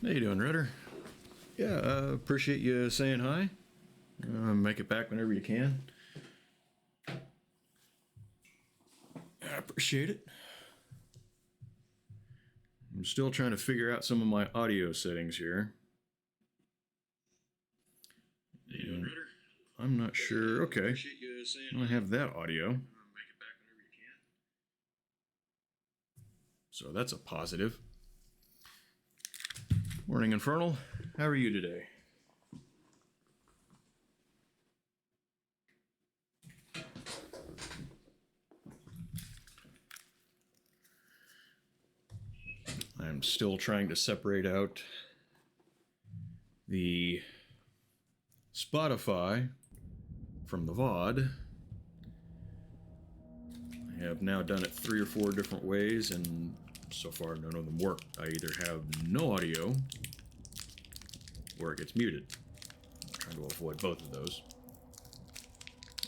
How you doing, Ritter? Yeah, appreciate you saying hi. Make it back whenever you can. I appreciate it. I'm still trying to figure out some of my audio settings here. How you doing, Ritter? I'm not sure. Okay. Appreciate you saying I have that audio. Make it back whenever you can. So that's a positive. Morning, Infernal. How are you today? I'm still trying to separate out the Spotify from the VOD. I have now done it 3 or 4 different ways, and so far none of them work. I either have no audio or it gets muted. I'm trying to avoid both of those.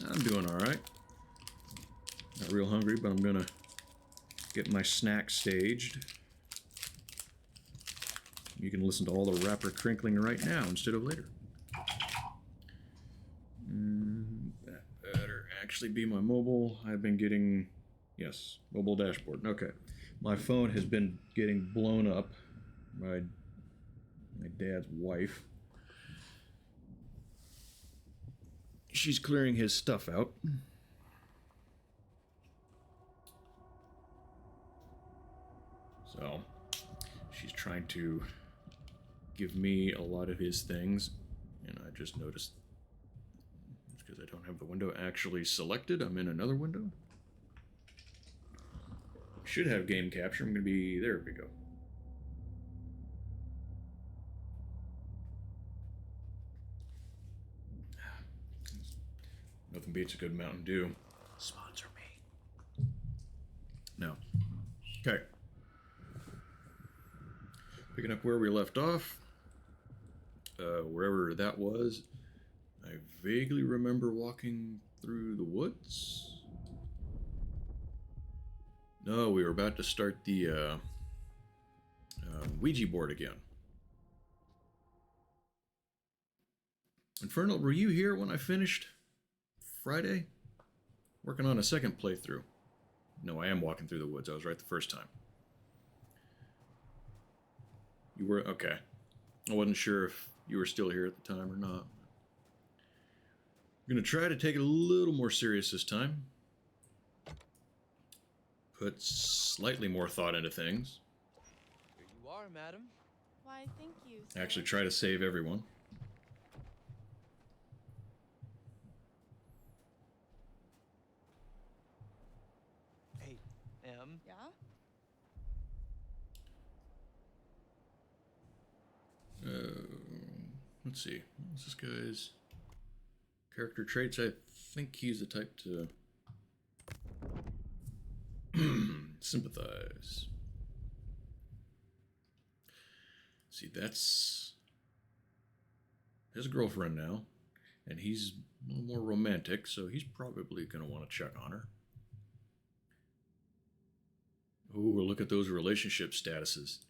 I'm doing alright. Not real hungry, but I'm gonna get my snack staged. You can listen to all the wrapper crinkling right now instead of later. That better actually be my mobile. I've been getting, yes, mobile dashboard. Okay. My phone has been getting blown up by my dad's wife. She's clearing his stuff out. So, she's trying to give me a lot of his things, and I just noticed, it's because I don't have the window actually selected. I'm in another window. Should have game capture. I'm going to be, there we go. Nothing beats a good Mountain Dew. Sponsor me. No. Okay. Picking up where we left off. Wherever that was, I vaguely remember walking through the woods. No, we were about to start the Ouija board again. Infernal, were you here when I finished Friday? Working on a second playthrough. No, I am walking through the woods. I was right the first time. You were? Okay. I wasn't sure if you were still here at the time or not. I'm going to try to take it a little more serious this time. Put slightly more thought into things. Here you are, madam. Why, thank you, sir. Actually try to save everyone. Hey, M. Yeah? Let's see. What's this guy's character traits? I think he's the type to sympathize. See, that's his girlfriend now, and he's a little more romantic, so he's probably going to want to check on her. Ooh, look at those relationship statuses.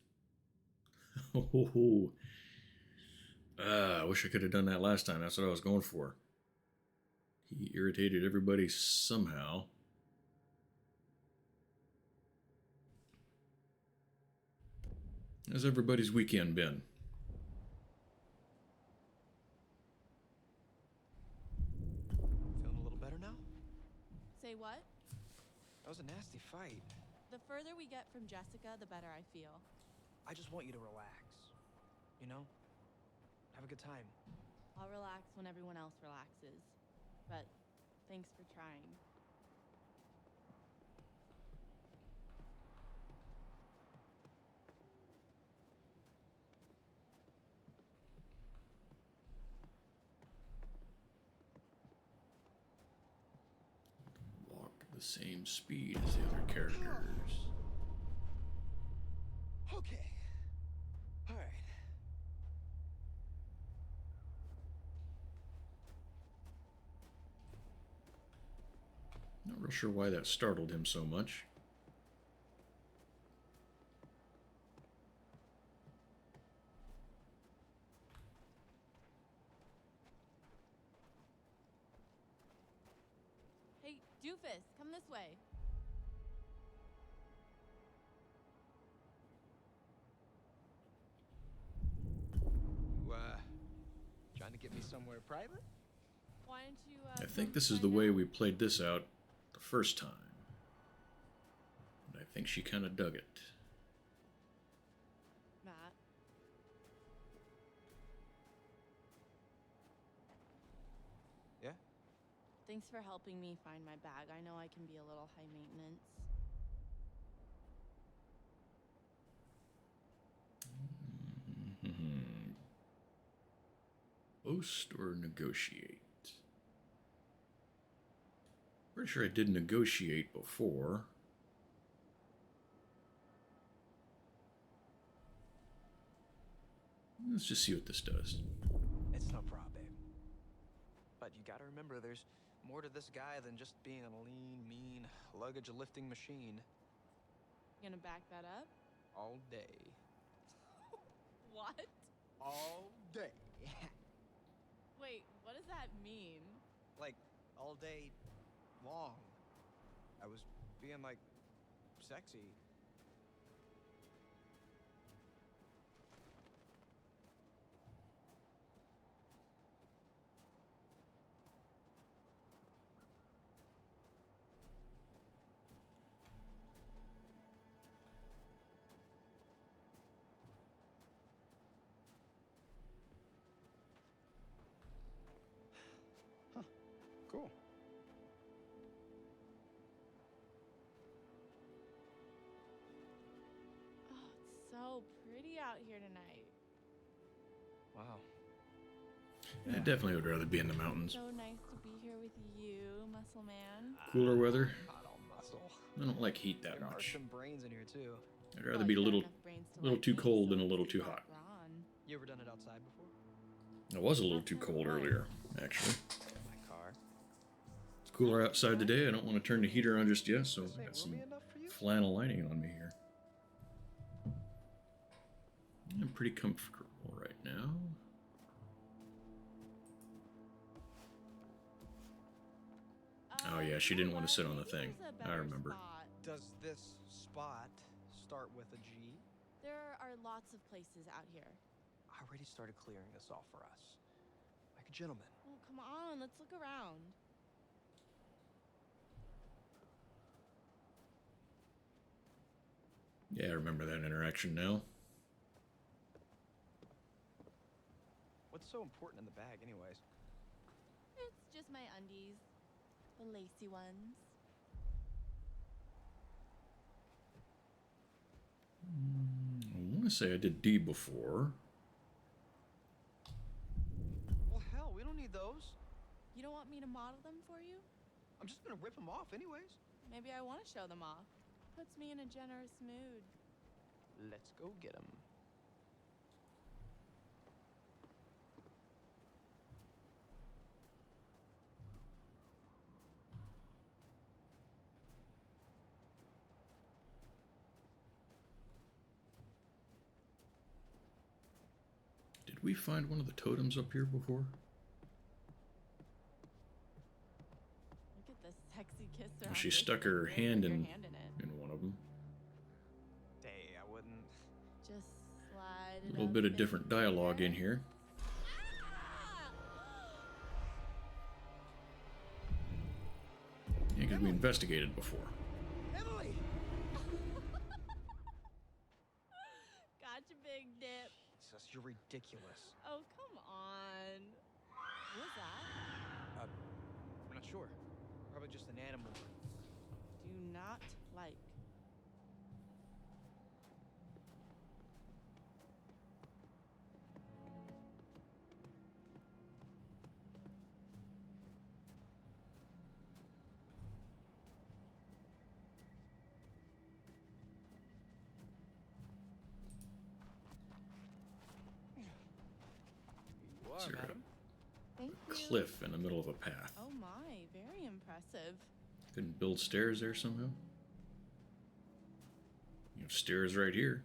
Oh, I wish I could have done that last time. That's what I was going for. He irritated everybody somehow. How's everybody's weekend been? Feeling a little better now? Say what? That was a nasty fight. The further we get from Jessica, the better I feel. I just want you to relax. You know? Have a good time. I'll relax when everyone else relaxes. But thanks for trying. Walk at the same speed as the other characters. Okay. All right. Not real sure why that startled him so much. Doofus, come this way. You, trying to get me somewhere private? Why don't you, I come think this is the find way out? we played this out the first time. And I think she kind of dug it. Matt. Yeah? Thanks for helping me find my bag. I know I can be a little high maintenance. Boast or negotiate? Pretty sure I did negotiate before. Let's just see what this does. It's no problem, babe. But you gotta remember, there's more to this guy than just being a lean, mean, luggage-lifting machine. You gonna back that up? All day. What? All day. Wait, what does that mean? Like, all day long. I was being, like, sexy. Huh. Cool. Oh, it's so pretty out here tonight. Wow. I definitely would rather be in the mountains. So nice to be here with you, muscle man. Cooler weather. Not all muscle. I don't like heat that There are much. some brains in here, too. I'd rather be a little too cold than a little too hot. You ever done it outside before? It was a little too cold earlier, actually. My car. It's cooler outside today. I don't want to turn the heater on just yet, so This I ain't got some roomy enough for you? flannel lining on me here. I'm pretty comfortable right now. Oh yeah, she didn't want to sit on the thing. I remember. Does this spot start with a G? There are lots of places out here. I already started clearing this off for us. Like a gentleman. Oh, come on, let's look around. Yeah, I remember that interaction now. What's so important in the bag, anyways? It's just my undies. The lacy ones. I want to say I did D before. Well, hell, we don't need those. You don't want me to model them for you? I'm just gonna rip them off anyways. Maybe I want to show them off. Puts me in a generous mood. Let's go get them. Did we find one of the totems up here before? Look at this sexy kisser. She stuck her hand in it. one of them. Hey, I wouldn't. Just slide A it little up bit of different dialogue in here. Yeah, because we investigated before. Emily! Gotcha, big dip. Jesus, you're ridiculous. Oh, come on. What was that? I'm not sure. Probably just an animal. Do not like. You are, Zero. madam. Thank you. Cliff in the middle of a path. Oh my, very impressive. Couldn't build stairs there somehow? You have stairs right here.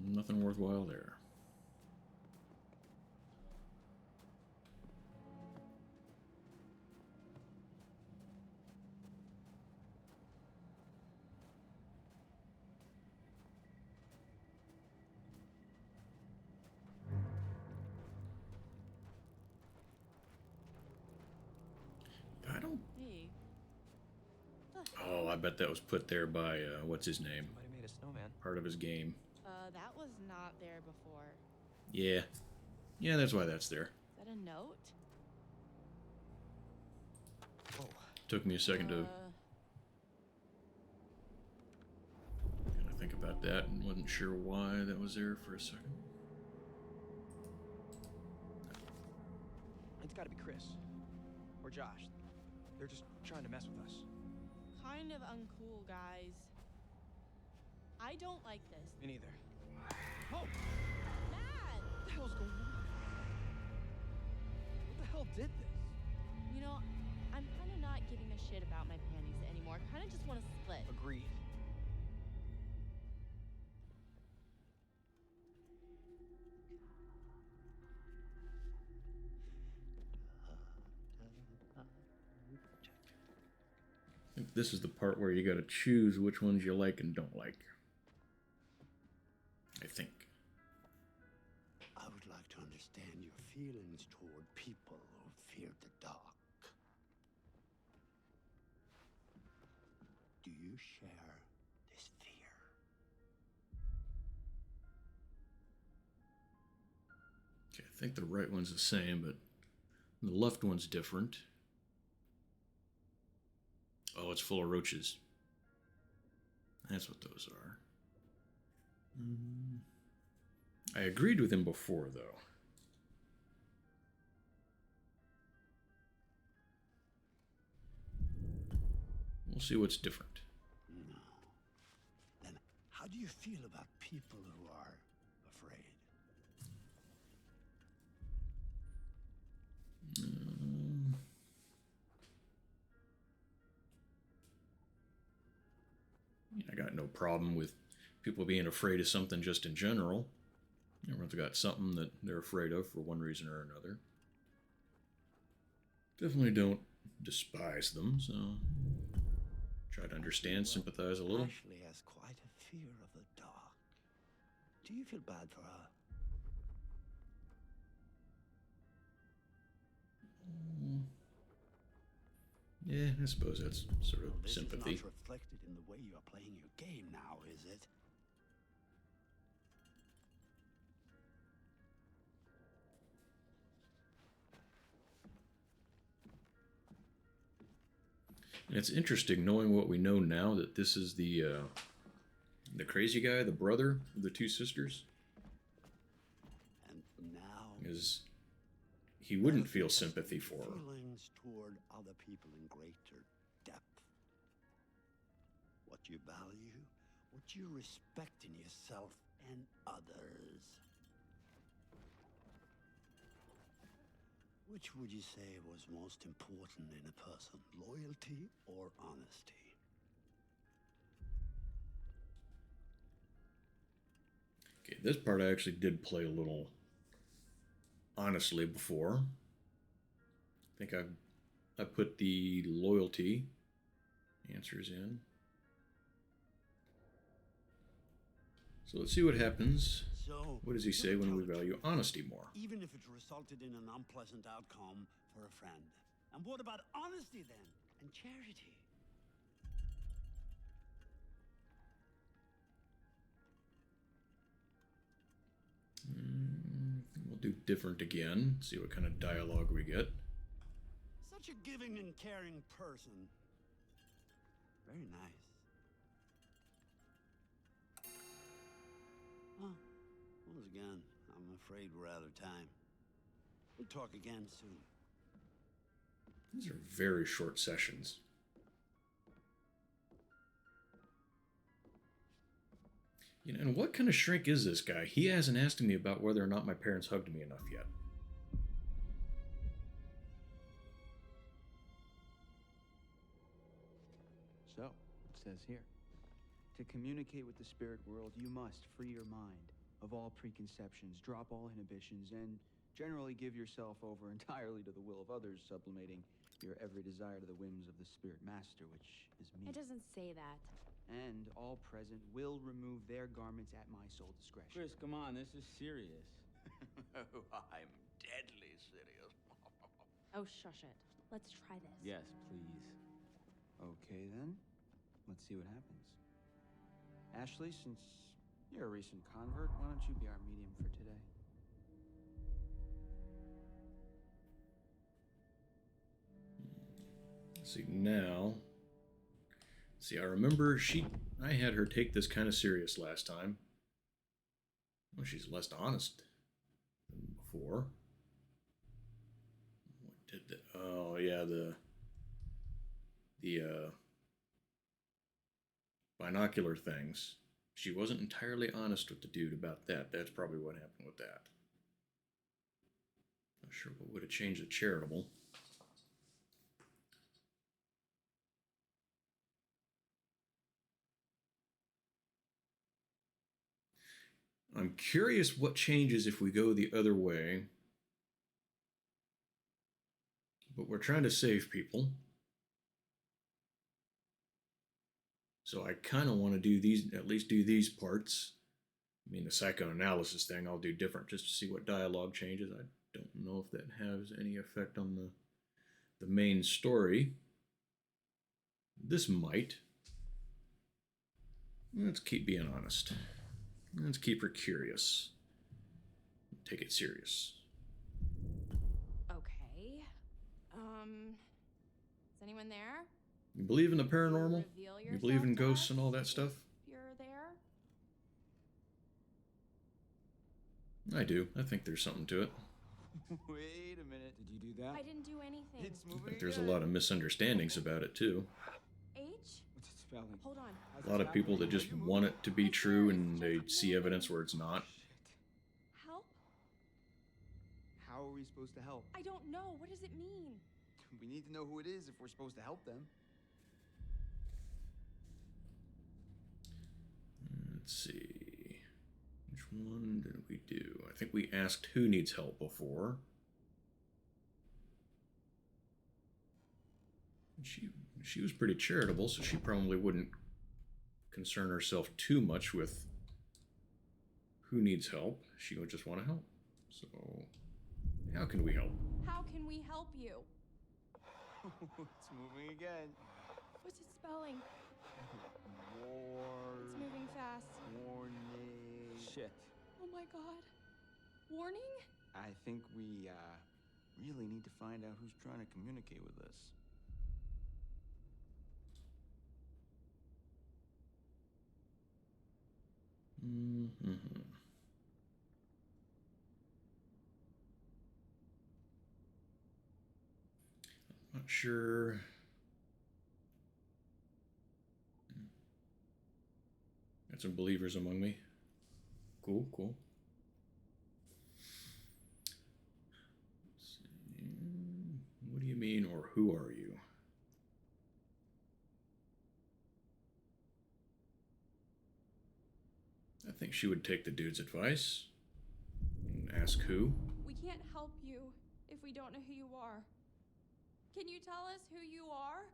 Nothing worthwhile there. I don't. Hey. Oh, I bet that was put there by what's his name? Somebody made a snowman. Part of his game. That was not there before. Yeah. Yeah, that's why that's there. Is that a note? Whoa. Took me a second to Uh, kind of think about that and wasn't sure why that was there for a second. It's gotta be Chris. Or Josh. They're just trying to mess with us. kind of uncool, guys. I don't like this. Me neither. Oh! Matt! What the hell's going on? What the hell did this? You know, I'm kind of not giving a shit about my panties anymore. Kind of just want to split. Agreed. I think this is the part where you gotta choose which ones you like and don't like. I think. I would like to understand your feelings toward people who fear the dark. Do you share this fear? Okay, I think the right one's the same, but the left one's different. Oh, it's full of roaches. That's what those are. I agreed with him before, though. We'll see what's different. No. Then how do you feel about people who are afraid? I got no problem with people being afraid of something just in general. Everyone's got something that they're afraid of for one reason or another. Definitely don't despise them, so try to understand, sympathize a little. Ashley has quite a fear of the dark. Do you feel bad for her? Yeah, I suppose that's sort of This sympathy. is not reflected in the way you are playing your game now, is it? And it's interesting knowing what we know now that this is the crazy guy, the brother of the two sisters, And now is he wouldn't feel sympathy for her. feelings toward other people in greater depth. What you value, what you respect in yourself and others. Which would you say was most important in a person, loyalty or honesty? Okay, this part I actually did play a little honestly before. I think I put the loyalty answers in. So let's see what happens. So, What does he say when we value honesty more? even if it resulted in an unpleasant outcome for a friend. And what about honesty then? And charity? We'll do different again. See what kind of dialogue we get. Such a giving and caring person. Very nice. Well, once again, I'm afraid we're out of time. We'll talk again soon. These are very short sessions. You know, and what kind of shrink is this guy? He hasn't asked me about whether or not my parents hugged me enough yet. So, it says here, to communicate with the spirit world, you must free your mind. of all preconceptions, drop all inhibitions, and generally give yourself over entirely to the will of others, sublimating your every desire to the whims of the spirit master, which is me. It doesn't say that. And all present will remove their garments at my sole discretion. Chris, come on, this is serious. I'm deadly serious. Oh, shush it. Let's try this. Yes, please. Okay, then. Let's see what happens. Ashley, since you're a recent convert, why don't you be our medium for today? See, now... See, I remember I had her take this kind of serious last time. Well, she's less honest than before. What did the... Oh, yeah, the binocular things. She wasn't entirely honest with the dude about that. That's probably what happened with that. Not sure what would have changed the charitable. I'm curious what changes if we go the other way. But we're trying to save people. So I kind of want to do these, at least do these parts. I mean, the psychoanalysis thing I'll do different just to see what dialogue changes. I don't know if that has any effect on the main story. This might. Let's keep being honest. Let's keep her curious. Take it serious. Okay. Is anyone there? You believe in the paranormal? Reveal You believe in yourself to ghosts us and all that stuff? if you're there? I do. I think there's something to it. Wait a minute. Did you do that? I didn't do anything. It's I moving think there's a again. lot of misunderstandings about it too. H? What's it spelling? Hold on. A lot of people that just want it to be true and they see evidence where it's not. Help? How are we supposed to help? I don't know. What does it mean? We need to know who it is if we're supposed to help them. Let's see. Which one did we do? I think we asked who needs help before. She was pretty charitable, so she probably wouldn't concern herself too much with who needs help. She would just want to help. So, how can we help? How can we help you? It's moving again. What's it spelling? It's moving fast. Warning. Shit. Oh my god. Warning? I think we, really need to find out who's trying to communicate with us. Mm-hmm. Not sure. Got some believers among me. Cool, cool. Let's see. What do you mean, or who are you? I think she would take the dude's advice and ask who. We can't help you if we don't know who you are. Can you tell us who you are?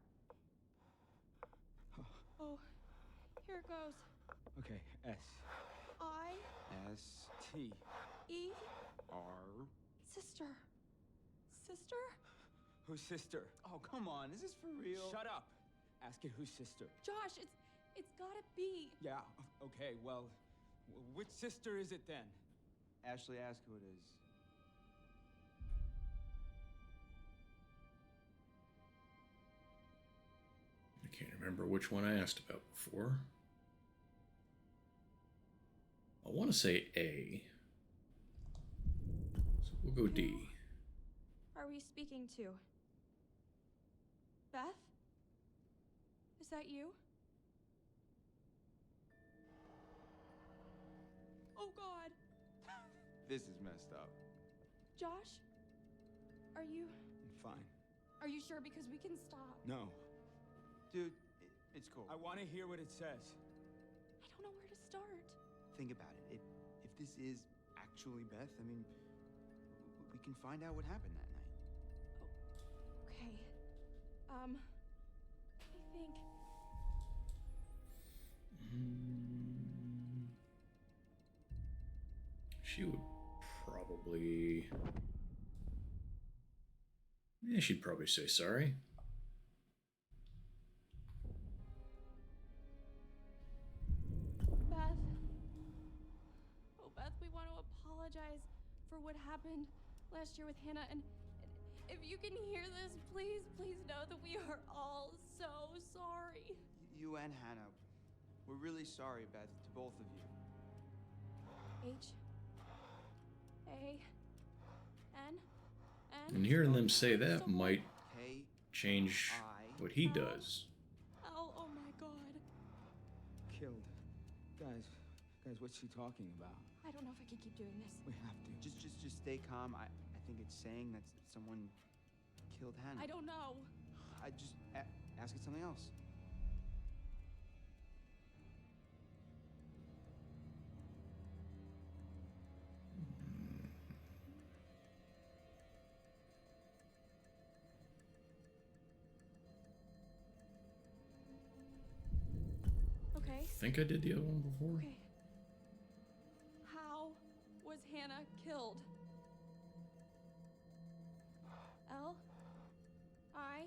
Oh, here it goes. Okay, S. I S. T. E R. sister. Sister? Who's sister? Oh, come on, is this for real? Shut up! Ask it who's sister. Josh, it's gotta be. Yeah, okay, well, which sister is it then? Ashley, ask who it is. I can't remember which one I asked about before. I want to say A. So we'll go D. Are we speaking to? Beth? Is that you? Oh god. This is messed up. Josh? Are you Fine. Are you sure? Because we can stop. No. Dude, it's cool. I want to hear what it says. I don't know where to start. Think about it. If this is actually Beth, I mean, we can find out what happened that night. Okay. I think. She would probably. Yeah, she'd probably say sorry. Beth. Oh, Beth, we want to apologize for what happened last year with Hannah. And if you can hear this, please know that we are all so sorry. You and Hannah, we're really sorry, Beth, to both of you. H-A-N-N. And hearing them say that So might K change what he does. Oh my God. Killed. Guys, what's she talking about? I don't know if I can keep doing this. We have to. Just stay calm. I think it's saying that someone killed Hannah. I don't know. I just ask it something else. Okay. I think I did the other one before. Okay. How was Hannah killed? L I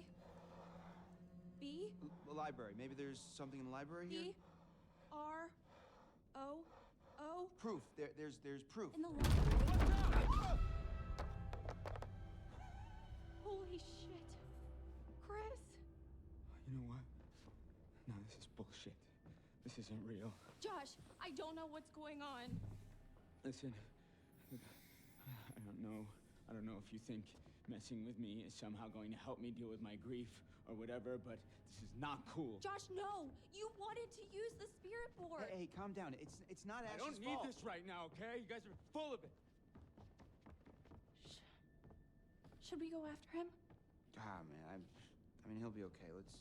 B The library. Maybe there's something in the library here. E R O O Proof. There's proof. in the library. Holy shit. Chris. You know what? No, this is bullshit. This isn't real. Josh, I don't know what's going on. Listen, I don't know if you think messing with me is somehow going to help me deal with my grief or whatever, but this is not cool. Josh, no! You wanted to use the spirit board! Hey, calm down. It's not I Ash's don't need fault. this right now, okay? You guys are full of it. Should we go after him? Ah, man. I mean, he'll be okay. Let's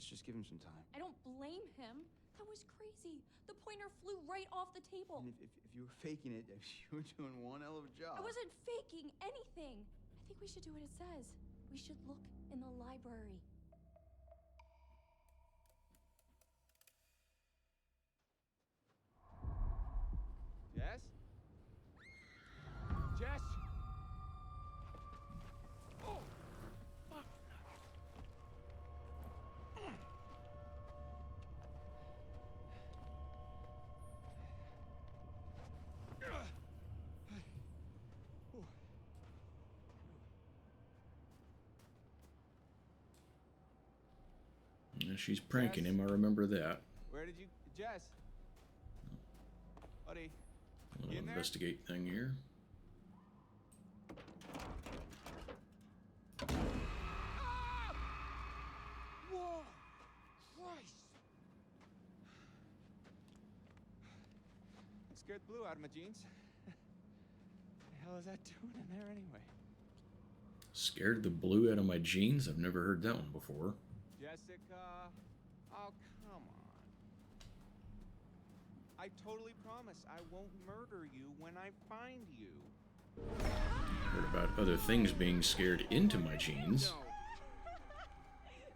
just give him some time. I don't blame him. That was crazy. The pointer flew right off the table. And if you were faking it, you were doing one hell of a job. I wasn't faking anything. I think we should do what it says. We should look in the library. Jess? Jess? Oh! Fuck. Yeah, she's pranking him, I remember that. Where did you... Jess? Buddy? A little in there? investigate thing here. Whoa! Christ! It scared the blue out of my jeans. What the hell is that doing in there anyway? Scared the blue out of my jeans? I've never heard that one before. Jessica? Oh, come on. I totally promise I won't murder you when I find you. Heard about other things being scared into my jeans. No.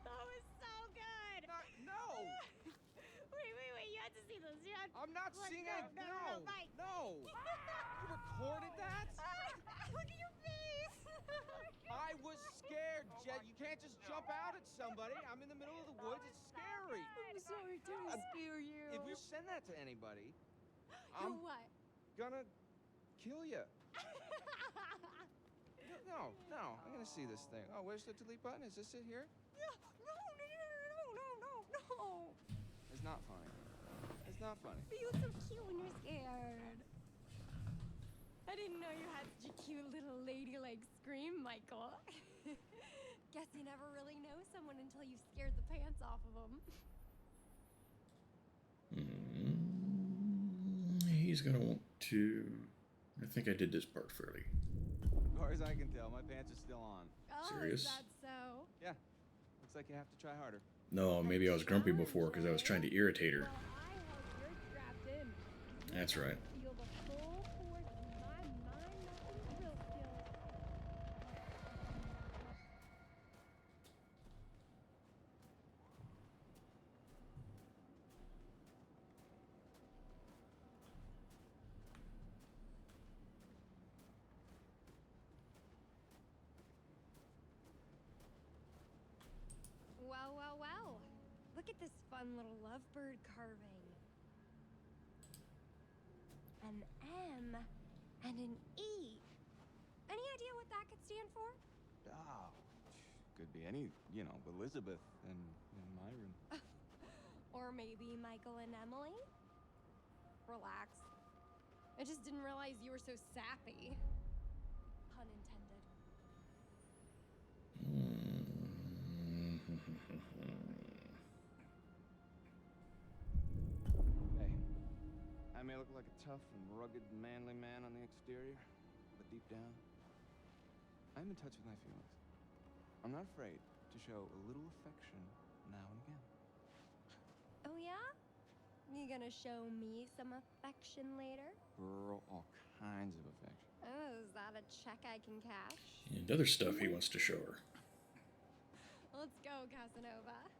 That was so good! No! Wait, you had to see this. You had... I'm not Look, seeing no, it! no, Mike. No! You recorded that? Look at your face! I was scared, Jet. You can't just jump out at somebody. I'm in the middle of the woods. It's scary. I'm sorry to scare you. If you send that to anybody, You're I'm what? gonna kill you. No. I'm gonna see this thing. Oh, where's the delete button? Is this it here? No. It's not funny. It's not funny. But you look so cute when you're scared. I didn't know you had such a cute little ladylike scream, Michael. Guess you never really know someone until you scared the pants off of them. He's gonna want to... I think I did this part fairly. As far as I can tell, my pants are still on. Oh, Serious? is that so? Yeah. Looks like you have to try harder. No, maybe I was grumpy before because I was trying to irritate her. Well, I hope you're strapped in. That's right. Feel the full look at this fun little lovebird carving. An M and an E. Any idea what that could stand for? Oh, could be any, Elizabeth and Myron. Or maybe Michael and Emily? Relax. I just didn't realize you were so sappy. Pun intended. Hey, I may look like a tough and rugged, manly man on the exterior, but deep down, I'm in touch with my feelings. I'm not afraid to show a little affection now and again. Oh yeah? You gonna show me some affection later? Girl, all kinds of affection. Oh, is that a check I can cash? And other stuff he wants to show her. Let's go, Casanova.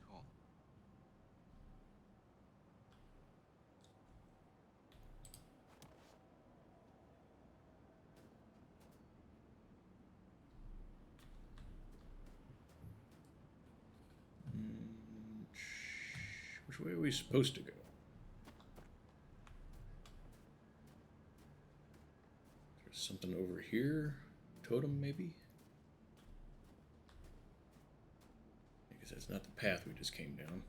Cool. Which way are we supposed to go? There's something over here? Totem, maybe? I guess that's not the path we just came down.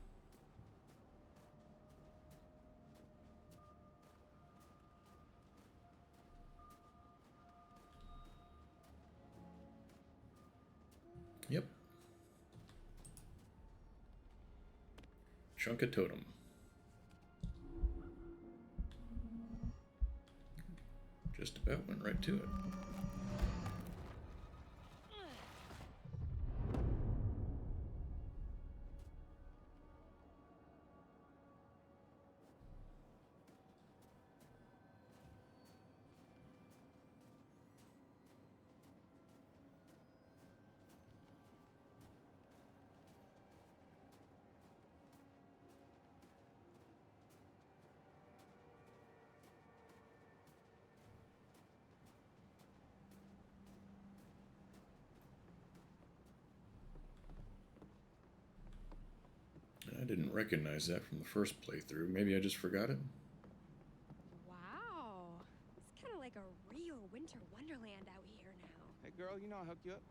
Yep. Chunk of totem. Just about went right to it. I didn't recognize that from the first playthrough. Maybe I just forgot it. Wow. It's kind of like a real winter wonderland out here now. Hey, girl, you know I'll hook you up.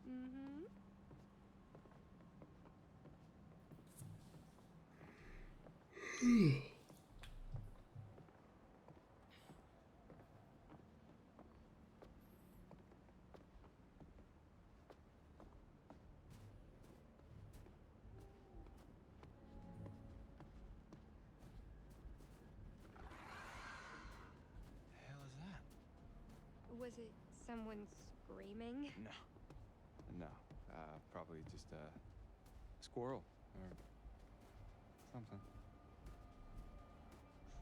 Mm-hmm. The hell is that? Was it someone screaming? No. No. Probably just a squirrel or something.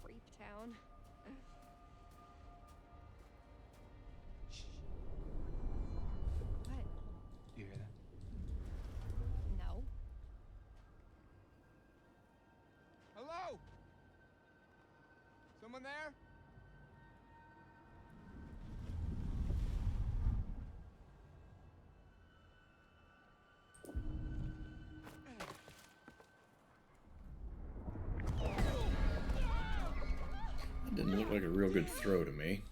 Creep town. Shh. What? Do you hear that? No. Hello? Someone there? That didn't look like a real good throw to me.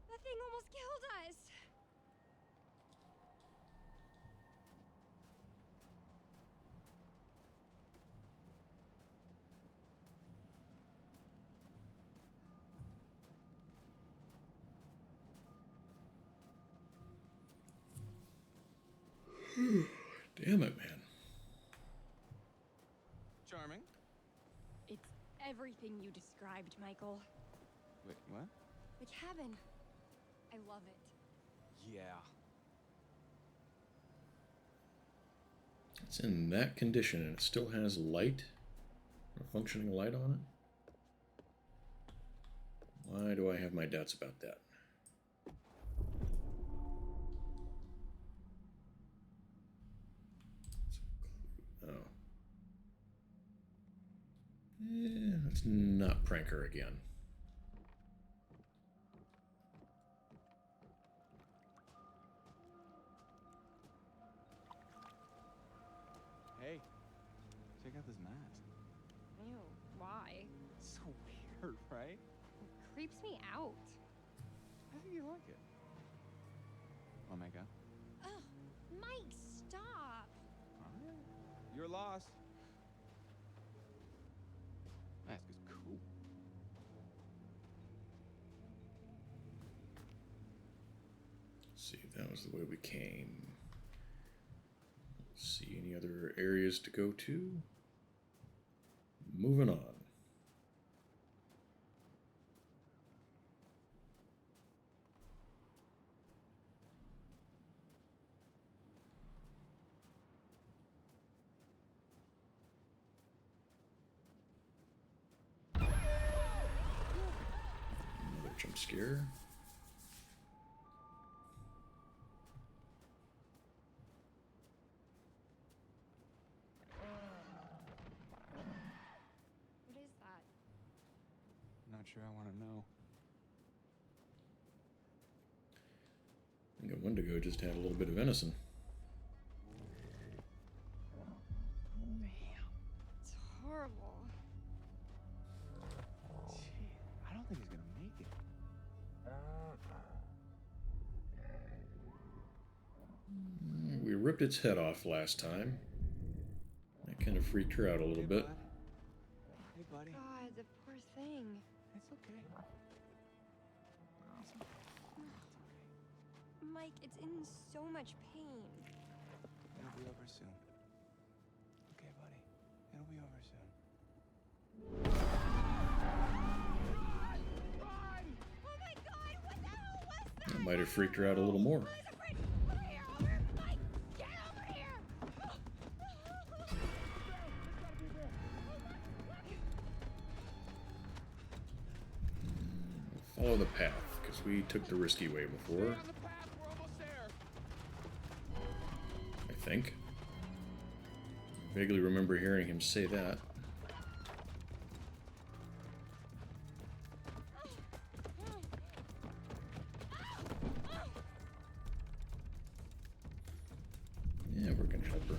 That thing almost killed us. Damn it, man. Charming. It's everything you described, Michael. Wait, what? The cabin. I love it. Yeah. It's in that condition and it still has light. A functioning light on it? Why do I have my doubts about that? Oh. Let's not prank her again. Hey, check out this mask. Ew, why? It's so weird, right? It creeps me out. I think you like it. Oh my god. Ugh, Mike, stop. Alright. You're lost. Mask is cool. See, that was the way we came. Let's see, any other areas to go to? Moving on. Another jump scare. What is that? Not sure I want to know. I think a Wendigo just had a little bit of venison. It's horrible. Gee, I don't think he's gonna make it. We ripped its head off last time. That kind of freaked her out a little Hey, bit. bud. Hey, buddy. God, the poor thing. It's okay. Mike, it's in so much pain. It'll be over soon. Okay, buddy. It'll be over soon. Oh my God, what the hell was that? That might have freaked her out a little more. Over here, over, Mike, get over here. Follow the path, because we took the risky way before, On the path, we're almost there. I think. I vaguely remember hearing him say that. Yeah, we're gonna help her.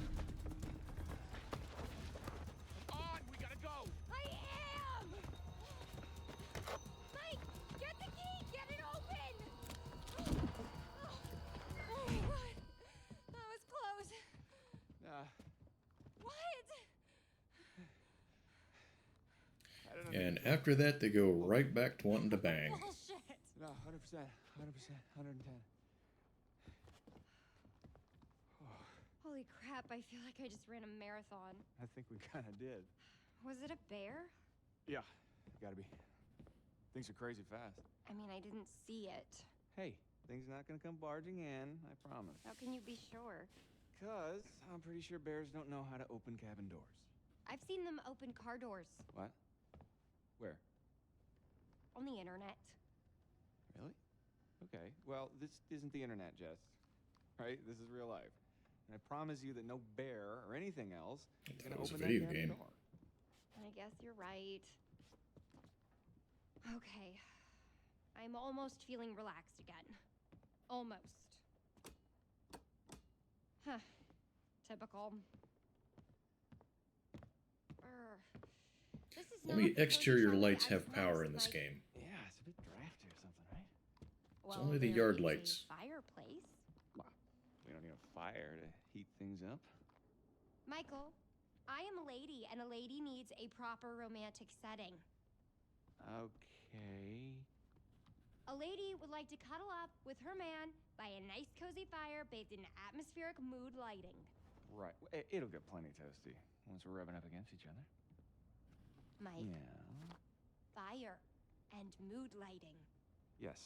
On, we gotta go. I am! Mike, get the key! Get it open! Oh, God. That was close. What? I don't know. And after that, they go right back to wanting to bang. Bullshit! No, 100%, 100%, 110. Holy crap, I feel like I just ran a marathon. I think we kind of did. Was it a bear? Yeah, gotta be. Things are crazy fast. I mean, I didn't see it. Hey, things not gonna come barging in, I promise. How can you be sure? Cause I'm pretty sure bears don't know how to open cabin doors. I've seen them open car doors What? Where? on the internet. Really? Okay. Well, this isn't the internet, Jess. Right? This is real life. And I promise you that no bear or anything else is thought gonna it was a open video that cabin game. door. I guess you're right. Okay. I'm almost feeling relaxed again. Almost. Huh. Typical. Brr. This is Only not the exterior cozy lights chalet have I power was in this like- game. Yeah, it's a bit drafty or something, right? Well, only the there yard is a lights. Fireplace. We don't need a fire to heat things up. Michael, I am a lady, and a lady needs a proper romantic setting. Okay. A lady would like to cuddle up with her man by a nice cozy fire bathed in atmospheric mood lighting. Right. It'll get plenty toasty once we're rubbing up against each other. Mike, Yeah. fire and mood lighting. Yes,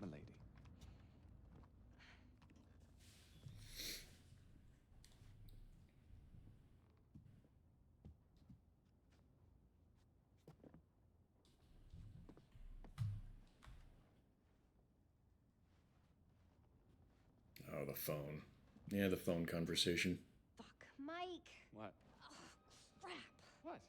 my lady. the phone. Yeah, the phone conversation. Fuck, Mike. What? Oh, crap. What?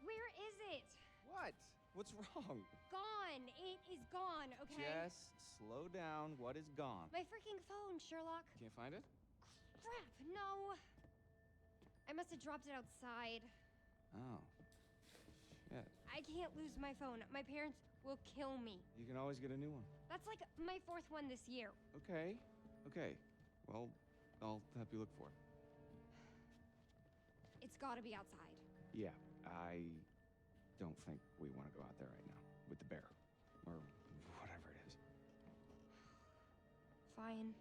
Where is it? What? What's wrong? Gone. It is gone, okay? Jess, slow down. What is gone? My freaking phone, Sherlock. Can't find it? Crap, no. I must have dropped it outside. Oh. Shit. I can't lose my phone. My parents will kill me. You can always get a new one. That's like my 4th one this year. Okay. Okay. Well, I'll help you look for it. It's gotta be outside. Yeah, I don't think we want to go out there right now with the bear. Or whatever it is. Fine.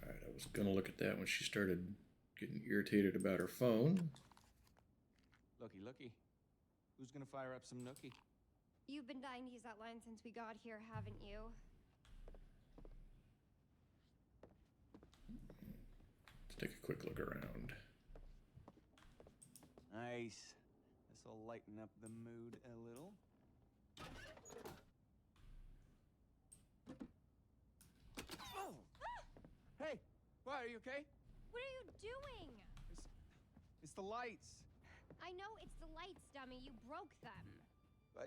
Alright, I was gonna look at that when she started getting irritated about her phone. Looky. Who's gonna fire up some nookie? You've been dying to use that line since we got here, haven't you? Let's take a quick look around. Nice. This'll lighten up the mood a little. Oh! Hey! What, are you okay? What are you doing? It's the lights. I know it's the lights, dummy. You broke them.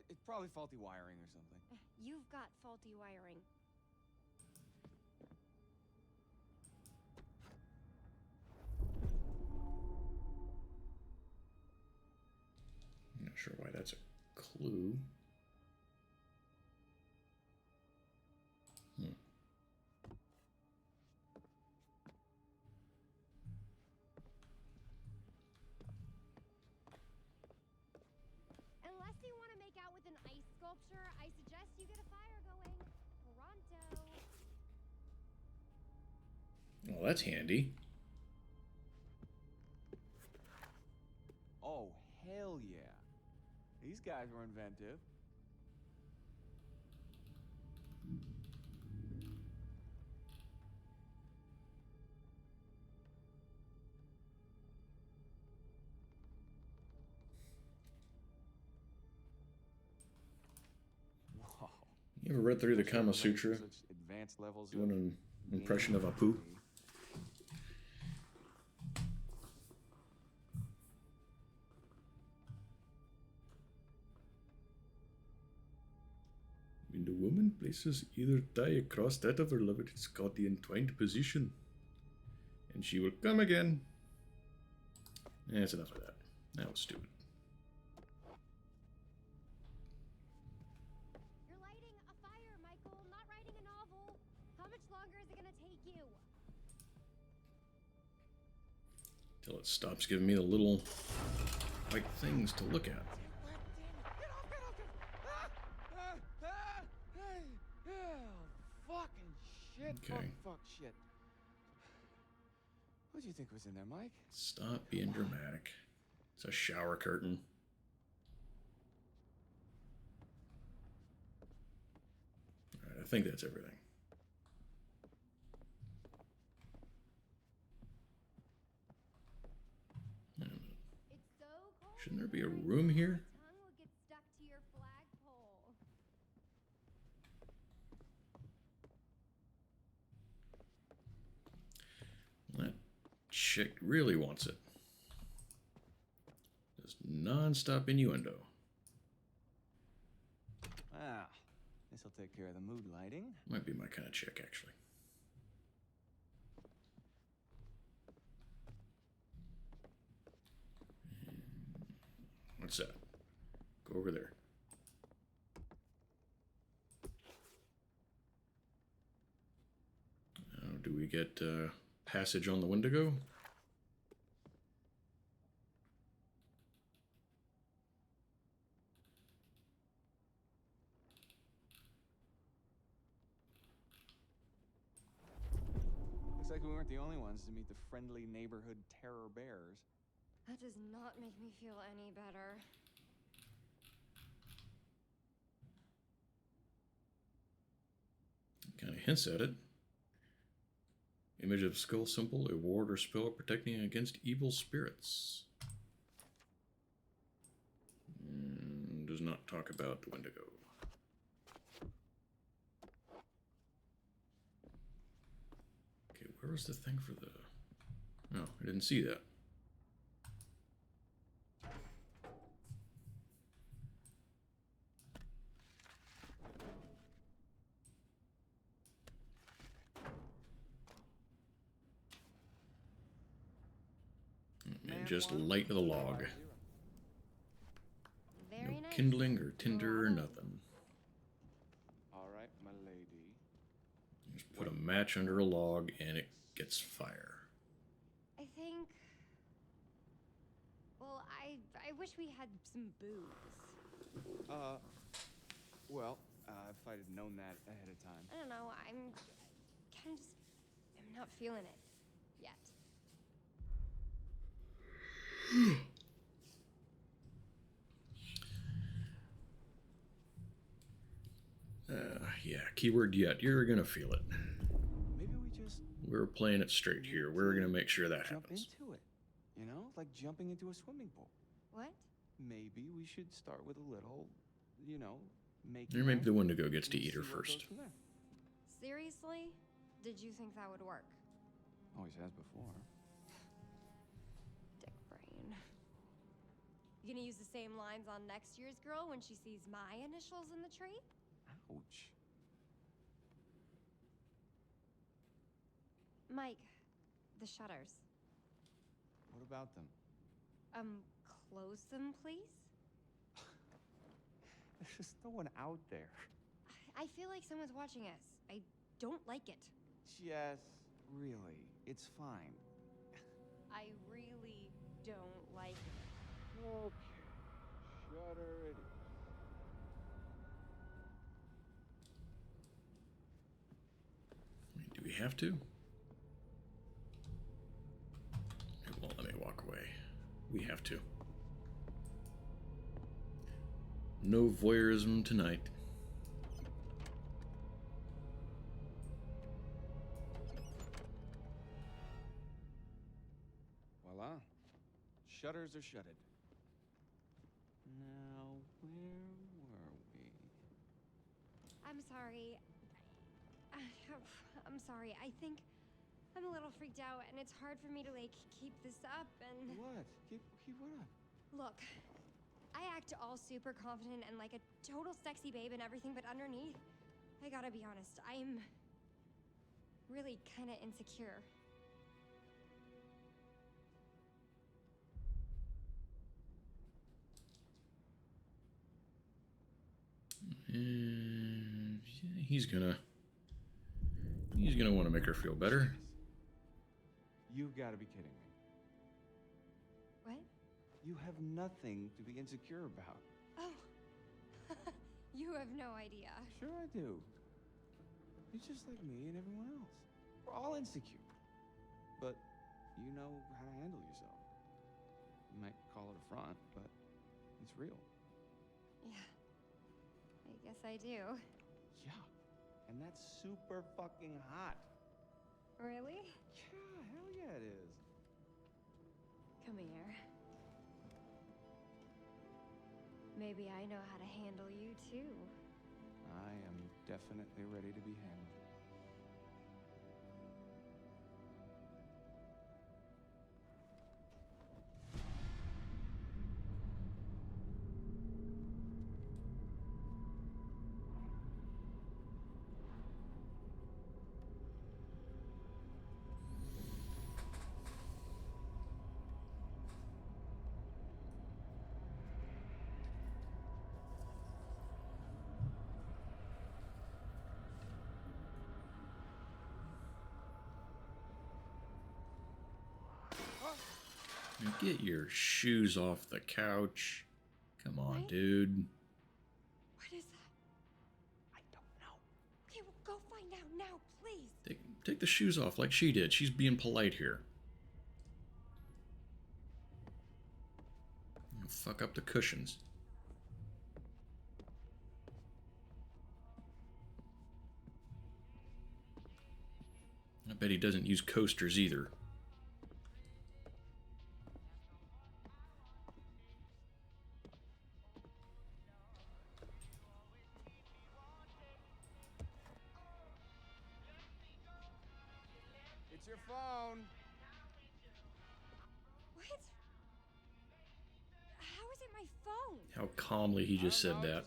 It's probably faulty wiring or something. You've got faulty wiring. I'm not sure why that's a clue. Unless you want to make out with an ice sculpture, I suggest you get a fire going. Pronto. Well, that's handy. Oh, hell yeah. These guys were inventive. Wow. You ever read through the Kama Sutra? Such advanced levels Doing of an impression of Apu? When the woman places either thigh across that of her lover, it's called the entwined position. And she will come again. That's enough of that. That was stupid. You're lighting a fire, Michael, not writing a novel. How much longer is it gonna take you? Till it stops giving me the little white things to look at. Fucking shit. Okay. Fuck, shit. What do you think was in there, Mike? Stop being dramatic. It's a shower curtain. Alright, I think that's everything. Wait a minute. It's so cold. Shouldn't there be a room here? My tongue will get stuck to your flagpole. That chick really wants it. Just non-stop innuendo. Ah, this'll take care of the mood lighting. Might be my kind of chick, actually. What's that? Go over there. Now, do we get passage on the Wendigo? Looks like we weren't the only ones to meet the friendly neighborhood terror bears. That does not make me feel any better. Kind of hints at it. Image of skull symbol, a ward or spell protecting against evil spirits. Does not talk about the Wendigo. Where was the thing for the... No, I didn't see that. And just light the log. Very No nice. kindling or tinder or nothing. All right, my lady. Just put a match under a log and it gets fire. I think. Well, I wish we had some booze. Well, if I'd have known that ahead of time. I don't know. I'm kind of just. I'm not feeling it yet. Yeah, keyword yet. You're gonna feel it. Maybe we just We're playing it straight here. We're gonna make sure that jump happens. into it. You know, like jumping into a swimming pool. What? Maybe we should start with a little, you know, making. Or maybe out the Wendigo gets to and eat her see what goes first. from there. Seriously? Did you think that would work? Always has before. Dick brain. You gonna use the same lines on next year's girl when she sees my initials in the tree? Ouch. Mike, the shutters. What about them? Close them, please? There's just no one out there. I feel like someone's watching us. I don't like it. Jess, really, it's fine. I really don't like it. Okay. Shutter it is. Do we have to? It won't let me walk away. We have to. No voyeurism tonight. Voila. Shutters are shuttered. Now, where were we? I'm sorry. I'm sorry. I think I'm a little freaked out, and it's hard for me to, like, keep this up, and... What? Keep what up? Look, I act all super confident and like a total sexy babe and everything, but underneath, I gotta be honest, I'm really kind of insecure. And yeah, he's gonna want to make her feel better. You've got to be kidding me. What? You have nothing to be insecure about. Oh. You have no idea. Sure I do. You're just like me and everyone else. We're all insecure. But you know how to handle yourself. You might call it a front, but it's real. Yeah. I guess I do. Yeah. And that's super fucking hot. Really? Yeah, hell yeah it is. Come here. Maybe I know how to handle you too. I am definitely ready to be handled. Now get your shoes off the couch. Come on, What? dude. What is that? I don't know. Okay, well, go find out now, please. Take the shoes off like she did. She's being polite here. You'll fuck up the cushions. I bet he doesn't use coasters either. It's It's your phone. What? How is it my phone? How calmly he just said that.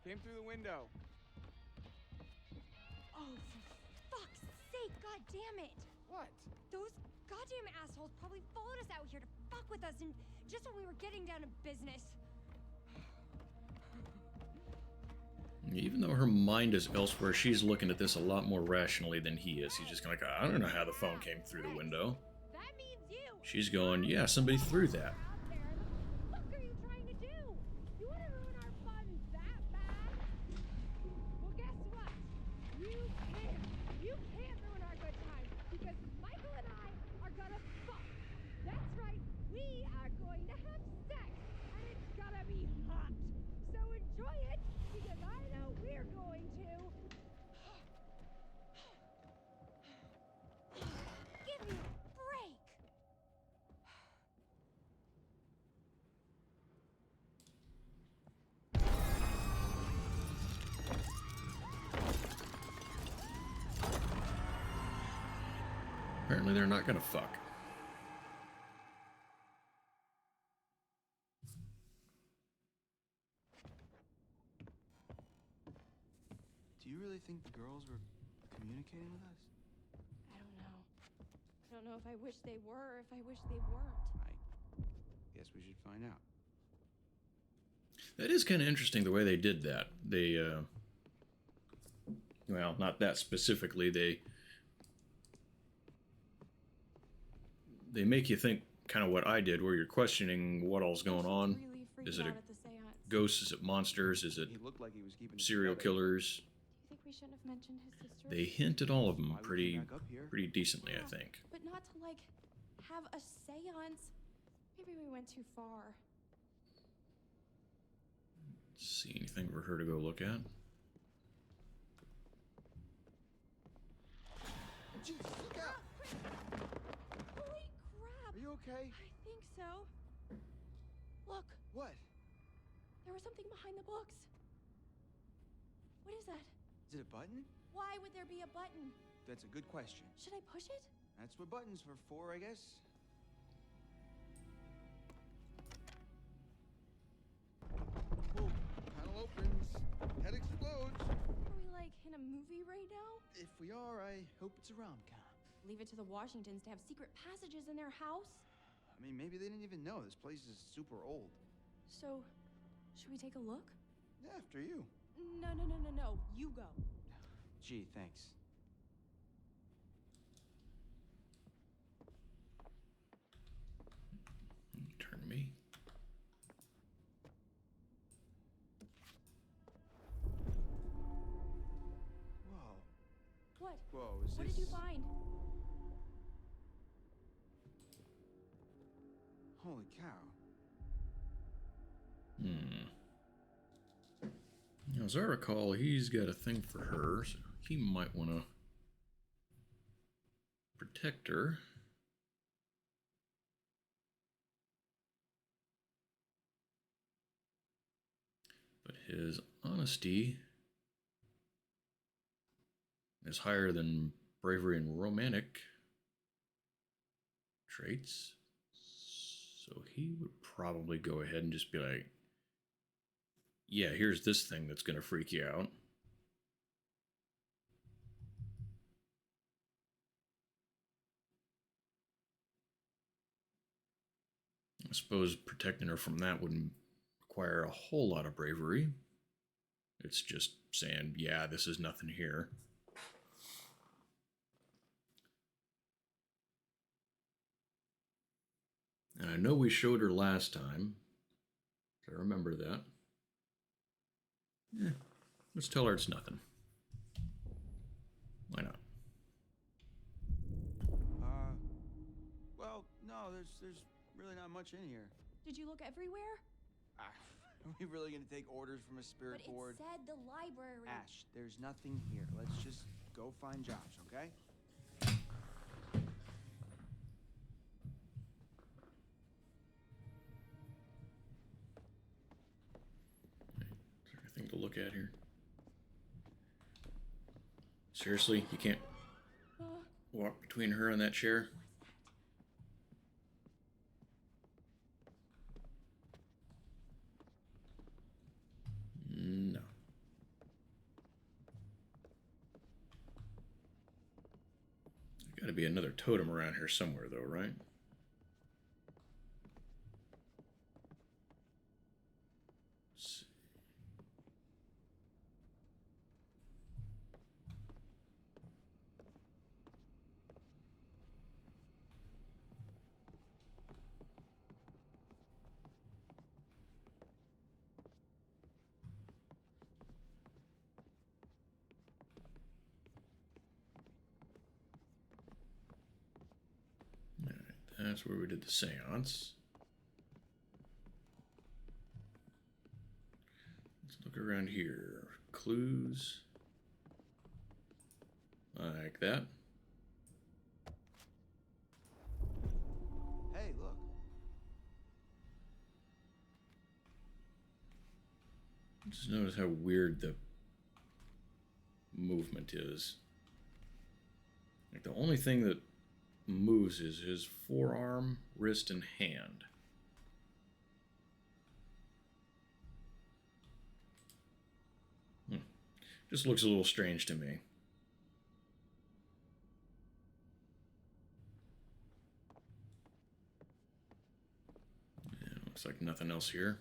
Came through the window. Oh, for fuck's sake, god damn it! What? Those goddamn assholes probably followed us out here to fuck with us and just when we were getting down to business. Even though her mind is elsewhere, she's looking at this a lot more rationally than he is. He's just like, I don't know how the phone came through the window. That means you! She's going, yeah, somebody threw that. Out there. What the fuck are you trying to do? You wanna ruin our fun that bad? Well, guess what? You can't. You can't ruin our good time because Michael and I are gonna fuck. That's right. We are going to have sex, and it's gonna be hot. So enjoy it because I know we're going to. Give me a break. Apparently they're not gonna fuck. Do you really think the girls were communicating with us? I don't know. I don't know if I wish they were or if I wish they weren't. I guess we should find out. That is kind of interesting the way they did that. They, well, not that specifically. They make you think kind of what I did, where you're questioning what all's going on. Really freaked Is it out a at the seance. ghost? Is it monsters? Is it He looked like he was keeping it serial together. killers? Do you think we shouldn't have mentioned his sister? They hint at all of them Why would we pretty back up here? decently, I Yeah, think. But not to like have a seance. Maybe we went too far. See anything for her to go look at? Jesus, look out! Holy crap! Are you okay? I think so. Look, What? there was something behind the books. What is that? Is it a button? Why would there be a button? That's a good question. Should I push it? That's what buttons are for, I guess. Pull. Panel opens. Head explodes. Are we like in a movie right now? If we are, I hope it's a rom-com. Leave it to the Washingtons to have secret passages in their house? I mean, maybe they didn't even know. This place is super old. So, should we take a look? After you. No. You go. Gee, thanks. Turn to me. Whoa. What? Whoa, is What this... did you find? Holy cow. Now, as I recall, he's got a thing for her, so he might want to protect her. But his honesty is higher than bravery and romantic traits. So he would probably go ahead and just be like, yeah, here's this thing that's going to freak you out. I suppose protecting her from that wouldn't require a whole lot of bravery. It's just saying, yeah, this is nothing here. And I know we showed her last time. I remember that. Yeah, let's tell her it's nothing. Why not? Well, no, there's really not much in here. Did you look everywhere? Are we really gonna take orders from a spirit But board? it said the library. Ash, there's nothing here. Let's just go find jobs, okay? Is there anything to look at here? Seriously, you can't... walk between her and that chair? No. Got to be another totem around here somewhere, though, right? Let's see. All right, that's where we did the seance. Let's look around here. Clues. Like that. Hey, look. Just notice how weird the movement is. Like the only thing that moves is his forearm, wrist, and hand. Just looks a little strange to me. Yeah, looks like nothing else here.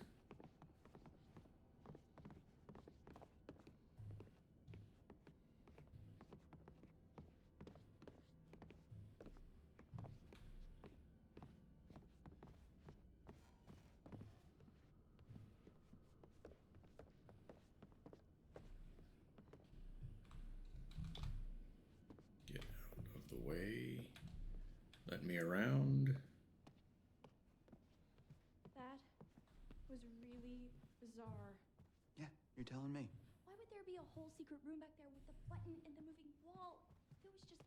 Get out of the way. Let me around. That was really bizarre. Yeah, you're telling me. Why would there be a whole secret room back there with the button and the moving wall? It was just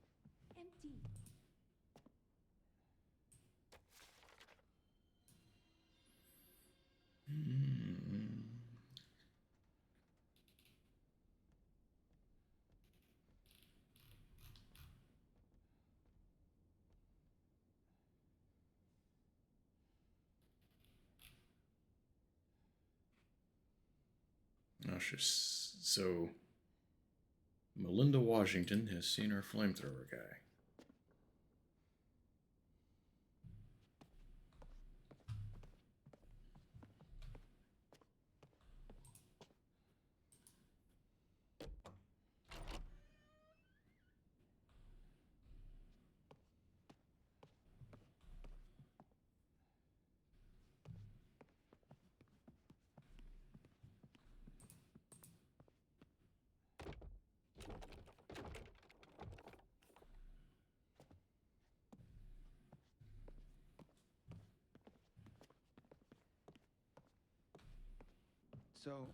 empty. So Melinda Washington has seen our flamethrower guy. So,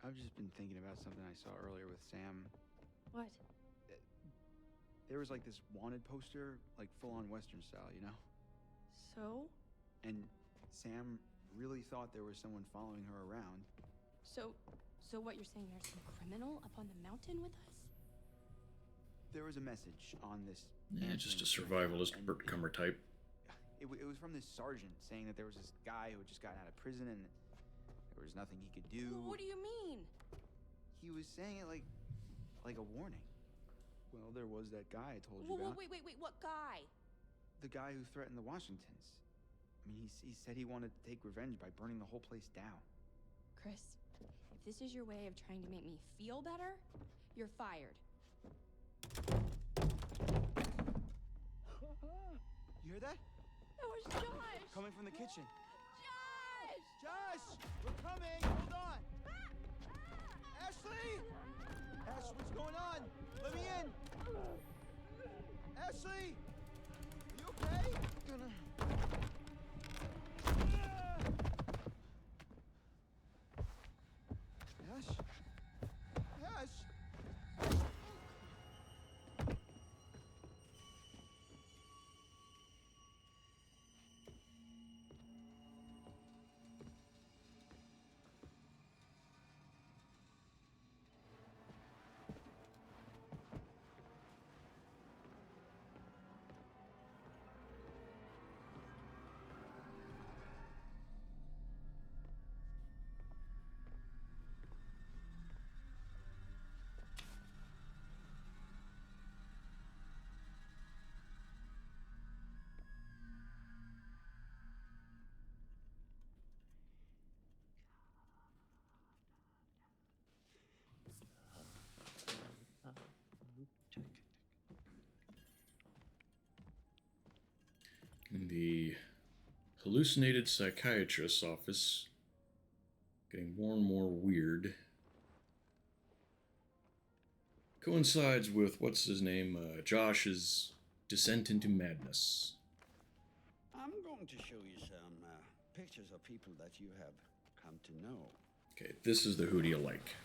I've just been thinking about something I saw earlier with Sam. What? There was like this wanted poster, like full-on Western style, you know? So? And Sam really thought there was someone following her around. So what you're saying, there's some criminal up on the mountain with us? There was a message on this. Yeah, just a survivalist Burt Cummer type. It was from this sergeant saying that there was this guy who had just gotten out of prison and there was nothing he could do. Well, what do you mean? He was saying it like a warning. Well, there was that guy I told you about. Wait, what guy? The guy who threatened the Washingtons. I mean, he said he wanted to take revenge by burning the whole place down. Chris, if this is your way of trying to make me feel better, you're fired. You hear that? That was Josh! Coming from the kitchen. Josh! Josh! We're coming! Hold on! Ashley! Ash, what's going on? Let me in! Ashley! Are you okay? Ash? Ash? hallucinated psychiatrist's office. Getting more and more weird. Coincides with, what's his name, Josh's descent into madness. I'm going to show you some pictures of people that you have come to know. Okay, this is the Who Do You Like.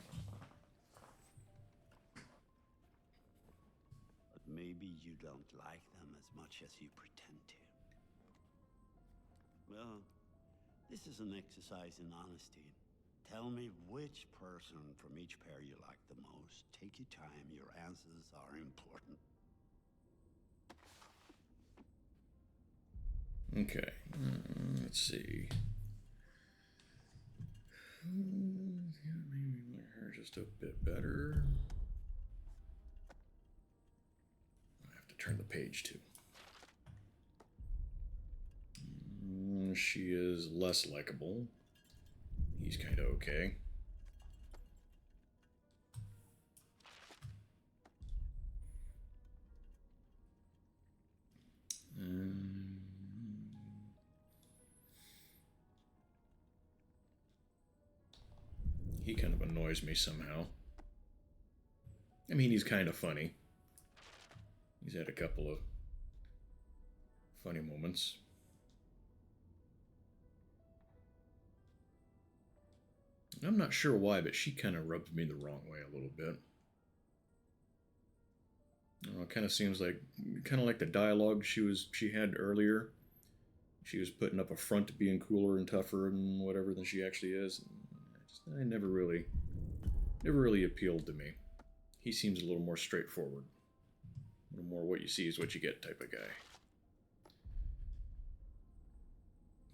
But maybe you don't like them as much as you pretend to. Well, this is an exercise in honesty. Tell me which person from each pair you like the most. Take your time, your answers are important. Okay, let's see. Maybe my hair just a bit better. I have to turn the page too. She is less likable. He's kind of okay. He kind of annoys me somehow. I mean, he's kind of funny. He's had a couple of funny moments. I'm not sure why, but she kind of rubs me the wrong way a little bit. It kind of seems like, the dialogue she had earlier. She was putting up a front to being cooler and tougher and whatever than she actually is. I never really appealed to me. He seems a little more straightforward. A little more what you see is what you get type of guy.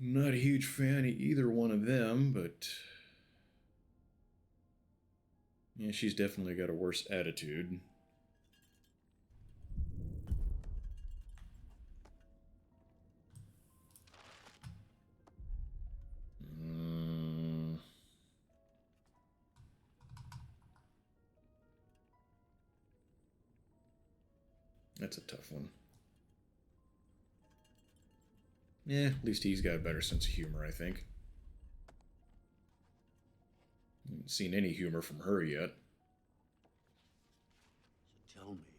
Not a huge fan of either one of them, but yeah, she's definitely got a worse attitude. That's a tough one. Yeah, at least he's got a better sense of humor, I think. Haven't seen any humor from her yet. So tell me,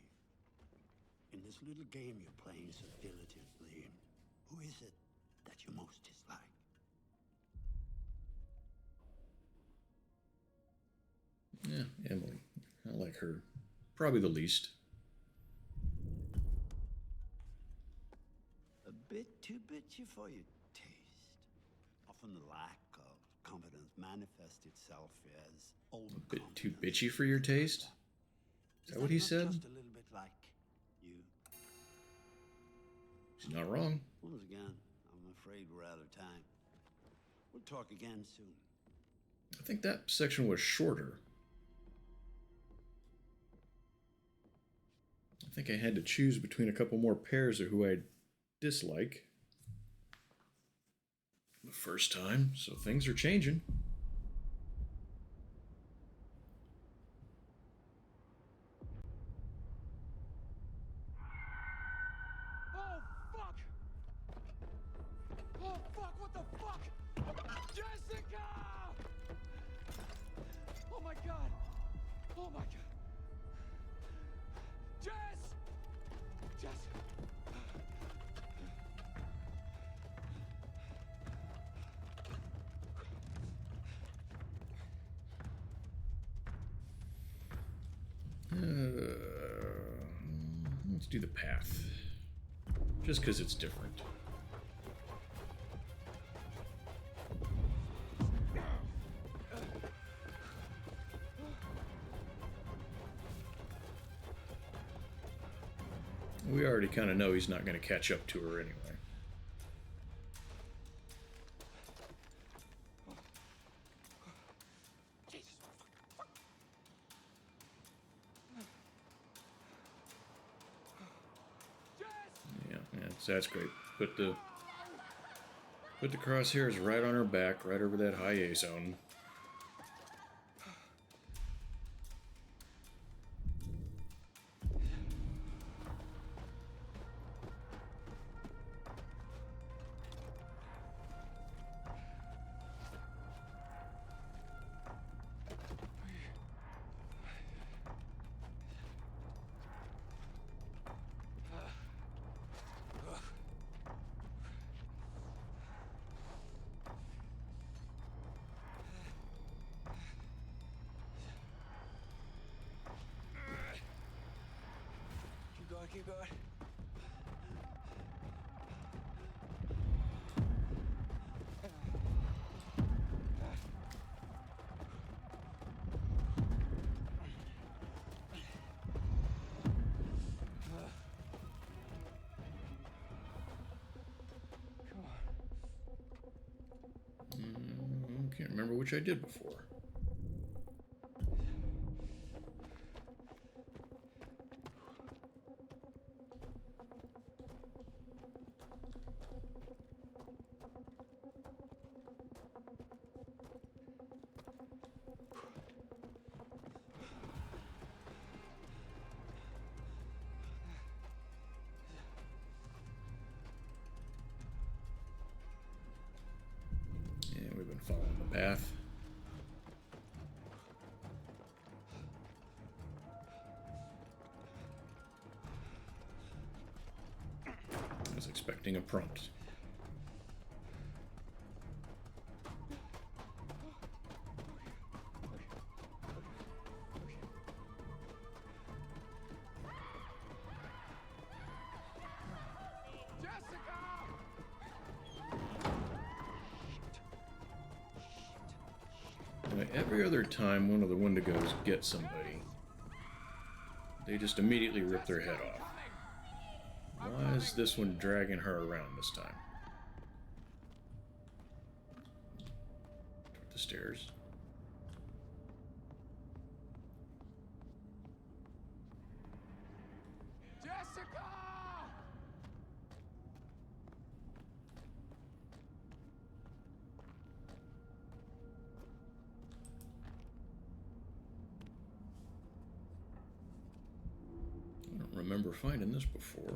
in this little game you're playing so diligently, who is it that you most dislike? Yeah, Emily. I like her. Probably the least. A bit too bitchy for your taste. Often the lack of confidence manifests itself as overconfidence. A bit too bitchy for your taste? Is that what he said? Just a little bit like you. She's not wrong. Once again, I'm afraid we're out of time. We'll talk again soon. I think that section was shorter. I think I had to choose between a couple more pairs of who I dislike the first time, so things are changing. Oh, fuck! Oh, fuck, what the fuck? Jessica! Oh, my God. Oh, my God. Jess! Jess! Let's do the path. Just because it's different. We already kind of know he's not going to catch up to her anyway. Yeah, so that's great. Put the crosshairs right on her back, right over that high A zone. keep going. Can't remember which I did before. We've been following the path. I was expecting a prompt. Every other time one of the Wendigos gets somebody, they just immediately rip their head off. Why is this one dragging her around this time? Toward the stairs. Jessica! I don't remember finding this before.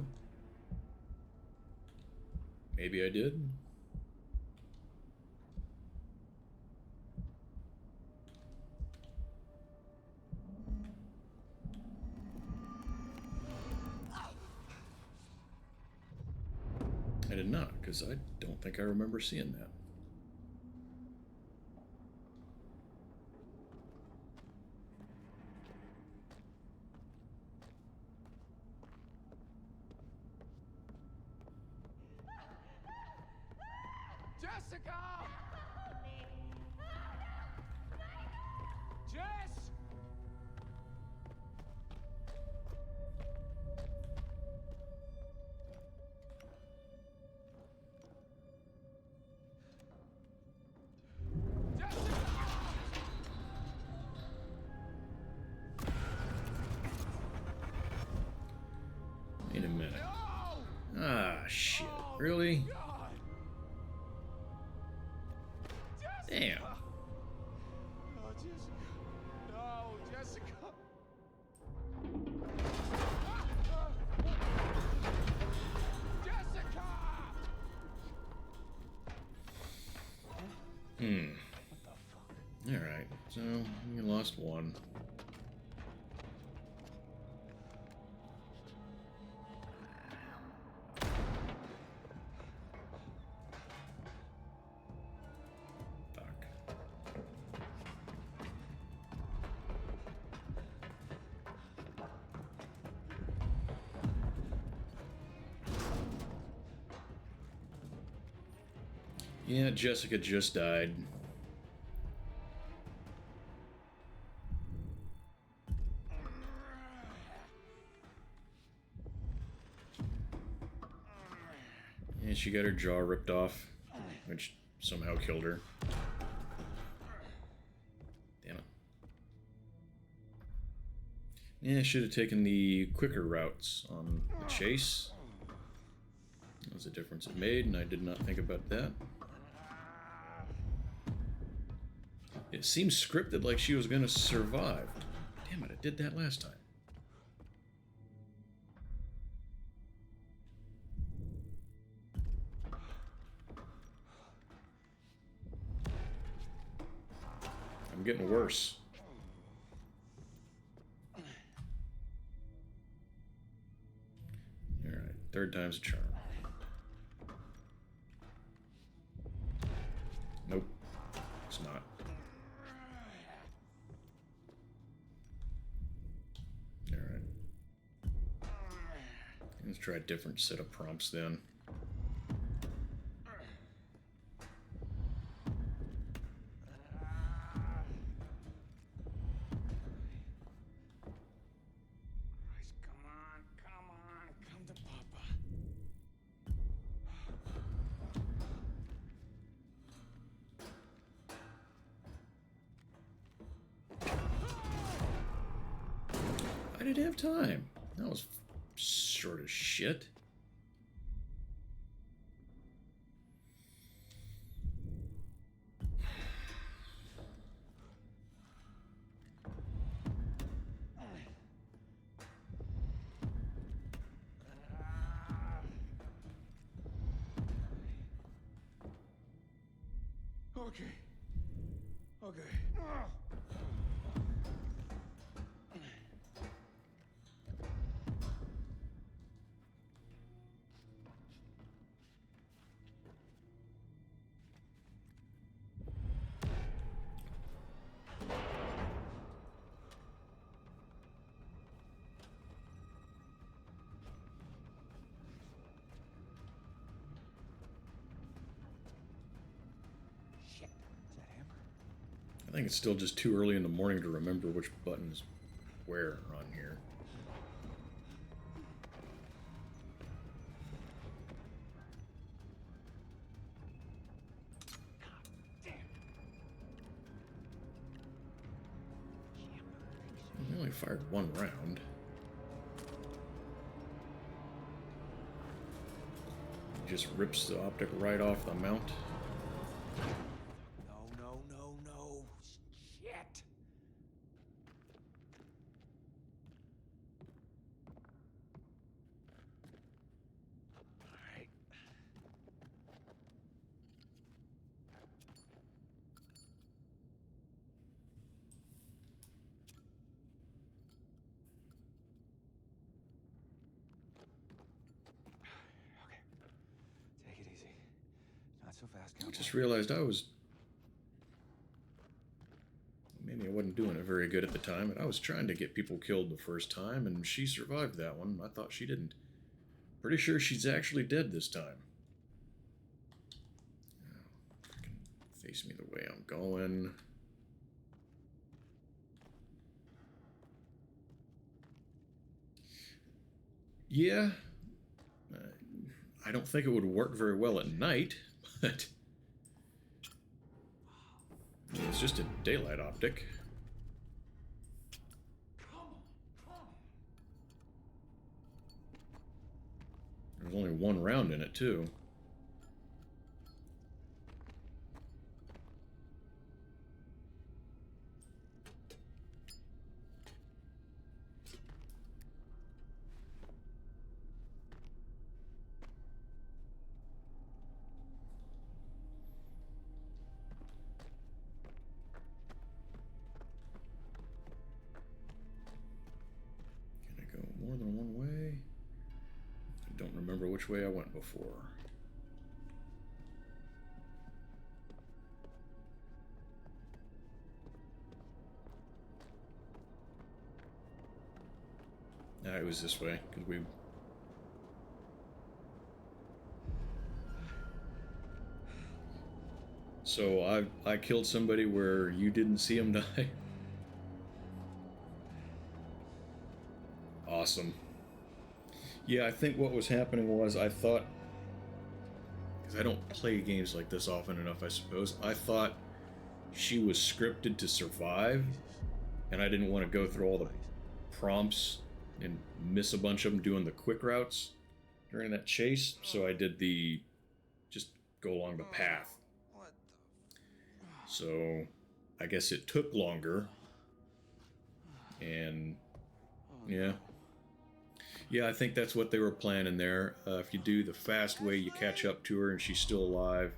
Maybe I did. I did not, because I don't think I remember seeing that. Jessica! Jess! Wait a minute. Ah, shit. Really? Damn. Oh, Jessica. No, Jessica. Jessica! What the fuck? Alright, so we lost one. Yeah, Jessica just died. And she got her jaw ripped off, which somehow killed her. Damn it. Yeah, I should have taken the quicker routes on the chase. That was a difference it made, and I did not think about that. It seems scripted, like she was gonna survive. Damn it, I did that last time. I'm getting worse. Alright, third time's a charm. Nope, it's not. Try a different set of prompts then. Christ, come on, come to Papa. I didn't have time. That was short as shit. Okay. Okay. Shit. Is that him? I think it's still just too early in the morning to remember which button's where on here. We only fired one round. He just rips the optic right off the mount. No. Shit. Alright. Okay. Take it easy. Not so fast, I cowboy. just realized maybe I wasn't doing it very good at the time, and I was trying to get people killed the first time, and she survived that one. I thought she didn't. Pretty sure she's actually dead this time. Oh, freaking face me the way I'm going. Yeah. I don't think it would work very well at night, but it's just a daylight optic. There's only one round in it, too. Can I go more than one way? I don't remember which way I went before. It was this way, because we... So I killed somebody where you didn't see him die? Awesome. Yeah, I think what was happening was I thought... Because I don't play games like this often enough, I suppose. I thought she was scripted to survive, and I didn't want to go through all the prompts and miss a bunch of them doing the quick routes during that chase, so I did the just go along the path. What the? So I guess it took longer, and yeah, I think that's what they were planning there. If you do the fast way, you catch up to her and she's still alive.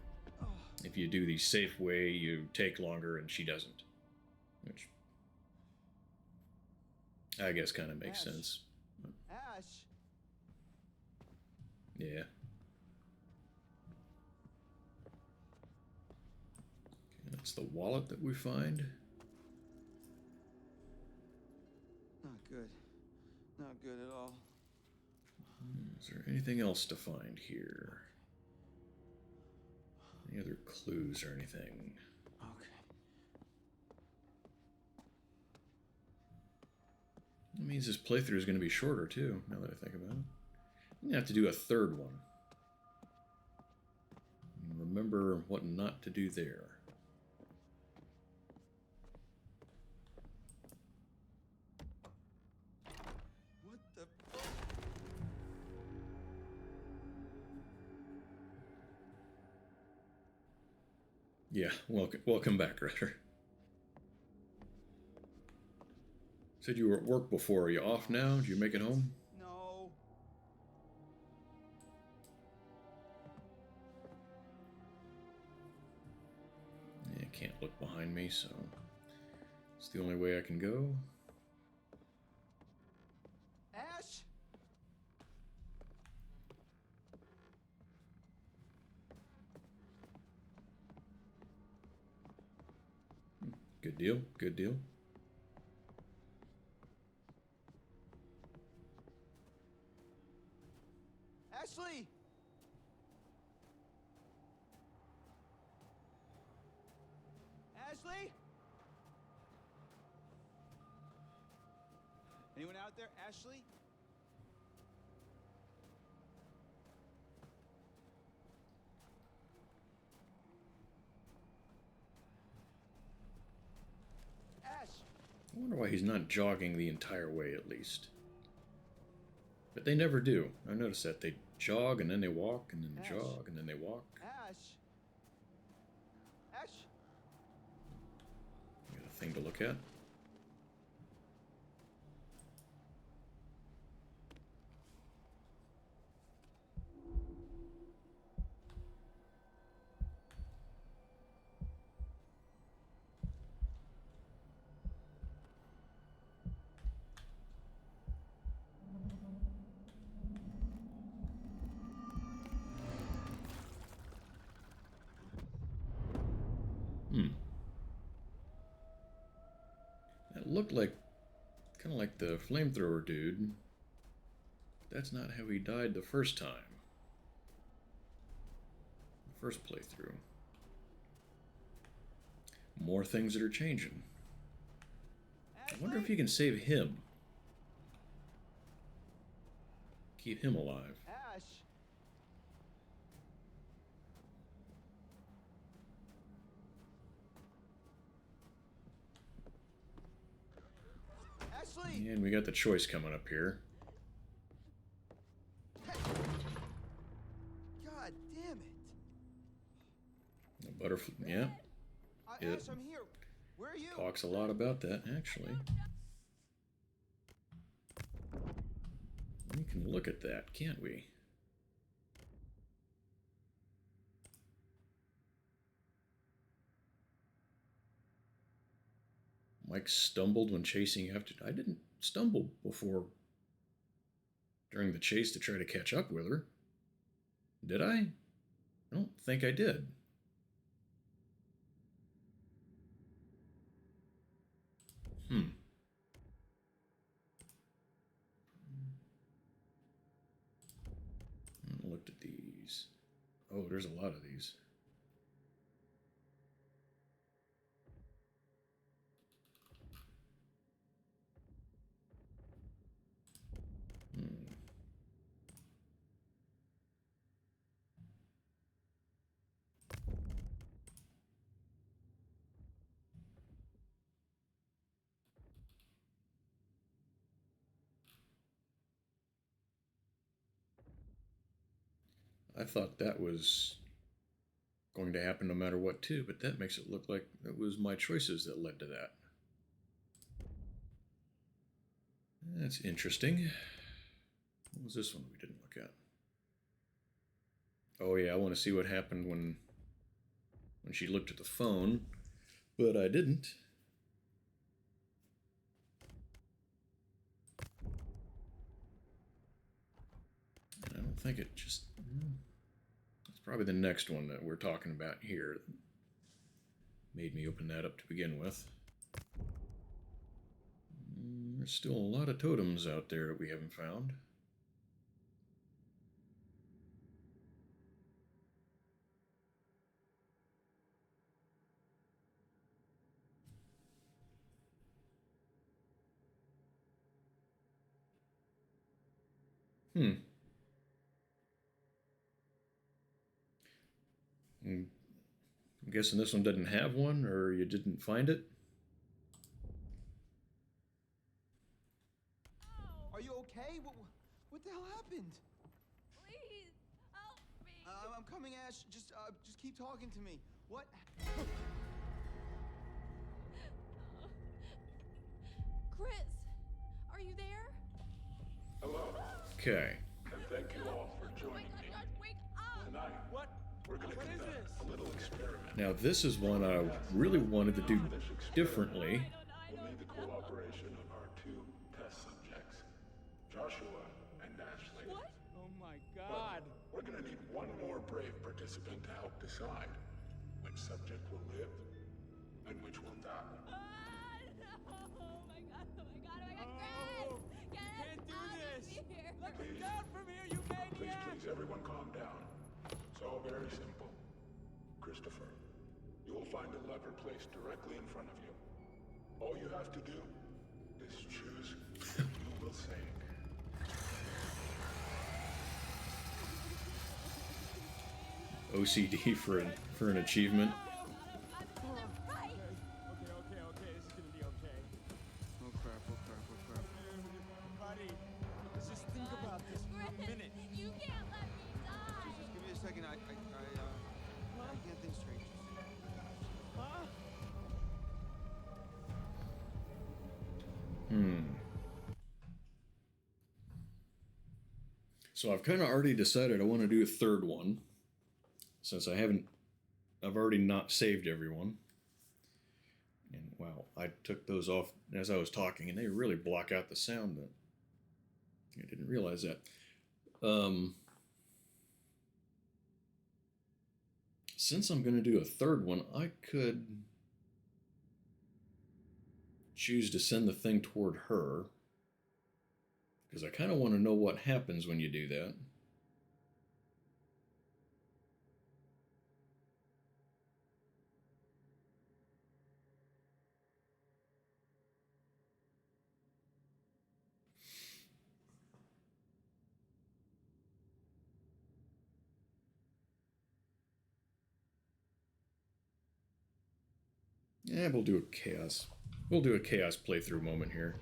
If you do the safe way, you take longer and she doesn't, which I guess kind of makes sense. Ash! Yeah. Okay, that's the wallet that we find. Not good. Not good at all. Is there anything else to find here? Any other clues or anything? Okay. That means this playthrough is going to be shorter too, now that I think about it. I'm going to have to do a third one. And remember what not to do there. What the? Yeah, welcome back, Ryder. Said you were at work before. Are you off now? Did you make it home? No. Yeah, I can't look behind me, so it's the only way I can go. Ash. Good deal, good deal. Ashley. Ashley. Anyone out there? Ashley? Ash! I wonder why he's not jogging the entire way, at least. But they never do. I noticed that. They jog, and then they walk, and then Ash. jog, and then they walk. Ash! Ash! Got a thing to look at. That looked like, kind of like the flamethrower dude. That's not how he died the first time. The first playthrough. More things that are changing. I wonder if you can save him. Keep him alive. Ash! Ashley! And we got the choice coming up here. God damn it! The butterfly, yeah, It- Ash, I'm here. Where are you? talks a lot about that, actually. We can look at that, can't we? Mike stumbled when chasing after... I didn't stumble before during the chase to try to catch up with her. Did I? I don't think I did. I looked at these. Oh, there's a lot of these. I thought that was going to happen no matter what, too, but that makes it look like it was my choices that led to that. That's interesting. What was this one we didn't look at? Oh yeah, I want to see what happened when she looked at the phone, but I didn't. And I don't think it just... It's probably the next one that we're talking about here that made me open that up to begin with. There's still a lot of totems out there that we haven't found. I'm guessing this one didn't have one, or you didn't find it? Are you okay? What the hell happened? Please, help me. I'm coming, Ash. Just keep talking to me. What? Chris, are you there? Hello, Okay. and thank you all for Oh my joining God, me. Josh, wake up! Tonight, What? we're going to What is conduct this? a little experiment. Now this is one I really wanted to do differently. We'll need the cooperation of our two test subjects, Joshua and Ashley. What? Oh my god. We're going to need one more brave participant to help decide which subject will live and which will die. No! Oh my God, oh my God, oh my God, Oh, Chris! Get us can't do out this. of here! Let me down from here, you maniac! Please, everyone calm down. It's all very simple. Christopher, you will find a lever placed directly in front of you. All you have to do is choose who you will save. OCD for an achievement. Right! Okay, this is gonna be okay. Oh crap. Buddy, let's just think about this for a Chris, minute. you can't let me die! Just give me a second. I can't think straight. Huh? So I've kind of already decided I want to do a third one, since I've already not saved everyone. And wow, I took those off as I was talking, and they really block out the sound. But I didn't realize that. Since I'm going to do a third one, I could choose to send the thing toward her, because I kind of want to know what happens when you do that. Yeah, we'll do a chaos. We'll do a chaos playthrough moment here.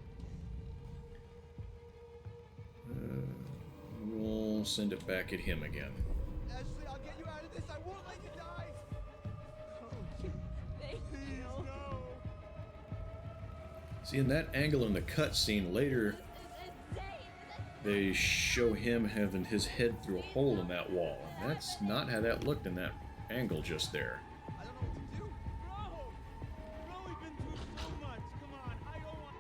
We'll send it back at him again. Ashley, I'll get you out of this. I won't let you die. Thank Please, you. no. See, in that angle in the cutscene later, This is insane! they show him having his head through a hole in that wall. And that's not how that looked in that angle just there. I don't know what to do. Bro, we've been through so much. Come on, I don't want.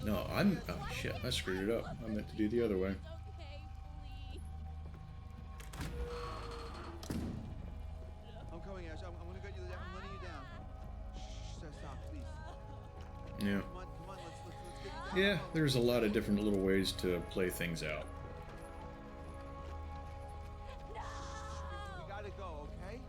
No, oh shit, I screwed it up. I meant to do the other way. Okay, please. I'm coming, Ash. I'm gonna get you there. I'm letting you down. Shh, stop, please. Yeah. Come on, let's get you down. Yeah, there's a lot of different little ways to play things out. We gotta go, okay?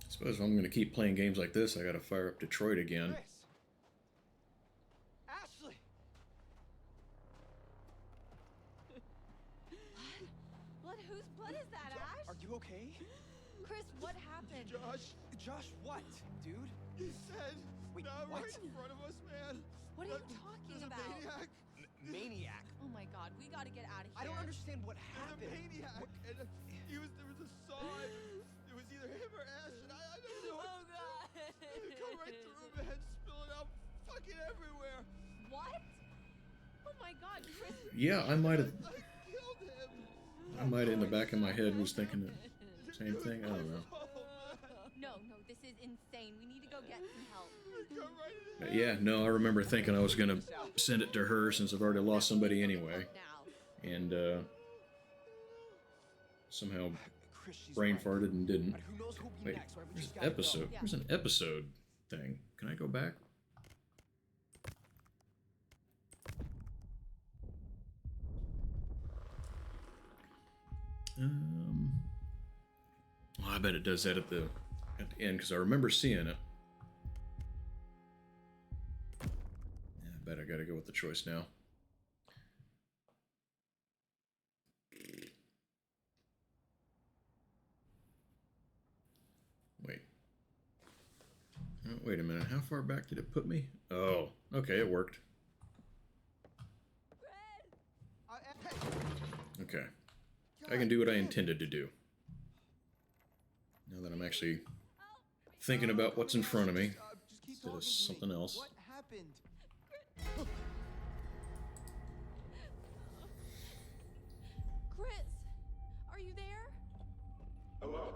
Suppose if I'm gonna keep playing games like this, I gotta fire up Detroit again. Chris. Ashley. What? Whose blood is that, Ash? Are you okay? Chris, what happened? Josh, what, dude? He said, Wait, not what? right in front of us, man. What are you talking There's a about? maniac. Maniac. Oh my God, we gotta get out of here. I don't understand what There's a happened. maniac. And there was a sign. It was either him or Ash, and I don't know. Oh God. It come right through, man, spilling out fucking everywhere. What? Oh my God, Chris. Yeah, I might have. I killed him. I might, in the back of my head, was thinking the same thing. I don't know. No, this This is insane. We need to go get some help. Yeah, no, I remember thinking I was gonna send it to her since I've already lost somebody anyway. Now. And, somehow Chris, she's brain right. farted and didn't. But who knows who'll be Wait, next, right? We there's just an gotta go. episode. There's an episode thing. Can I go back? Well, I bet it does that at the end because I remember seeing it. Yeah, I bet I gotta go with the choice now. Wait. Oh, wait a minute. How far back did it put me? Oh, okay, it worked. Okay. I can do what I intended to do. Now that I'm actually thinking about what's in front of me instead of something else. What happened? Chris, are you there? Hello.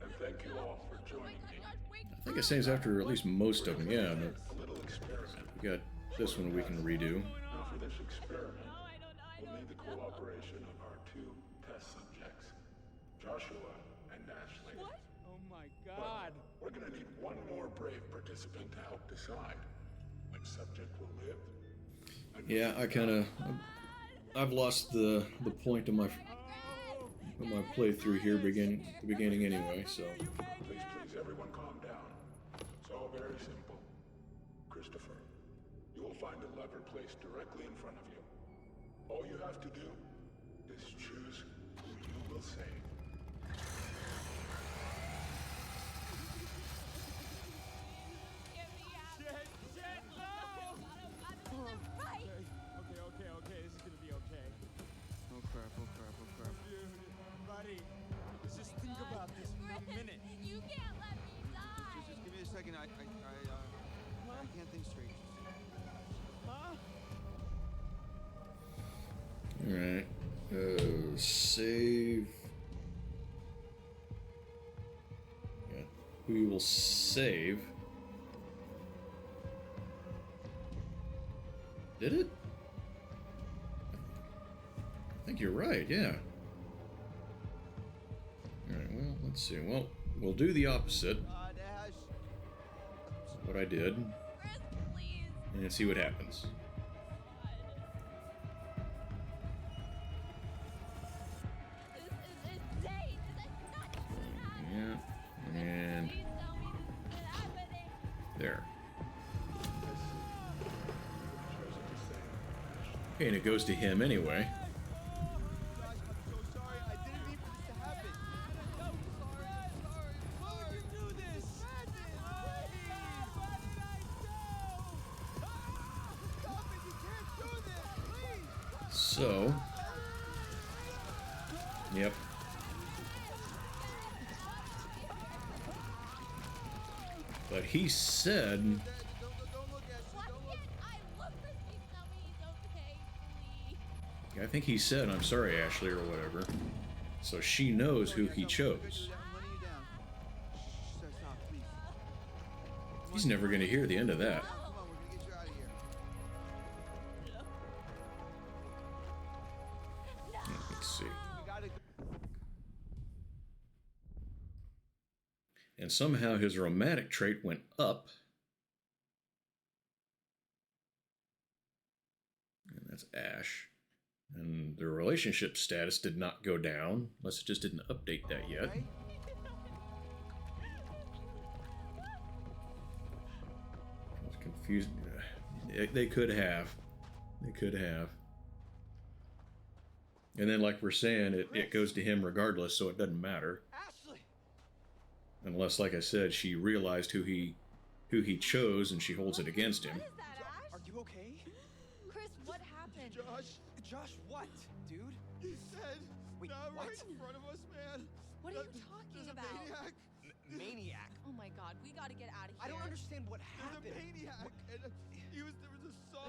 And thank you all for joining me. I think it saves after at least most of them. Yeah, but A little experiment. we got this one we can redo. Now for this experiment, we'll need the cooperation of our two test subjects, Joshua and Ashley. What? Oh my god. We're gonna need one more brave participant to help decide which subject will live. and Yeah, I kind of I've lost the point of my playthrough here the beginning anyway. So Please, everyone calm down. It's all very simple. Christopher, you will find a lever placed directly in front of you. All you have to do is choose who you will save. Get me out. Shit, no! Right. Okay, this is gonna be okay. Oh crap. Dude, buddy, let's just think about this for a minute. You can't let me die. Just give me a second. I can't think straight. Huh? all right, save. Yeah, who you will save? Did it? I think you're right, yeah. Alright, well, let's see. Well, we'll do the opposite Ash. of what I did, Chris, please. and see what happens. This is insane. This is nuts. Yeah, and Please tell me this is happening. there. Okay, and it goes to him anyway. Josh, I'm so sorry. I didn't mean for this to happen. Sorry. Why would you do this? What did I do? Stop it! You can't do this! Please! So, yep. But he said, Don't look, Ashley. Why Don't look. can't I look? Chris, please tell me he's okay. Please. I think he said, I'm sorry, Ashley, or whatever. So she knows who he chose. I'm letting you down. Shh, stop, please. He's never going to hear the end of that. Come on, we're gonna get you out of here. Let's see. We gotta go. And somehow his romantic trait went up. And that's Ash. And the relationship status did not go down, unless it just didn't update that yet. Okay? I was confused. They could have. They could have. And then, like we're saying, it goes to him regardless, so it doesn't matter. Ashley! Unless, like I said, she realized who he chose and she holds it against him. What is that, Ash? Are you okay? Chris, what happened? Josh, what, dude? He said, Wait, "Nah, what? right in front of us, man. What are you There's talking a about? Maniac. Maniac. Oh my god, we gotta get out of here. I don't understand what There's happened. a maniac. And there was a saw.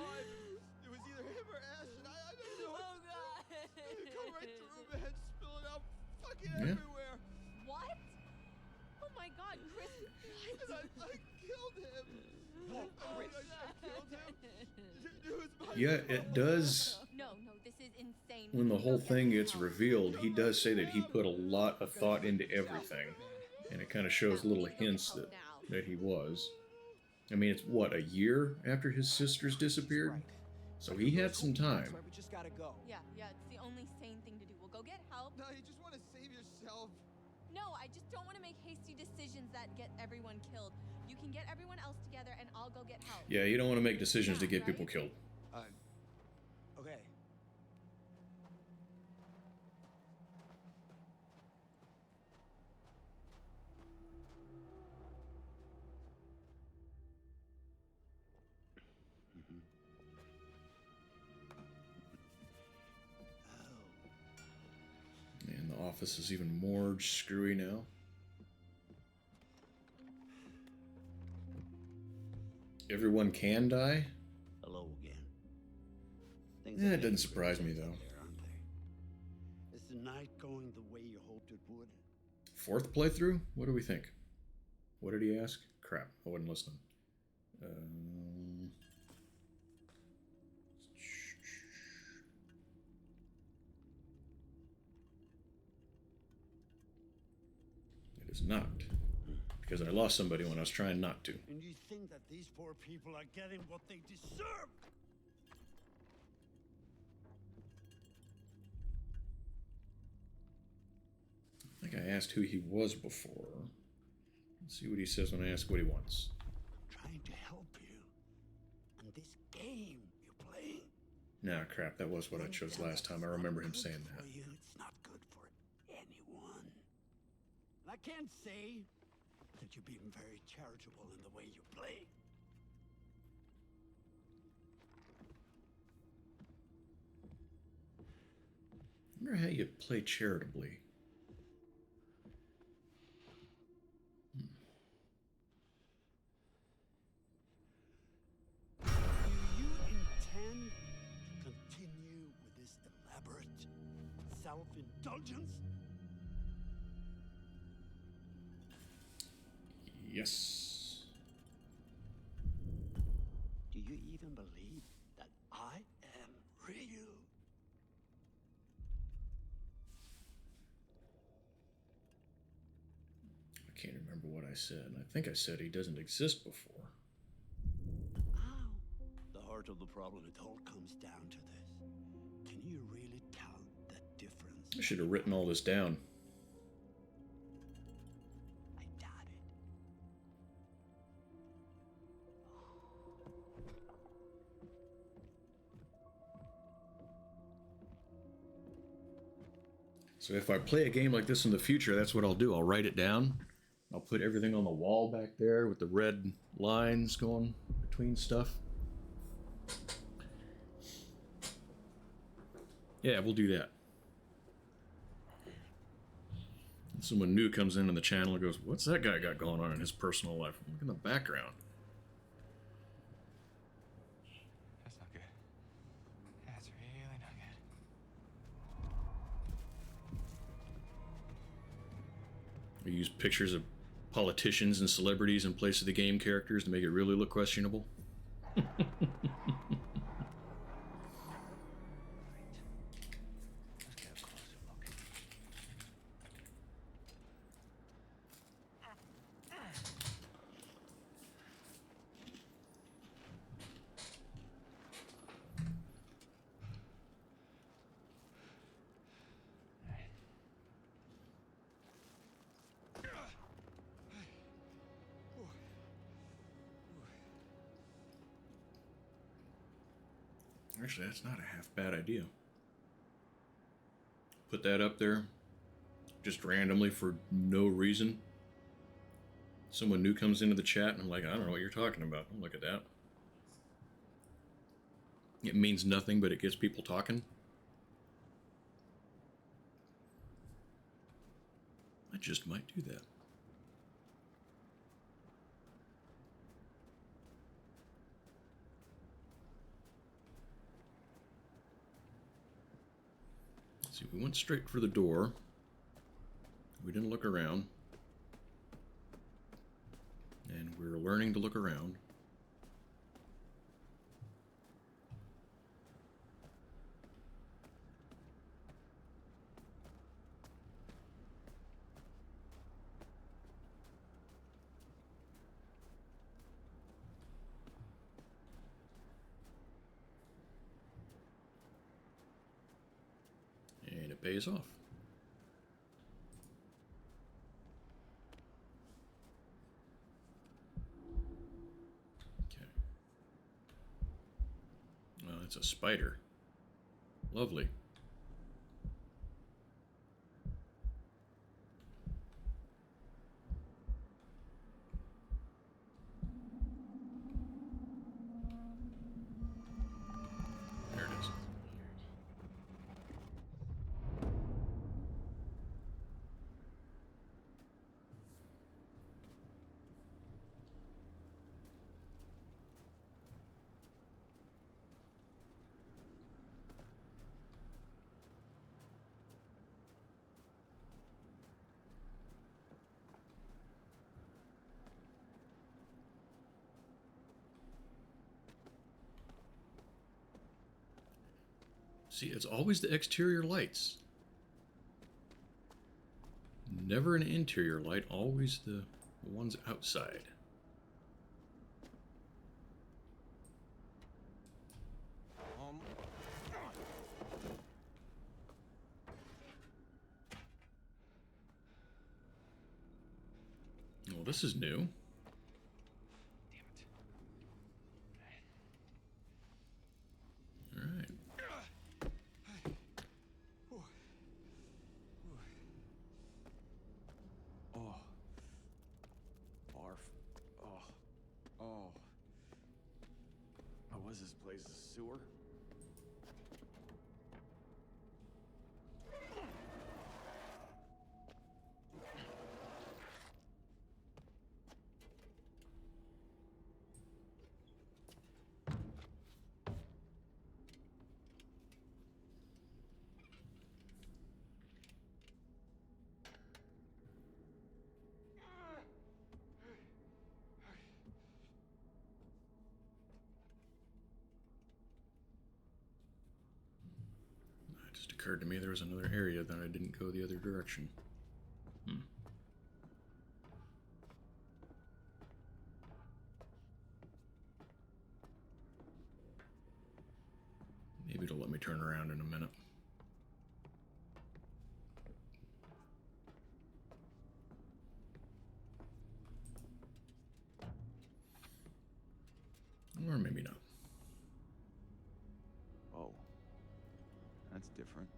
It was either him or Ash, and I don't know. Oh god. It come right through, man, spilling out fucking Yeah. everywhere. What? Oh my god, Chris, I killed him. I killed him. It was my Yeah, it does. No, this is insane. When the We whole don't get thing this gets help. revealed, he does say that he put a lot of thought into everything. And it kind of shows Yeah, we little need to go get hints help that, now. that he was. I mean, it's what, a year after his sisters disappeared? So he had some time. We just gotta go. Yeah, it's the only sane thing to do. We'll go get help. No, you just want to save yourself. No, I just don't want to make hasty decisions that get everyone killed. You can get everyone else together and I'll go get help. Yeah, you don't want to make decisions to get Right? people killed. Okay. And the office is even more screwy now. Everyone can die? Hello again. Things Yeah, are it doesn't getting surprise me, pretty though. there, aren't they? Is the night going the way you hoped it would? Fourth playthrough? What do we think? What did he ask? Crap, I wasn't listening. It is not. Because I lost somebody when I was trying not to. And you think that these poor people are getting what they deserve? I think I asked who he was before. Let's see what he says when I ask what he wants. Trying to help you. And this game you're playing. Nah, crap, that was what I chose last time. I remember him saying that. For you, it's not good for anyone. And I can't say that you're being very charitable in the way you play. I wonder how you play charitably. Do you intend to continue with this elaborate self-indulgence? Yes. Do you even believe that I am real? I can't remember what I said. I think I said he doesn't exist before. Ow. The heart of the problem, it all comes down to this. Can you really tell the difference? I should have written all this down. I doubt it. So if I play a game like this in the future, that's what I'll do. I'll write it down. I'll put everything on the wall back there with the red lines going between stuff. Yeah, we'll do that. Someone new comes in on the channel and goes, what's that guy got going on in his personal life? Look in the background. That's not good. That's really not good. We use pictures of politicians and celebrities in place of the game characters to make it really look questionable. Let's get a closer look. Actually, that's not a half bad idea. Put that up there just randomly for no reason. Someone new comes into the chat and I'm like, I don't know what you're talking about. Don't look at that. It means nothing, but it gets people talking. I just might do that. See, we went straight for the door. We didn't look around. And we're learning to look around. And it pays off. Okay. Well, it's a spider. Lovely. There it is. See, it's always the exterior lights. Never an interior light, always the ones outside. Well, this is new. All right. Oh. Barf. Oh. Oh. Oh, was this place a sewer? It just occurred to me there was another area that I didn't go the other direction. Maybe it'll let me turn around in a minute. Or maybe not. Oh. That's different.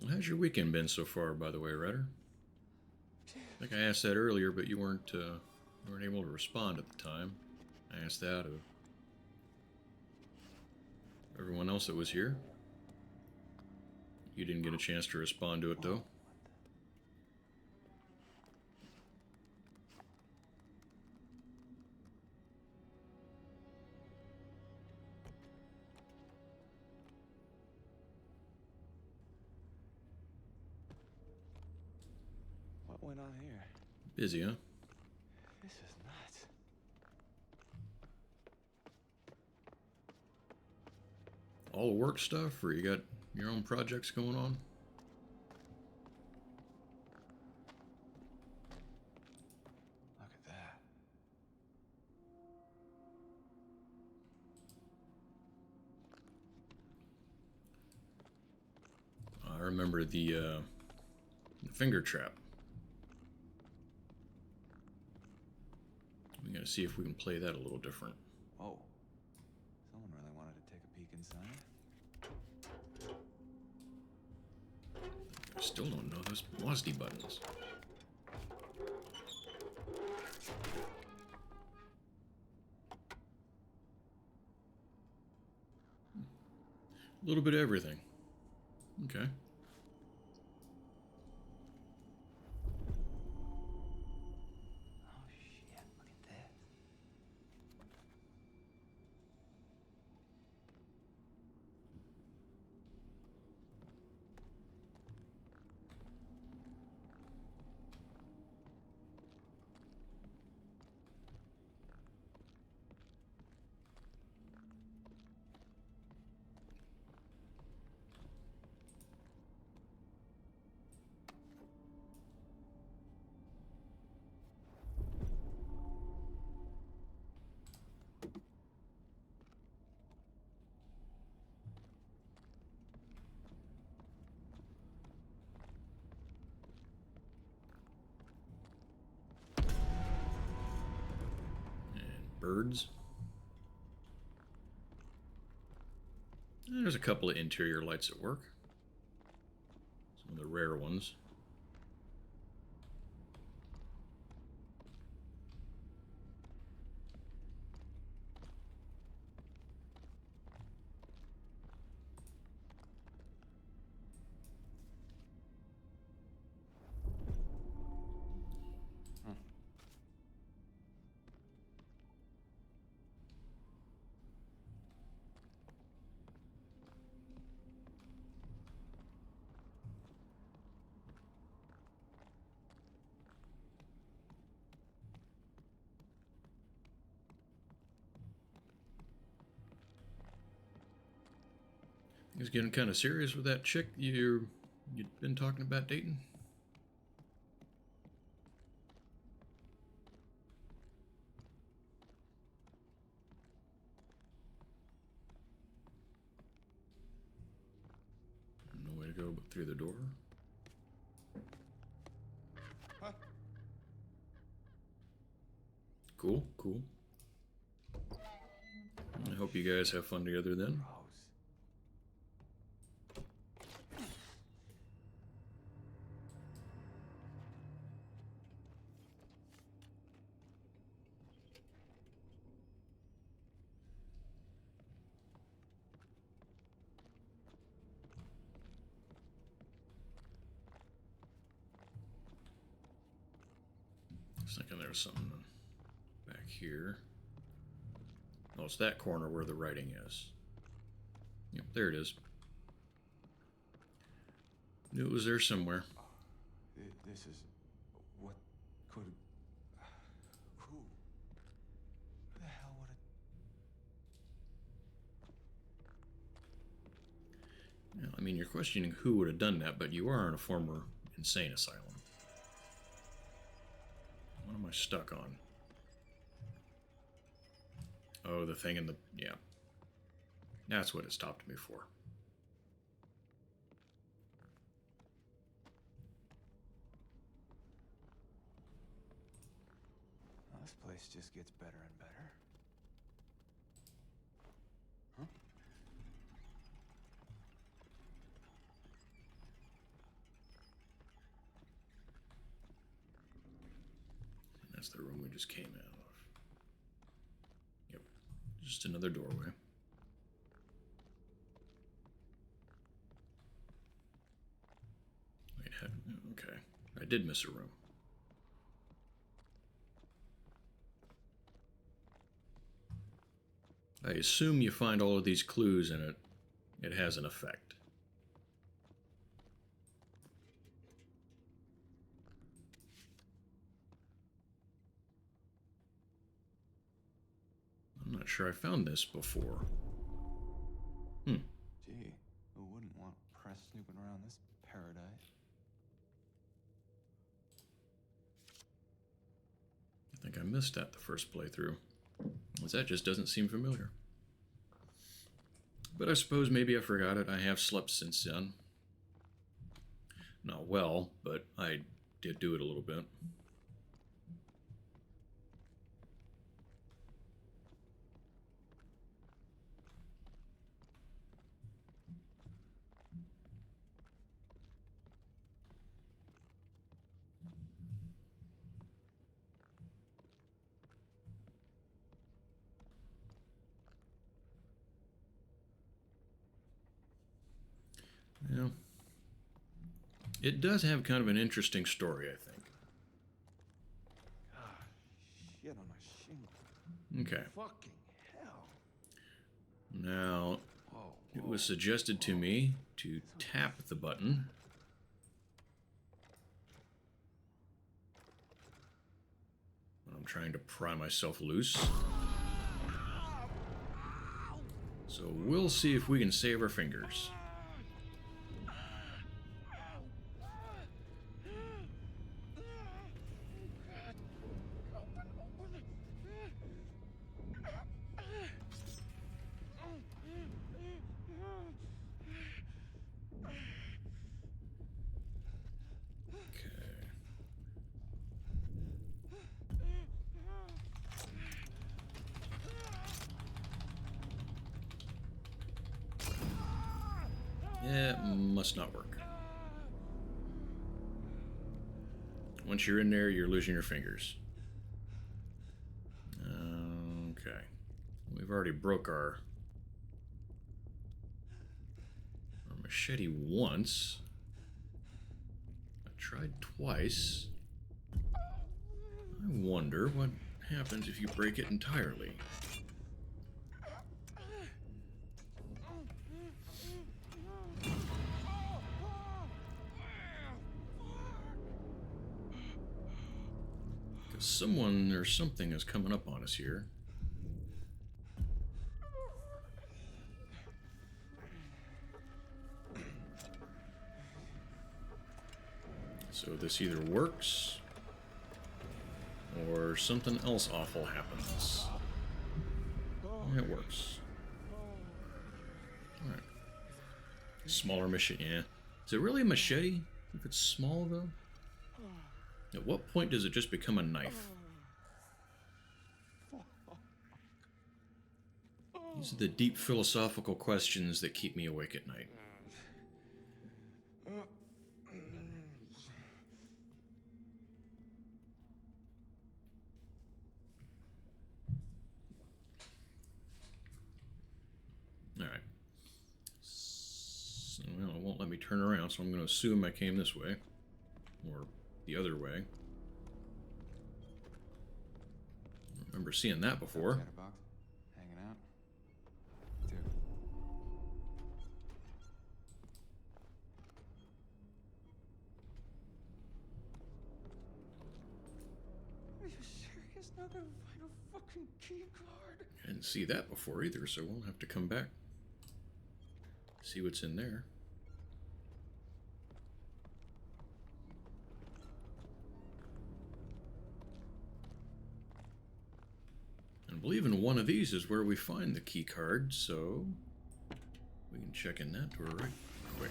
Well, how's your weekend been so far, by the way, Ryder? I think I asked that earlier, but you weren't able to respond at the time. I asked that of everyone else that was here. You didn't get a chance to respond to it, though. What went on here? Busy, huh? This is nuts. All the work stuff, or you got your own projects going on? Look at that. I remember the finger trap. We gotta see if we can play that a little different. Oh. Someone really wanted to take a peek inside. I still don't know those WASD buttons. A little bit of everything. Okay. Oh shit, look at this. And birds. There's a couple of interior lights at work. Some of the rare ones. He's getting kind of serious with that chick you'd been talking about dating. No way to go but through the door. Huh? Cool, cool. I hope you guys have fun together then. Gross. I was thinking there was something back here. Oh, it's that corner where the writing is. Yep, there it is. Knew it was there somewhere. This is what could. Who? Who the hell would have? Well, I mean, you're questioning who would have done that, but you are in a former insane asylum. What am I stuck on? Oh, the thing in the... yeah. That's what it stopped me for. Well, this place just gets better and better. Huh? That's the room we just came out of. Yep. Just another doorway. Wait, okay. I did miss a room. I assume you find all of these clues and it has an effect. I'm not sure I found this before. Gee, who wouldn't want press snooping around this paradise? I think I missed that the first playthrough. That just doesn't seem familiar. But I suppose maybe I forgot it. I have slept since then. Not well, but I did do it a little bit. Yeah. It does have kind of an interesting story, I think. Ah, shit on my shingle. Okay. Fucking hell. Now, Whoa, it was suggested to me to tap the button. When I'm trying to pry myself loose. So we'll see if we can save our fingers. Yeah, it must not work. Once you're in there, you're losing your fingers. Okay. We've already broke our machete once. I tried twice. I wonder what happens if you break it entirely. Someone or something is coming up on us here. So this either works or something else awful happens. It works. Alright. Smaller machete, yeah. Is it really a machete if it's small though? At what point does it just become a knife? These are the deep philosophical questions that keep me awake at night. Alright. So, well, it won't let me turn around, so I'm going to assume I came this way. Or the other way. I remember seeing that before. Chatterbox, hanging out. Dude. Are you serious? Not gonna find a fucking key card? I didn't see that before either, so we'll have to come back. See what's in there. I believe in one of these is where we find the key card, so we can check in that door right quick.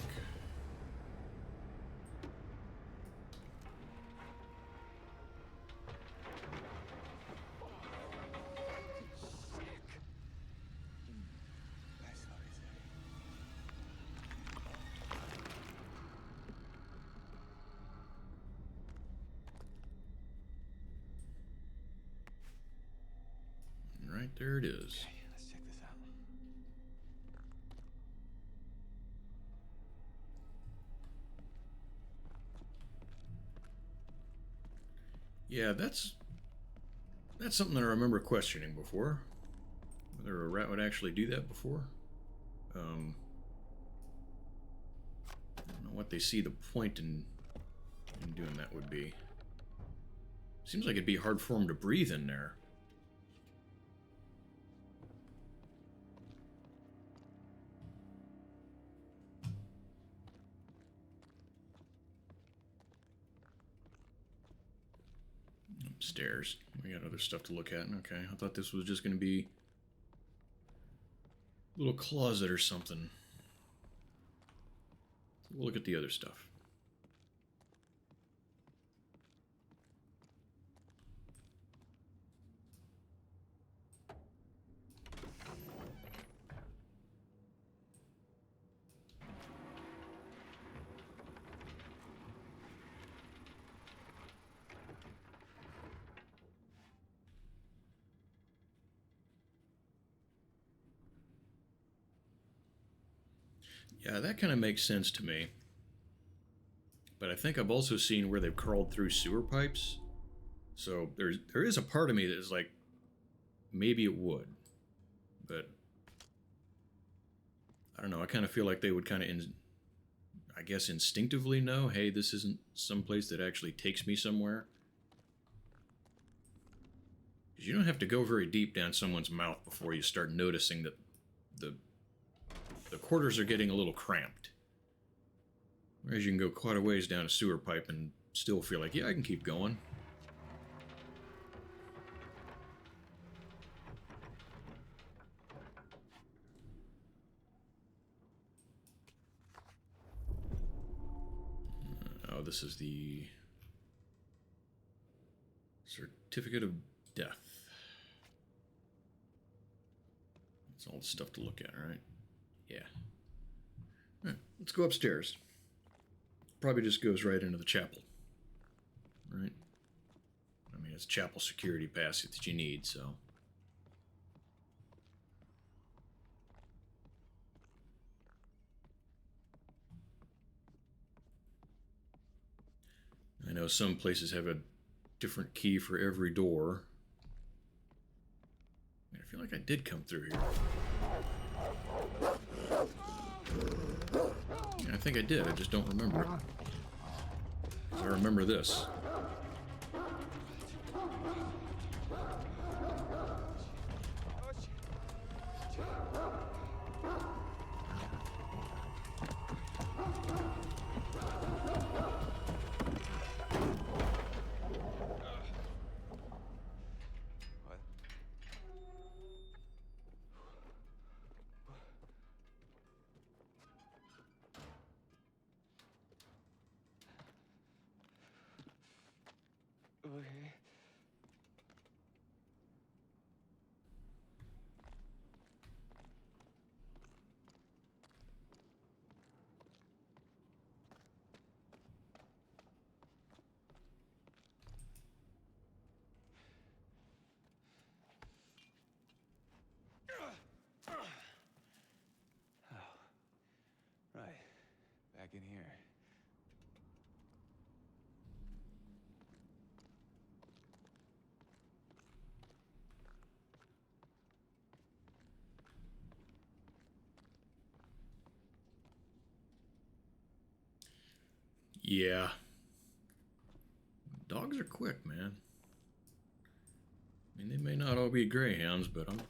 Right there it is. Okay, let's check this out. Yeah, that's something that I remember questioning before. Whether a rat would actually do that before. I don't know what they see the point in doing that would be. Seems like it'd be hard for them to breathe in there. Upstairs. We got other stuff to look at. Okay, I thought this was just going to be a little closet or something. We'll look at the other stuff. Yeah, that kind of makes sense to me. But I think I've also seen where they've crawled through sewer pipes. So there is a part of me that is like, maybe it would. But I don't know. I kind of feel like they would kind of, I guess, instinctively know, hey, this isn't someplace that actually takes me somewhere. Because you don't have to go very deep down someone's mouth before you start noticing that the quarters are getting a little cramped. Whereas you can go quite a ways down a sewer pipe and still feel like, yeah, I can keep going. Oh, this is the certificate of death. That's all the stuff to look at, right? Yeah. All right, let's go upstairs. Probably just goes right into the chapel. Right? I mean, it's chapel security pass that you need, so. I know some places have a different key for every door. I feel like I did come through here. I think I did, I just don't remember it. 'Cause I remember this. Okay. Oh, right. Back in here. Yeah. Dogs are quick, man. I mean, they may not all be greyhounds, but I'm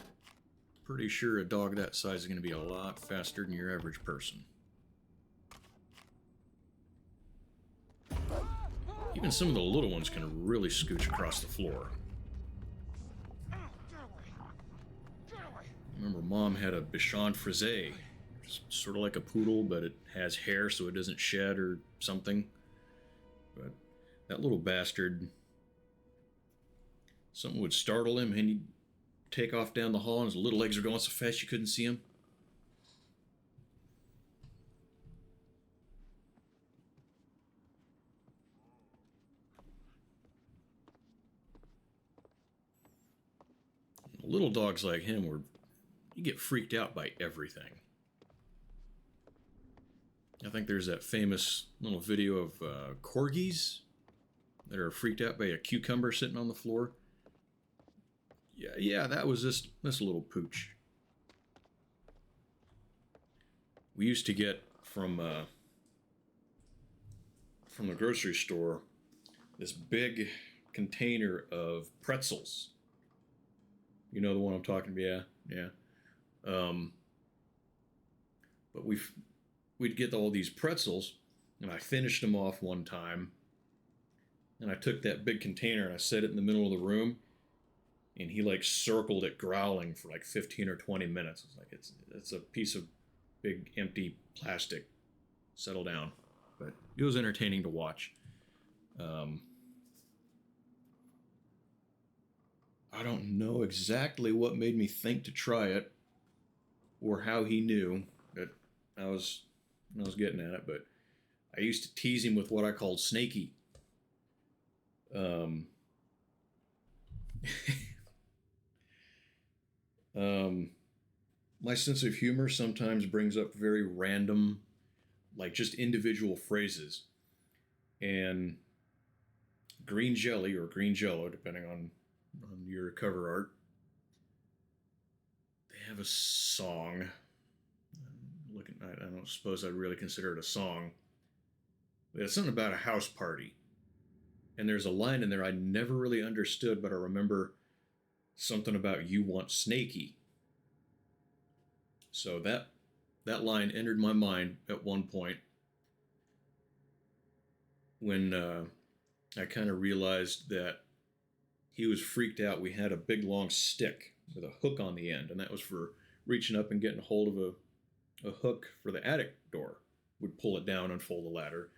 pretty sure a dog that size is going to be a lot faster than your average person. Even some of the little ones can really scooch across the floor. I remember Mom had a Bichon Frise. It's sort of like a poodle, but it has hair so it doesn't shed or something. But that little bastard, something would startle him and he'd take off down the hall and his little legs were going so fast you couldn't see him. Little dogs like him you get freaked out by everything. I think there's that famous little video of corgis that are freaked out by a cucumber sitting on the floor. Yeah, that was this little pooch. We used to get from the grocery store this big container of pretzels. You know the one I'm talking about? Yeah. But we'd get all these pretzels, and I finished them off one time. And I took that big container and I set it in the middle of the room, and he like circled it growling for like 15 or 20 minutes. It's like it's a piece of big empty plastic. Settle down. But it was entertaining to watch. I don't know exactly what made me think to try it, or how he knew that I was getting at it, but I used to tease him with what I called Snakey. my sense of humor sometimes brings up very random, like just individual phrases. And Green Jelly or Green Jello, depending on your cover art, they have a song. I don't suppose I'd really consider it a song. But it's something about a house party. And there's a line in there I never really understood, but I remember something about "you want Snakey." So that line entered my mind at one point when I kind of realized that he was freaked out. We had a big long stick with a hook on the end, and that was for reaching up and getting a hold of a hook for the attic door. We'd pull it down, unfold the ladder,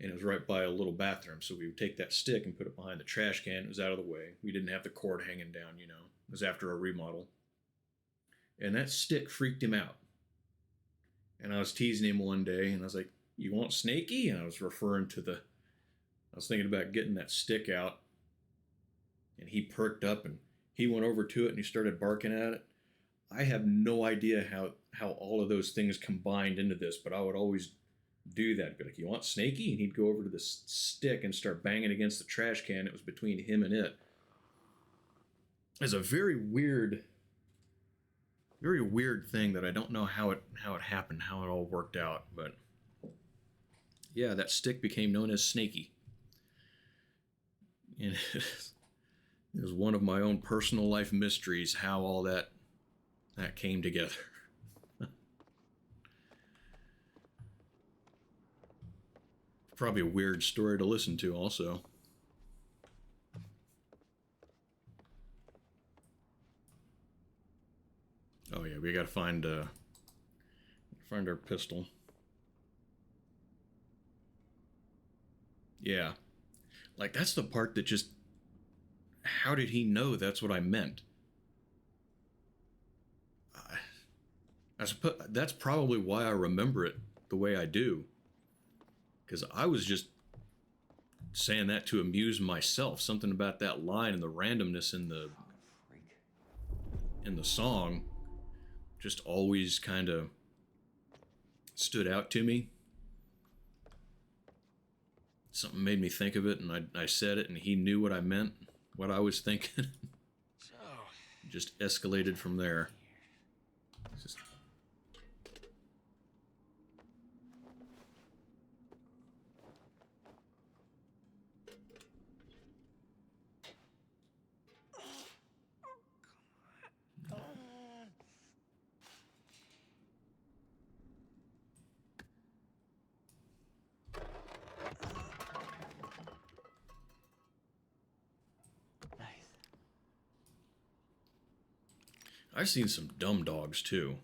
and it was right by a little bathroom. So we would take that stick and put it behind the trash can. It was out of the way. We didn't have the cord hanging down, you know. It was after a remodel. And that stick freaked him out. And I was teasing him one day, and I was like, "You want Snakey?" And I was referring to I was thinking about getting that stick out. And he perked up, and he went over to it, and he started barking at it. I have no idea how all of those things combined into this, but I would always do that. Be like, "You want Snakey?" And he'd go over to the stick and start banging against the trash can. It was between him and it. It's a very weird thing that I don't know how it happened, how it all worked out. But yeah, that stick became known as Snakey. And it was one of my own personal life mysteries how all that came together. Probably a weird story to listen to also. Oh yeah, we gotta find our pistol. Yeah. Like, that's the part that just... How did he know that's what I meant? I suppose that's probably why I remember it the way I do. Because I was just saying that to amuse myself. Something about that line and the randomness in the song just always kind of stood out to me. Something made me think of it, and I said it, and he knew what I meant, what I was thinking. Just escalated from there. Just... I've seen some dumb dogs too.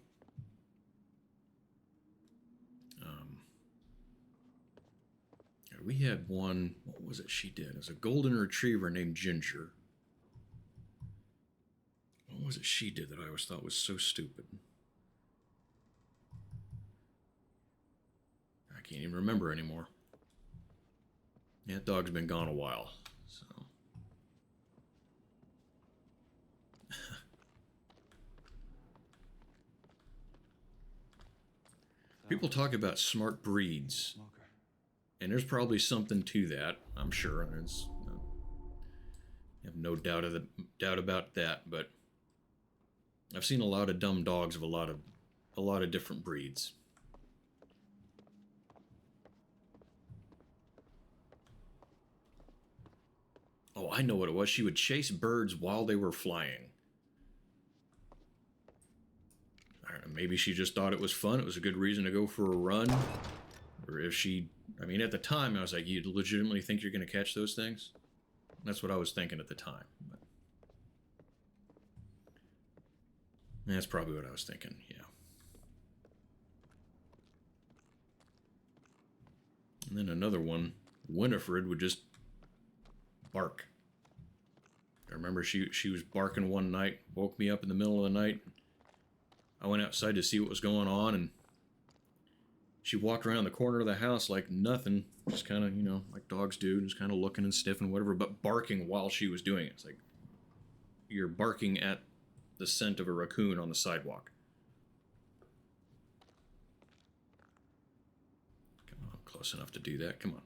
We had one, what was it she did? It was a golden retriever named Ginger. What was it she did that I always thought was so stupid? I can't even remember anymore. Yeah, that dog's been gone a while, so... People talk about smart breeds, and there's probably something to that. I'm sure. I have no doubt about that. But I've seen a lot of dumb dogs of a lot of different breeds. Oh, I know what it was. She would chase birds while they were flying. Maybe she just thought it was fun. It was a good reason to go for a run. Or if she... I mean, at the time, I was like, you legitimately think you're going to catch those things? That's what I was thinking at the time. But that's probably what I was thinking, yeah. And then another one, Winifred would just bark. I remember she was barking one night, woke me up in the middle of the night. I went outside to see what was going on, and she walked around the corner of the house like nothing, just kind of, you know, like dogs do, just kind of looking and sniffing, whatever, but barking while she was doing it. It's like you're barking at the scent of a raccoon on the sidewalk. Close enough to do that. Come on.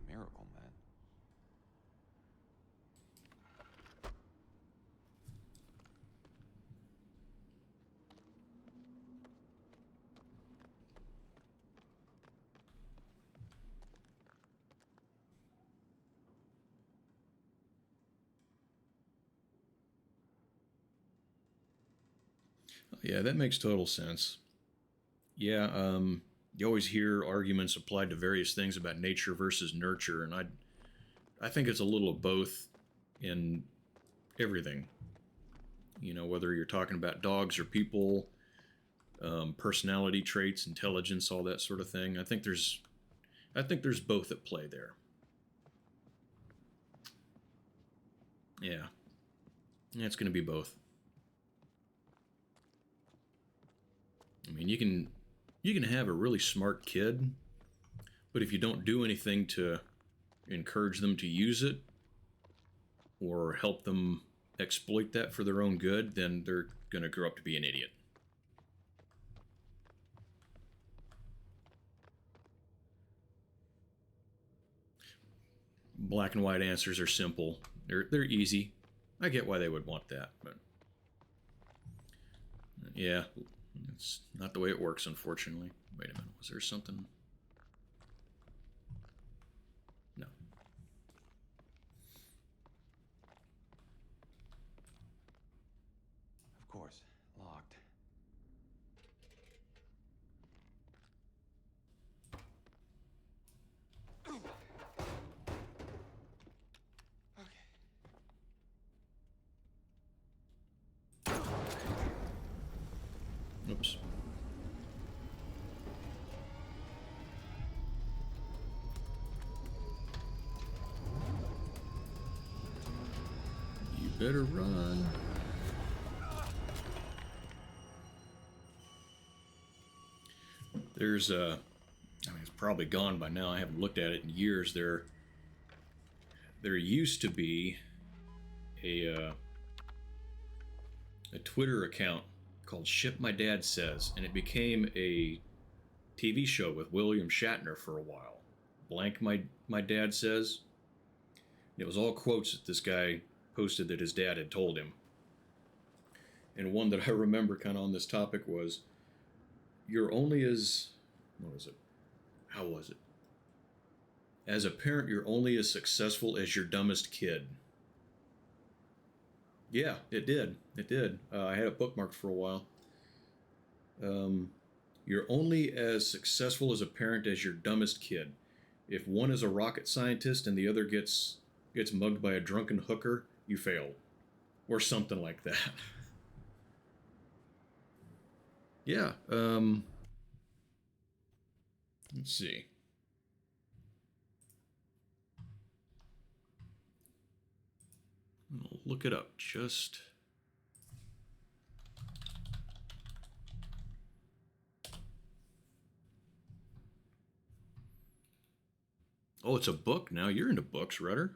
Miracle Man. Yeah, that makes total sense. Yeah, you always hear arguments applied to various things about nature versus nurture, and I think it's a little of both in everything. You know, whether you're talking about dogs or people, personality traits, intelligence, all that sort of thing. I think there's both at play there. Yeah, it's going to be both. I mean, you can have a really smart kid, but if you don't do anything to encourage them to use it or help them exploit that for their own good, then they're going to grow up to be an idiot. Black and white answers are simple. They're easy. I get why they would want that, but yeah, it's not the way it works, unfortunately. Wait a minute, was there something? No. Of course, locked. Oops. You better run. There's I mean, it's probably gone by now. I haven't looked at it in years. There used to be a Twitter account called Shit My Dad Says, and it became a TV show with William Shatner for a while. Blank my dad says. And it was all quotes that this guy posted that his dad had told him. And one that I remember kind of on this topic was, you're only as, what was it? How was it? As a parent, you're only as successful as your dumbest kid. Yeah, it did. It did. I had it bookmarked for a while. You're only as successful as a parent as your dumbest kid. If one is a rocket scientist and the other gets mugged by a drunken hooker, you fail. Or something like that. Yeah. Let's see. I'll look it up. Just... Oh, it's a book now. You're into books, Rudder.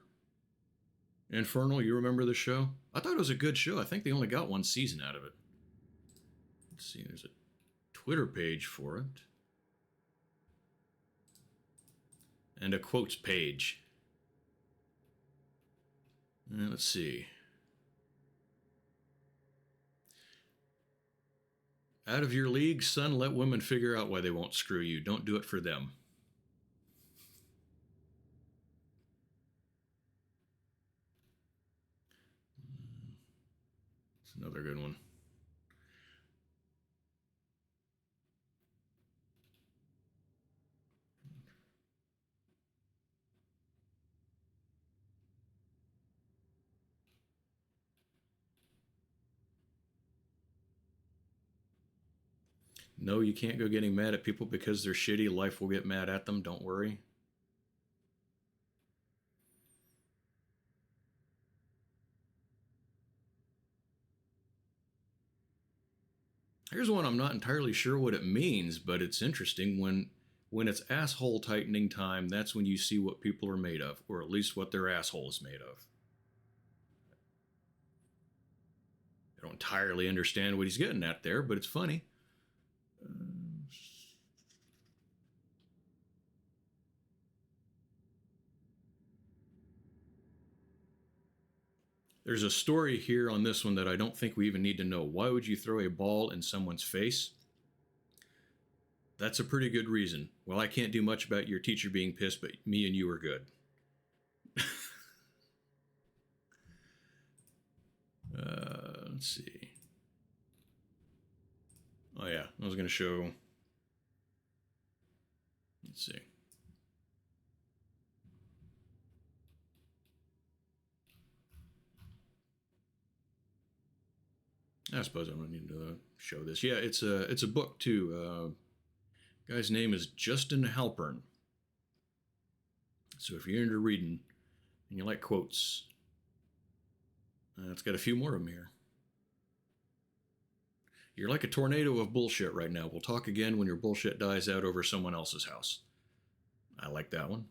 Infernal, you remember the show? I thought it was a good show. I think they only got one season out of it. Let's see, there's a Twitter page for it. And a quotes page. Let's see. Out of your league, son, let women figure out why they won't screw you. Don't do it for them. It's another good one. No, you can't go getting mad at people because they're shitty. Life will get mad at them. Don't worry. Here's one I'm not entirely sure what it means, but it's interesting. When it's asshole tightening time, that's when you see what people are made of, or at least what their asshole is made of. I don't entirely understand what he's getting at there, but it's funny. There's a story here on this one that I don't think we even need to know. Why would you throw a ball in someone's face? That's a pretty good reason. Well, I can't do much about your teacher being pissed, but me and you are good. Let's see. Oh yeah, I was going to show. Let's see. I suppose I don't need to show this. Yeah, it's a book too. Guy's name is Justin Halpern. So if you're into reading and you like quotes, it's got a few more of them here. You're like a tornado of bullshit right now. We'll talk again when your bullshit dies out over someone else's house. I like that one.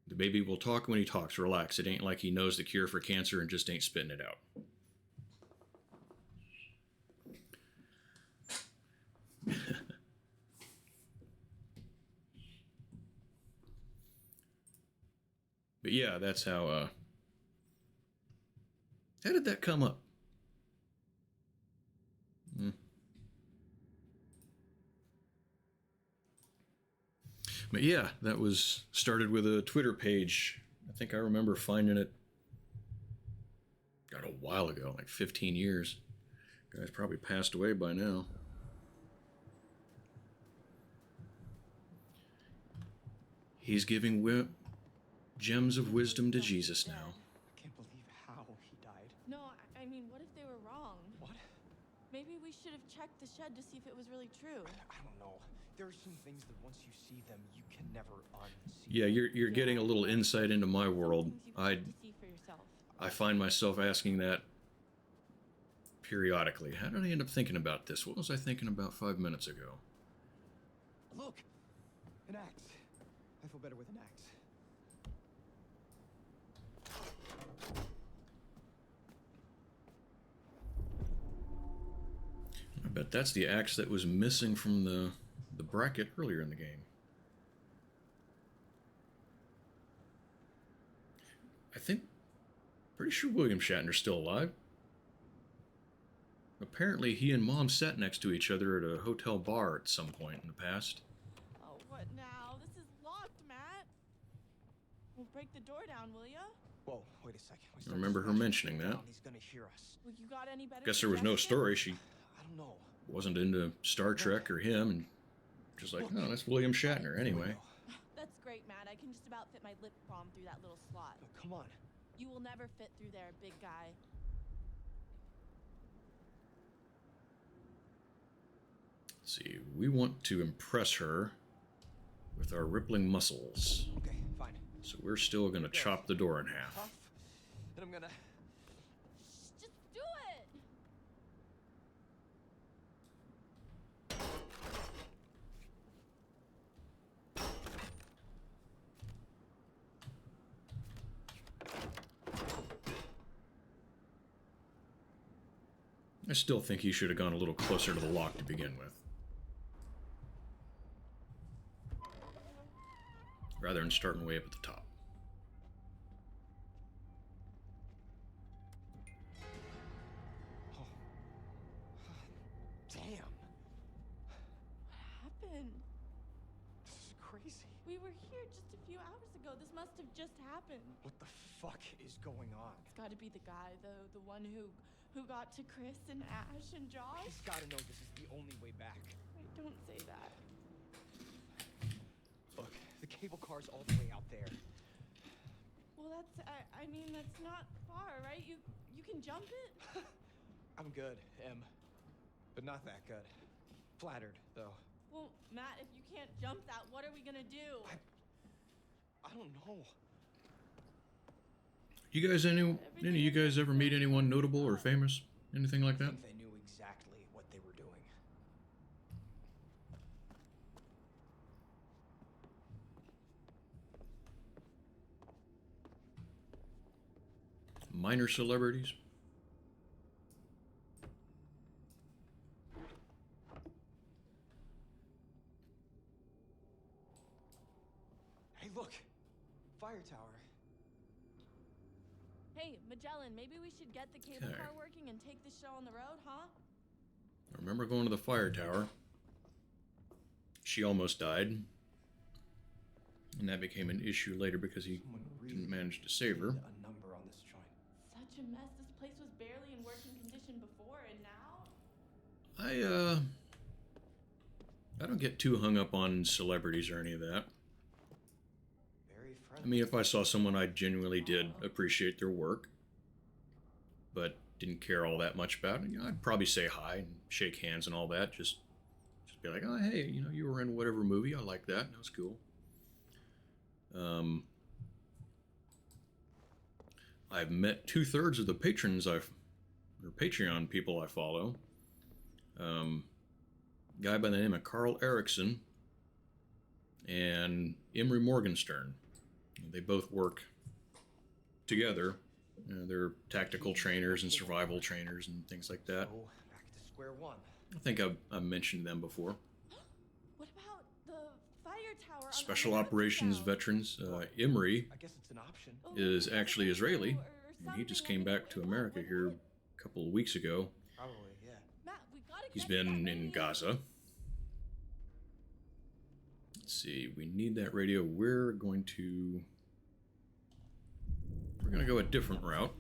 The baby will talk when he talks. Relax. It ain't like he knows the cure for cancer and just ain't spitting it out. But yeah, that's how did that come up? But yeah, that was started with a Twitter page. I think I remember finding it a while ago, like 15 years. Guy's probably passed away by now. He's giving gems of wisdom to Jesus now. I can't believe how he died. No, I mean, what if they were wrong? What? Maybe we should have checked the shed to see if it was really true. I don't know. There are some things that once you see them, you can never unsee. Yeah, you're getting a little insight into my world. I find myself asking that periodically. How did I end up thinking about this? What was I thinking about 5 minutes ago? Look! An axe. I feel better with an axe. I bet that's the axe that was missing from the bracket earlier in the game. Pretty sure William Shatner's still alive. Apparently he and Mom sat next to each other at a hotel bar at some point in the past. Oh, what now? This is locked, Matt. We'll break the door down, will ya? Whoa, wait a second. I remember her mentioning that. He's gonna hear us. Well, you got any better Guess there was no story. She I don't know. wasn't into Star Trek or him, and just like, oh, that's William Shatner anyway. That's great, Matt. I can just about fit my lip balm through that little slot. Oh, come on. You will never fit through there, big guy. Let's see, we want to impress her with our rippling muscles. Okay, fine. So we're still going to chop the door in half. Tough. And I'm gonna... Just do it! I still think he should have gone a little closer to the lock to begin with, rather than starting way up at the top. Oh. Damn. What happened? This is crazy. We were here just a few hours ago. This must have just happened. What the fuck is going on? It's gotta be the guy, the one who got to Chris and Ash and Josh. He's gotta know this is the only way back. Wait, don't say that. Look, the cable car's all the way out there. Well, I mean, that's not far, right? You can jump it? I'm good, Em. But not that good. Flattered, though. Well, Matt, if you can't jump that, what are we gonna do? I don't know. You guys, any of you guys ever meet anyone notable or famous? Anything like I that? think they knew exactly what they were doing. Minor celebrities? Look! Fire tower. Hey, Magellan, maybe we should get the cable Okay. car working and take the show on the road, huh? I remember going to the fire tower. She almost died. And that became an issue later because he didn't manage to save her. A number on this joint. Such a mess. This place was barely in working condition before, and now? I don't get too hung up on celebrities or any of that. Very I friendly. mean, if I saw someone I genuinely did appreciate their work, but didn't care all that much about it, you know, I'd probably say hi and shake hands and all that. Just be like, oh, hey, you know, you were in whatever movie. I like that. That was cool. I've met 2/3 of the patrons or Patreon people I follow. Guy by the name of Carl Erickson and Emery Morgenstern. They both work together. They're tactical trainers and survival trainers and things like that. So, back to square one. I think I've mentioned them before. What about the fire tower? Special operations veterans. Emery I guess it's an option. is actually Israeli. And he just came back to America here a couple of weeks ago. Probably, yeah. Matt, we gotta He's get to that been in radio. Gaza. Let's see, we need that radio. We're going to go a different route.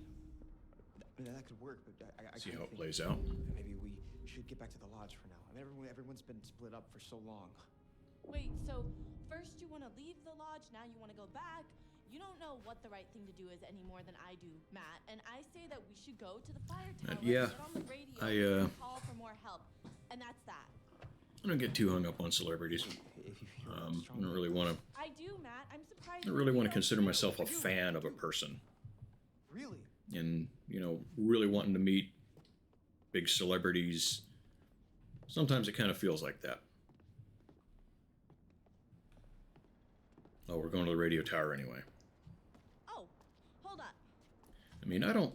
I mean, that could work, but I See kinda how it think plays out. Maybe we should get back to the lodge for now. I mean, everyone's been split up for so long. Wait, so first you want to leave the lodge, now you want to go back. You don't know what the right thing to do is any more than I do, Matt. And I say that we should go to the fire tower, yeah, get on the radio, I and call for more help. And that's that. I don't get too hung up on celebrities. If you feel I don't really want to. I do, Matt. I'm surprised. I really you want to don't consider too. myself a fan of a person, Really? and you know, really wanting to meet big celebrities. Sometimes it kind of feels like that. Oh, we're going to the radio tower anyway. Oh, hold on. I mean, I don't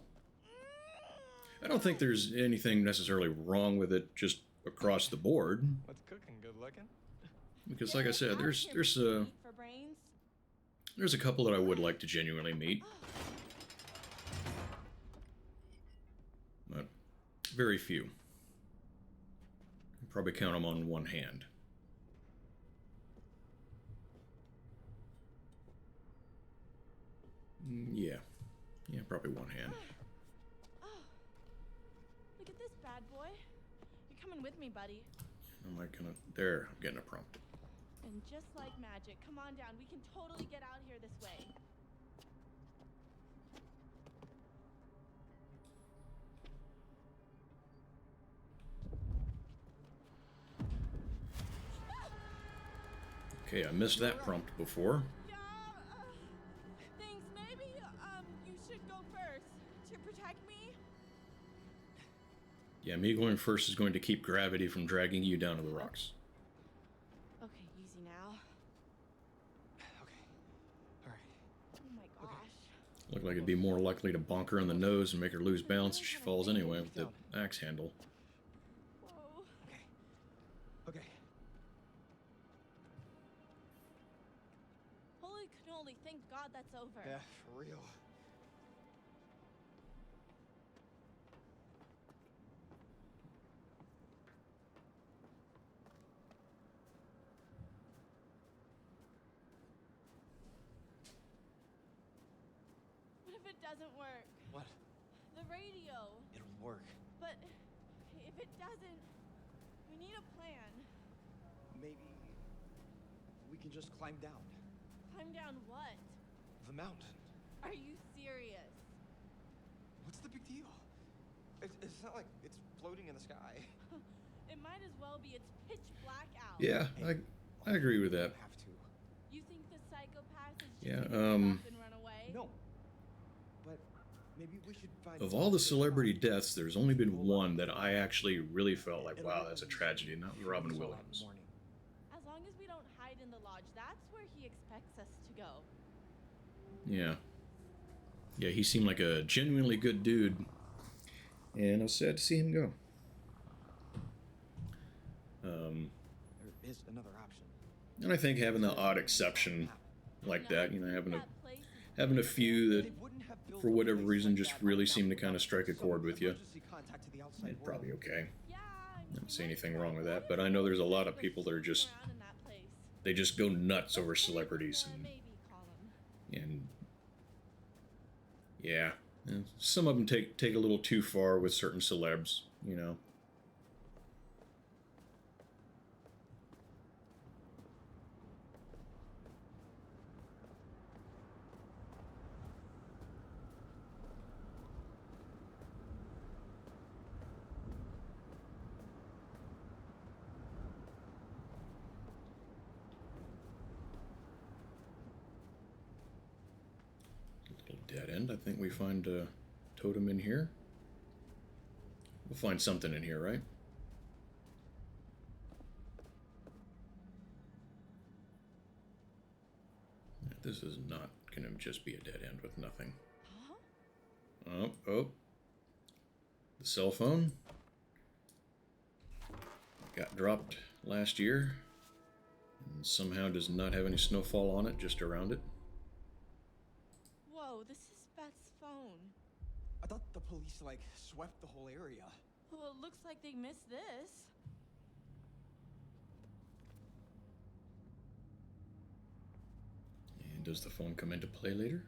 think there's anything necessarily wrong with it just across the board, What's cooking? Good looking? because like I said, there's for brains. a couple that I would like to genuinely meet, but very few. Probably count them on one hand. Yeah, probably one hand. Oh, look at this bad boy. You're coming with me, buddy. Am I gonna? There, I'm getting a prompt. And just like magic, come on down. We can totally get out here this way. Okay, I missed that prompt before. Yeah, thanks. Maybe, you should go first to protect me. Yeah, me going first is going to keep gravity from dragging you down to the rocks. Okay, easy now. Okay. Alright. Oh my gosh. Look like it'd be more likely to bonk her in the nose and make her lose balance if she falls anyway with the axe handle. Whoa. Okay. Okay. Holy cannoli, thank God that's over. Yeah, for real. What if it doesn't work? What? The radio. It'll work. But if it doesn't, we need a plan. Maybe we can just climb down. Climb down what? The mountain. Are you serious? What's the big deal? It's not like it's floating in the sky. It might as well be. It's pitch black out. Yeah, I agree with that. Have to. You think the psychopath is just Yeah, gonna give up and run away? No. But maybe we should find. Of all the celebrity deaths, there's only been one that I actually really felt like, wow, that's a tragedy, and that was Robin Williams. As long as we don't hide in the lodge, that's where he expects us to go. Yeah. Yeah, he seemed like a genuinely good dude, and I was sad to see him go. There is another option. And I think having the odd exception like that. You know, having That place is having a few They that, wouldn't have built for a whatever place reason, like just that on really a seem to mountain kind of strike a without chord some with you. emergency contact to the outside It's probably world. okay. Yeah, I I mean, don't see we anything might wrong with try. that, but I know there's a lot of people that are just, Around in that place. they just go nuts over Let's put it in celebrities, the and maybe column. yeah, and some of them take a little too far with certain celebs, you know. Little dead end. I think we find a totem in here. We'll find something in here, right? This is not going to just be a dead end with nothing. Huh? Oh. The cell phone got dropped last year and somehow does not have any snowfall on it, just around it. Whoa, this is Beth's phone. I thought the police, like, swept the whole area. Well, it looks like they missed this. And does the phone come into play later?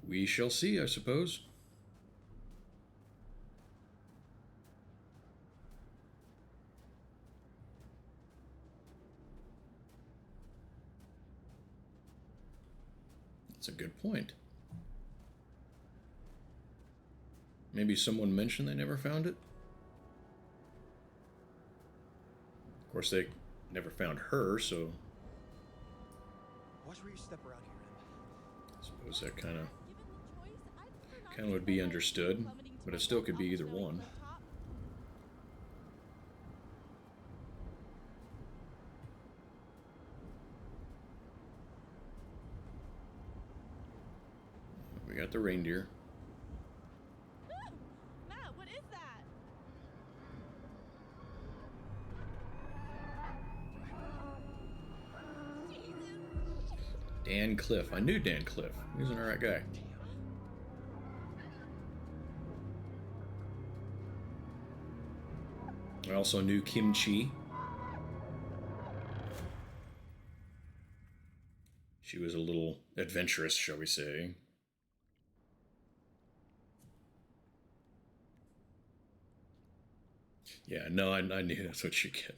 We shall see, I suppose. That's a good point. Maybe someone mentioned they never found it? Of course, they never found her, so Watch where you step around here, Em. I suppose that kind of Given the choice, I'd prefer not Kinda to would be spend my understood, time plummeting to but my it still death could be off a either snowy one. clifftop. we got the reindeer. Ooh, Matt, what is that? Dan Cliff. I knew Dan Cliff. He was an alright guy. I also knew Kim Chi. She was a little adventurous, shall we say. Yeah, no, I knew that's what you get.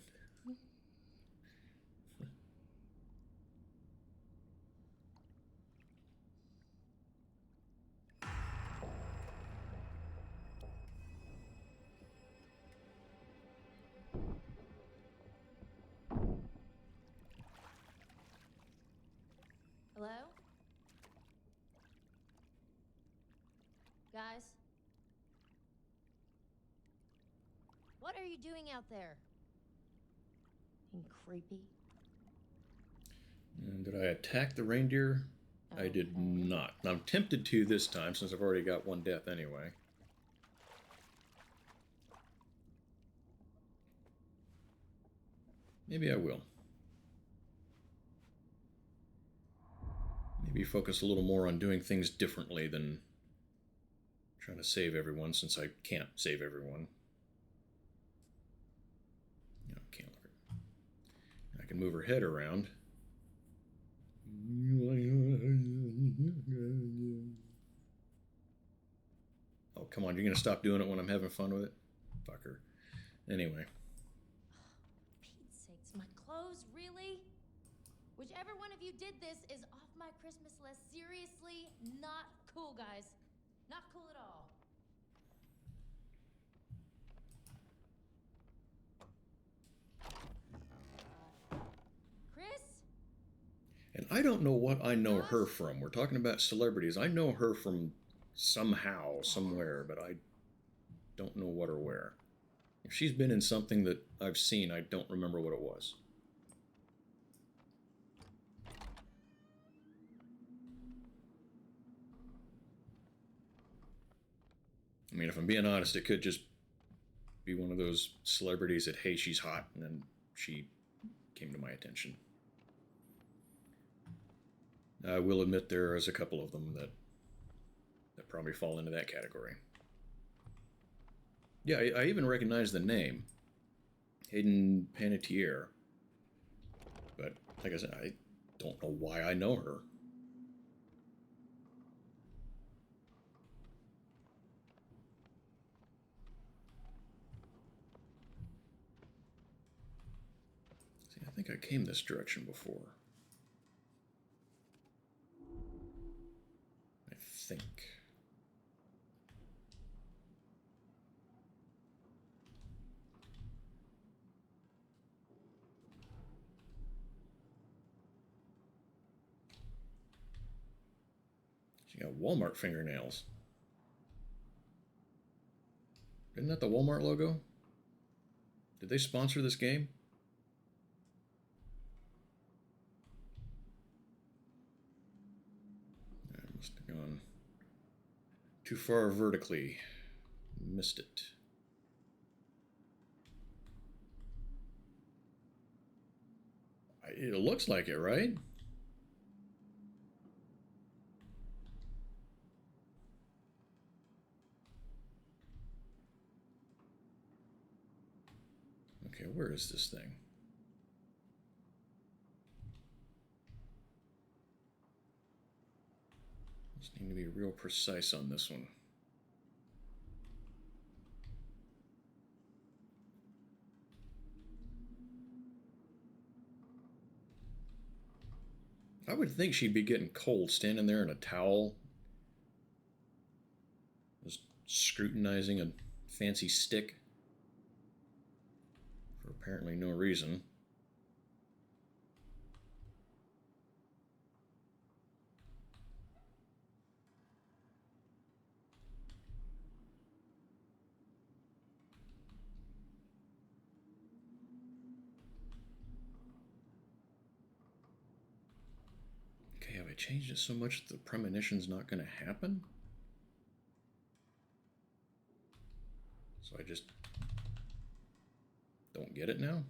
Hello? Guys? What are you doing out there? Being creepy? And did I attack the reindeer? I did Okay. not. I'm tempted to this time since I've already got one death anyway. Maybe I will. Maybe focus a little more on doing things differently than trying to save everyone, since I can't save everyone. No, can't look at. I can move her head around. Oh, come on, you're gonna stop doing it when I'm having fun with it? Fucker. Anyway. Pete's sakes, my clothes, really? Whichever one of you did this is off my Christmas list. Seriously, not cool, guys. Not cool at all. Chris? And I don't know what I know her from. We're talking about celebrities. I know her from somehow, somewhere, but I don't know what or where. If she's been in something that I've seen, I don't remember what it was. I mean, if I'm being honest, it could just be one of those celebrities that, hey, she's hot, and then she came to my attention. I will admit there is a couple of them that probably fall into that category. Yeah, I even recognize the name, Hayden Panettiere. But like I said, I don't know why I know her. See, I think I came this direction before. I think. She got Walmart fingernails. Isn't that the Walmart logo? Did they sponsor this game? I must have gone too far vertically. Missed it. It looks like it, right? Okay, where is this thing? Just need to be real precise on this one. I would think she'd be getting cold standing there in a towel, just scrutinizing a fancy stick for apparently no reason. Okay, have I changed it so much that the premonition's not going to happen? So I just don't get it now?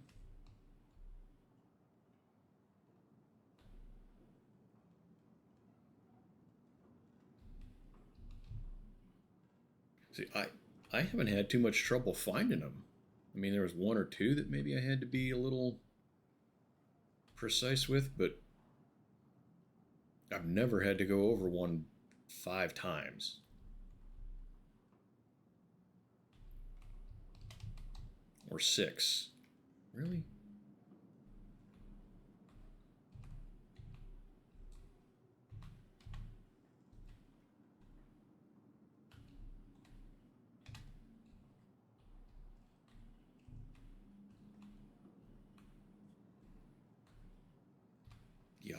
See, I haven't had too much trouble finding them. I mean, there was one or two that maybe I had to be a little precise with, but I've never had to go over one 5 times. Or 6. Really? Yeah,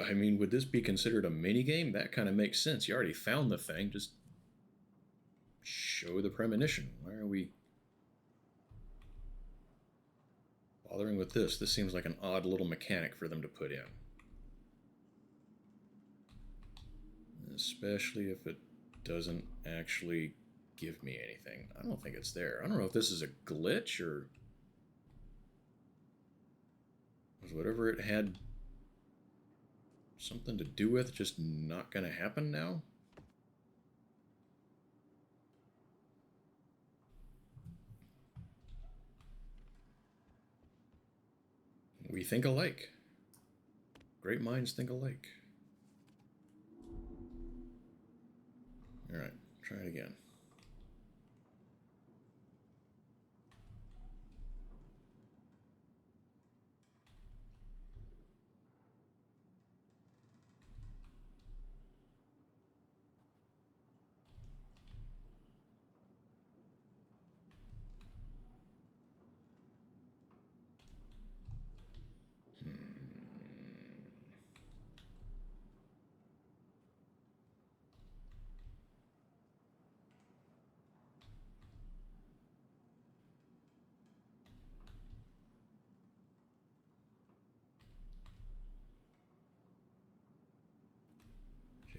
I mean, would this be considered a mini game? That kind of makes sense. You already found the thing. Just show the premonition. Why are we bothering with this? This seems like an odd little mechanic for them to put in. Especially if it doesn't actually give me anything. I don't think it's there. I don't know if this is a glitch or was whatever it had something to do with just not going to happen now. We think alike. Great minds think alike. All right, try it again.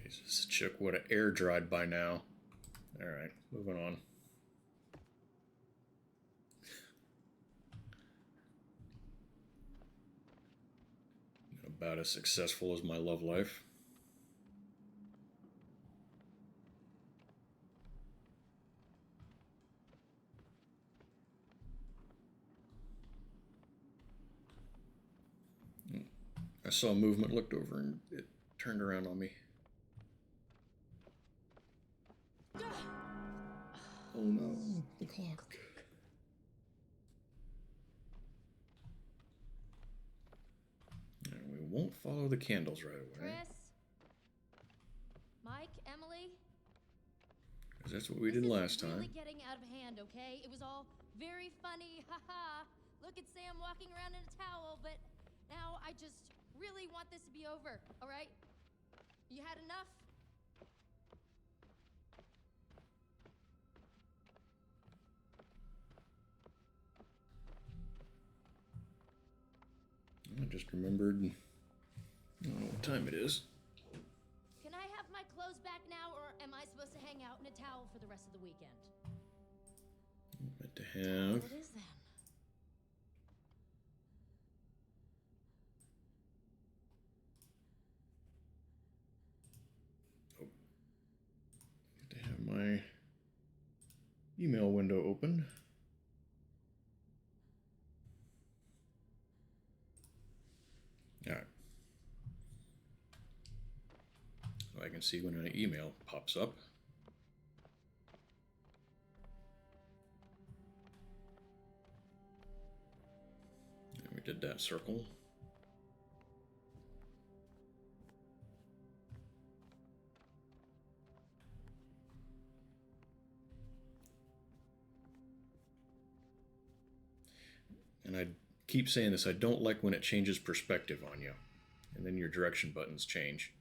Jesus, chick would have air dried by now. All right, moving on. about as successful as my love life. I saw movement, looked over, and it turned around on me. Oh no, the clock. And we won't follow the candles right away. Chris? Mike? Emily? Because that's what we did last time. Really getting out of hand, okay? It was all very funny, haha. Look at Sam walking around in a towel, but now I just really want this to be over, all right? You had enough? I just remembered. I don't know what time it is. Can I have my clothes back now, or am I supposed to hang out in a towel for the rest of the weekend? Meant to have. What is then? To have my email window open. All right. So I can see when an email pops up. And we did that circle. And I keep saying this, I don't like when it changes perspective on you. And then your direction buttons change.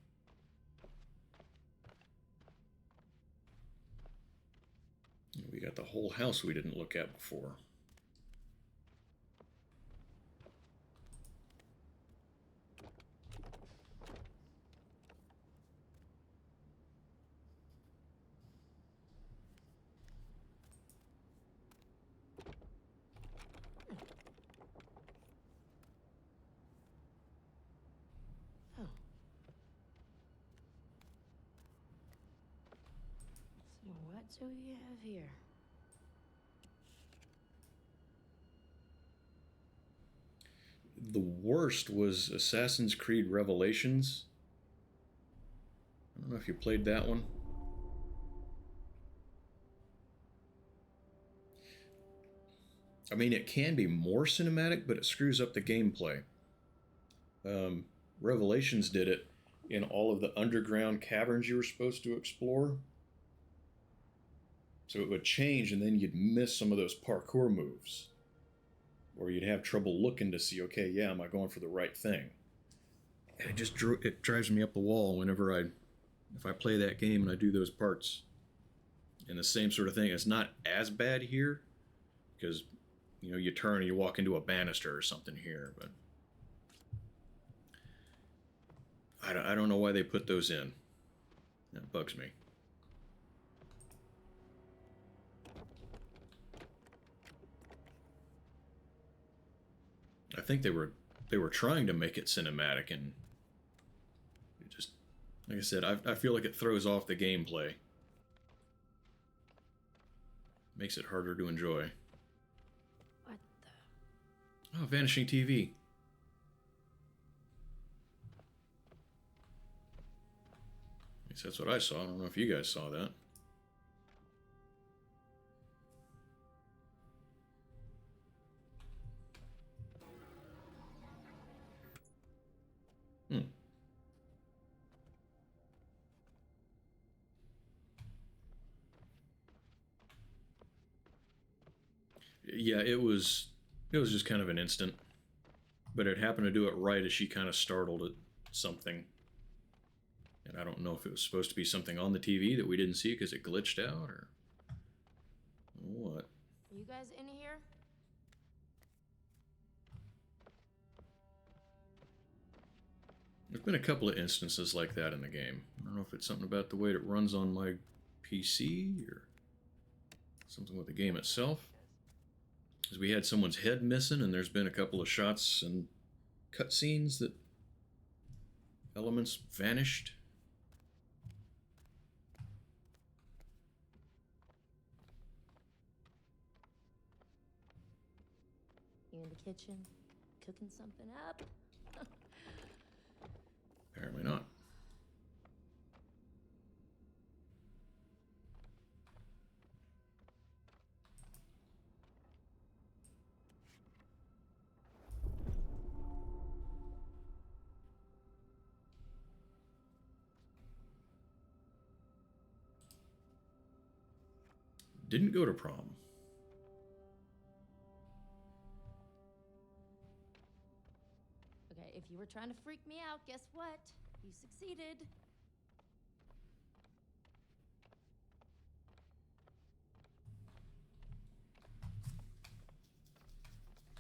We got the whole house we didn't look at before. So what do we have here? The worst was Assassin's Creed Revelations. I don't know if you played that one. I mean, it can be more cinematic, but it screws up the gameplay. Revelations did it in all of the underground caverns you were supposed to explore. So it would change, and then you'd miss some of those parkour moves. Or you'd have trouble looking to see, okay, yeah, am I going for the right thing? And it drives me up the wall whenever if I play that game and I do those parts. And the same sort of thing. It's not as bad here, because, you know, you turn and you walk into a banister or something here, but I don't know why they put those in. That bugs me. I think they were trying to make it cinematic, and it just, like I said, I feel like it throws off the gameplay. Makes it harder to enjoy. What the? Oh, vanishing TV. At least that's what I saw. I don't know if you guys saw that. Yeah, it was just kind of an instant, but it happened to do it right as she kind of startled at something, and I don't know if it was supposed to be something on the TV that we didn't see because it glitched out or what. You guys in here? There's been a couple of instances like that in the game. I don't know if it's something about the way it runs on my PC or something with the game itself. Because we had someone's head missing, and there's been a couple of shots and cutscenes that elements vanished. You in the kitchen, cooking something up? Apparently not. Didn't go to prom. Okay, if you were trying to freak me out, guess what? You succeeded.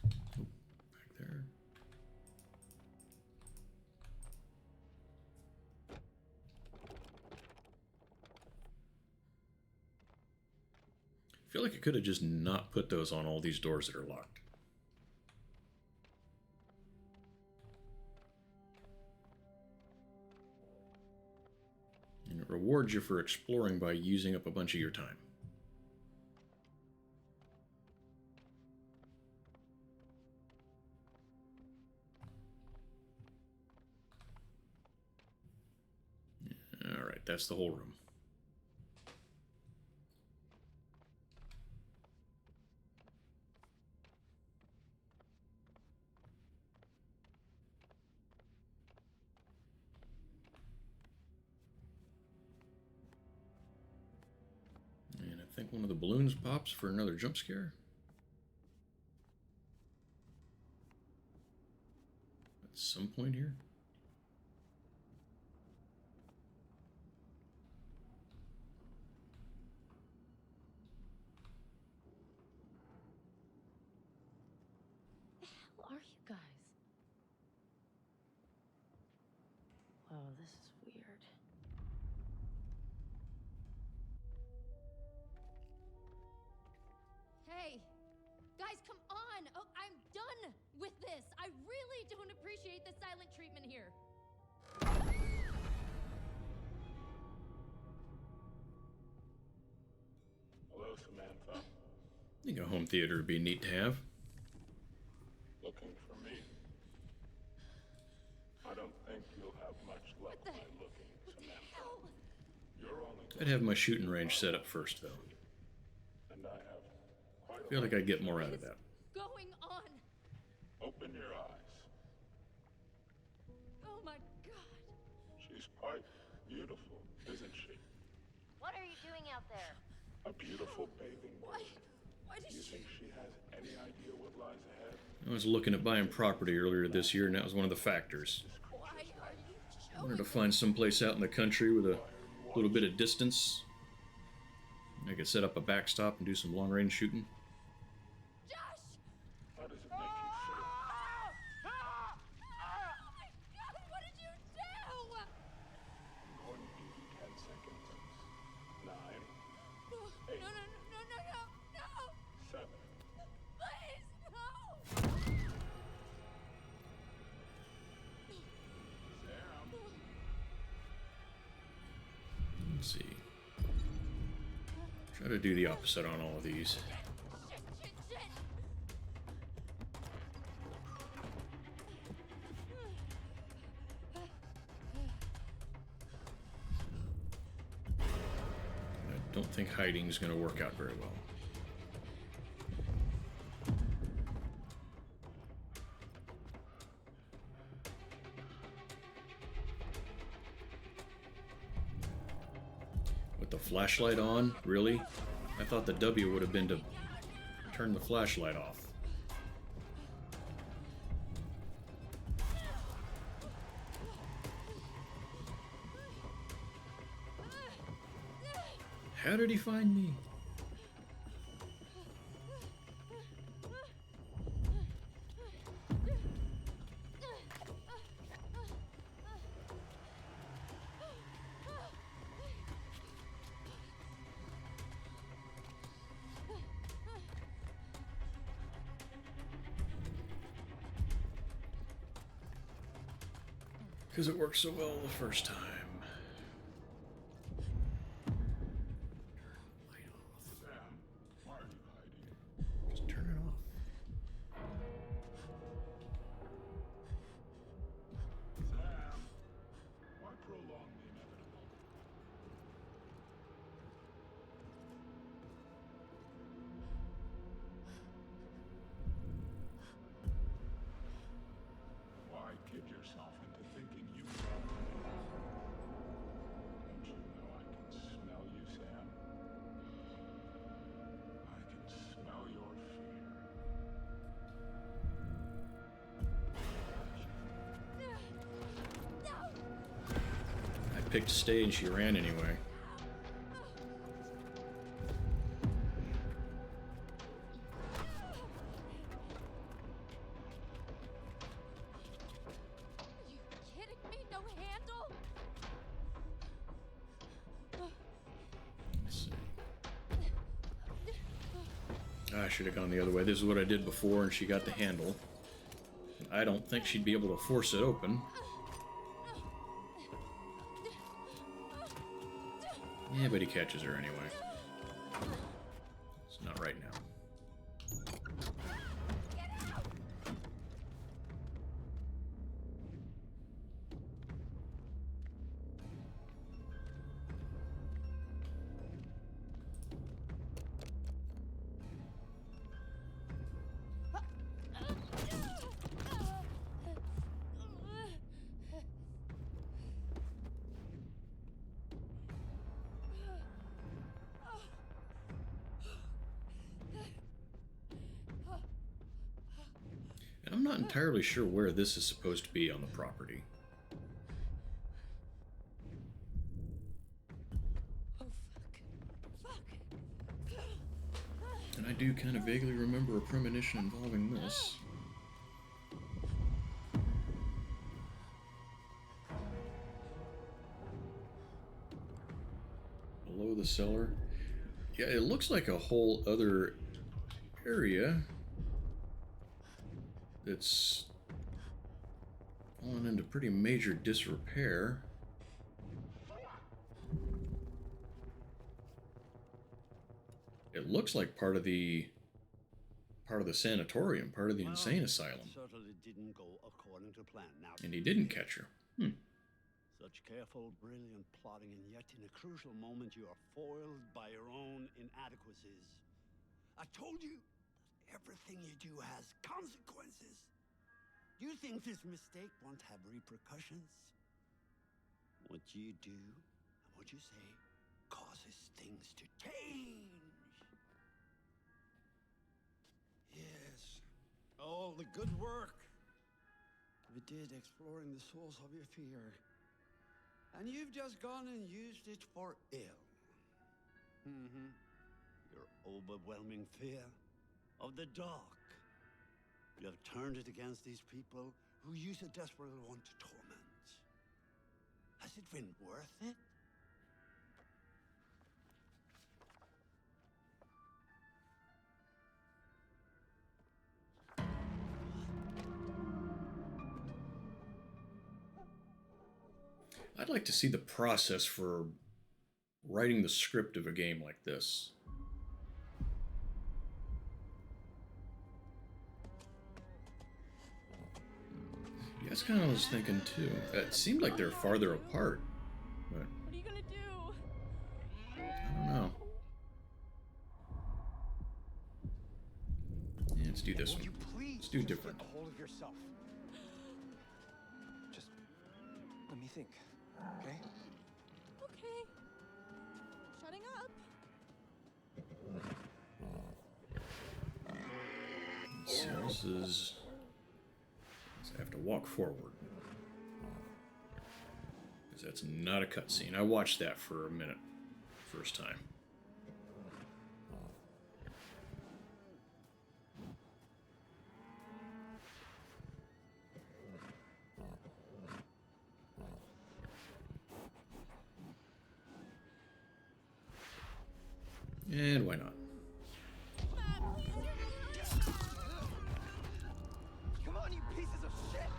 Back there. I feel like I could have just not put those on all these doors that are locked. And it rewards you for exploring by using up a bunch of your time. Alright, that's the whole room. And I think one of the balloons pops for another jump scare. At some point here. Who are you guys? Wow, this is weird. Hey, guys, come on! Oh, I'm done with this. I really don't appreciate the silent treatment here. Hello, Samantha. I think a home theater would be neat to have. Looking for me? I don't think you'll have much luck by looking, Samantha. You're only I'd have my shooting range set up first, though. and I have quite I feel like I'd get more out of that. Going on? Open your eyes. Oh my god. She's quite beautiful, isn't she? What are you doing out there? A beautiful bathing Why? bird. Why Do does you she... think she has any idea what lies ahead? I was looking at buying property earlier this year, and that was one of the factors. Why are you I showing wanted to find some place out in the country with a little bit of distance. I could set up a backstop and do some long-range shooting. Josh! How does it make you feel? Oh my god, what did you do? I'm going to give you 10 seconds. 9, No, 8, no, no, no, no, no, no! 7. Please, no! Let's see. Try to do the opposite on all of these. Shit, shit, shit! I don't think hiding is going to work out very well. With the flashlight on? Really? I thought the W would have been to turn the flashlight off. How did he find me? Because it worked so well the first time. Sam, why are you hiding? Just turn it off. Sam, why prolong the inevitable? Why kid yourself into thinking you know? Don't you know I can smell you, Sam? I can smell your fear. I picked stay and she ran anyway. You kidding me? No handle? Let's see. I should have gone the other way. This is what I did before, and she got the handle. I don't think she'd be able to force it open. Yeah, but he catches her anyway. It's not right now. And I'm not entirely sure where this is supposed to be on the property. And I do kind of vaguely remember a premonition involving this. Below the cellar. Yeah, it looks like a whole other area that's fallen into pretty major disrepair. It looks like part of the sanatorium, part of the insane asylum. Certainly didn't go according to plan. Now, And he didn't catch her. such careful, brilliant plotting, and yet in a crucial moment you are foiled by your own inadequacies. I told you that everything you do has consequences. Do you think this mistake won't have repercussions? What you do and what you say causes things to change. Yes, all the good work we did exploring the source of your fear. And you've just gone and used it for ill. Your overwhelming fear of the dark. You have turned it against these people who you so desperately want to torment. Has it been worth it? I'd like to see the process for writing the script of a game like this. Yeah, that's kind of what I was thinking too. It seemed like they're farther apart, but What are you gonna do? I don't know. Yeah, let's do this one. Let's do different. Get a hold of yourself. Just let me think, okay? Okay. Shutting up. Let's see, this is... I have to walk forward. Because that's not a cutscene. I watched that for a minute. First time. And why not? Come on, you pieces of shit!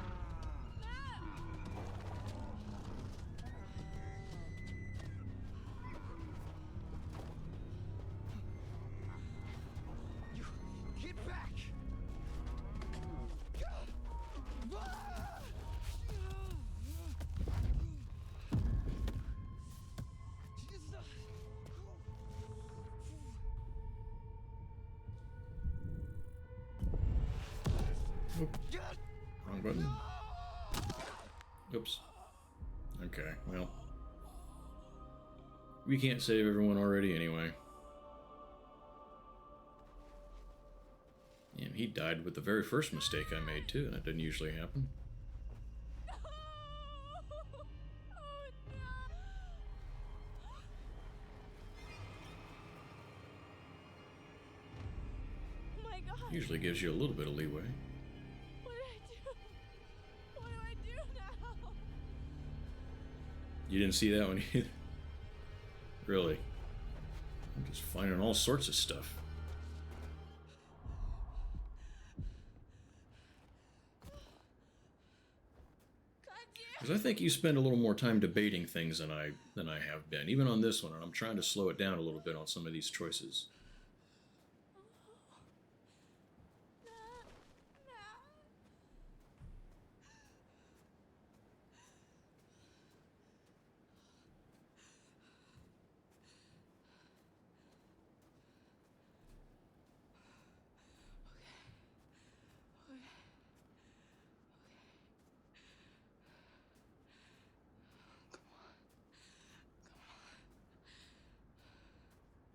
Wrong button. Oops. Okay, well. We can't save everyone already anyway. And he died with the very first mistake I made too, and that didn't usually happen. Oh my god. Usually gives you a little bit of leeway. What do I do? What do I do now? You didn't see that one either? Really? I'm just finding all sorts of stuff. Because I think you spend a little more time debating things than I have been, even on this one, and I'm trying to slow it down a little bit on some of these choices.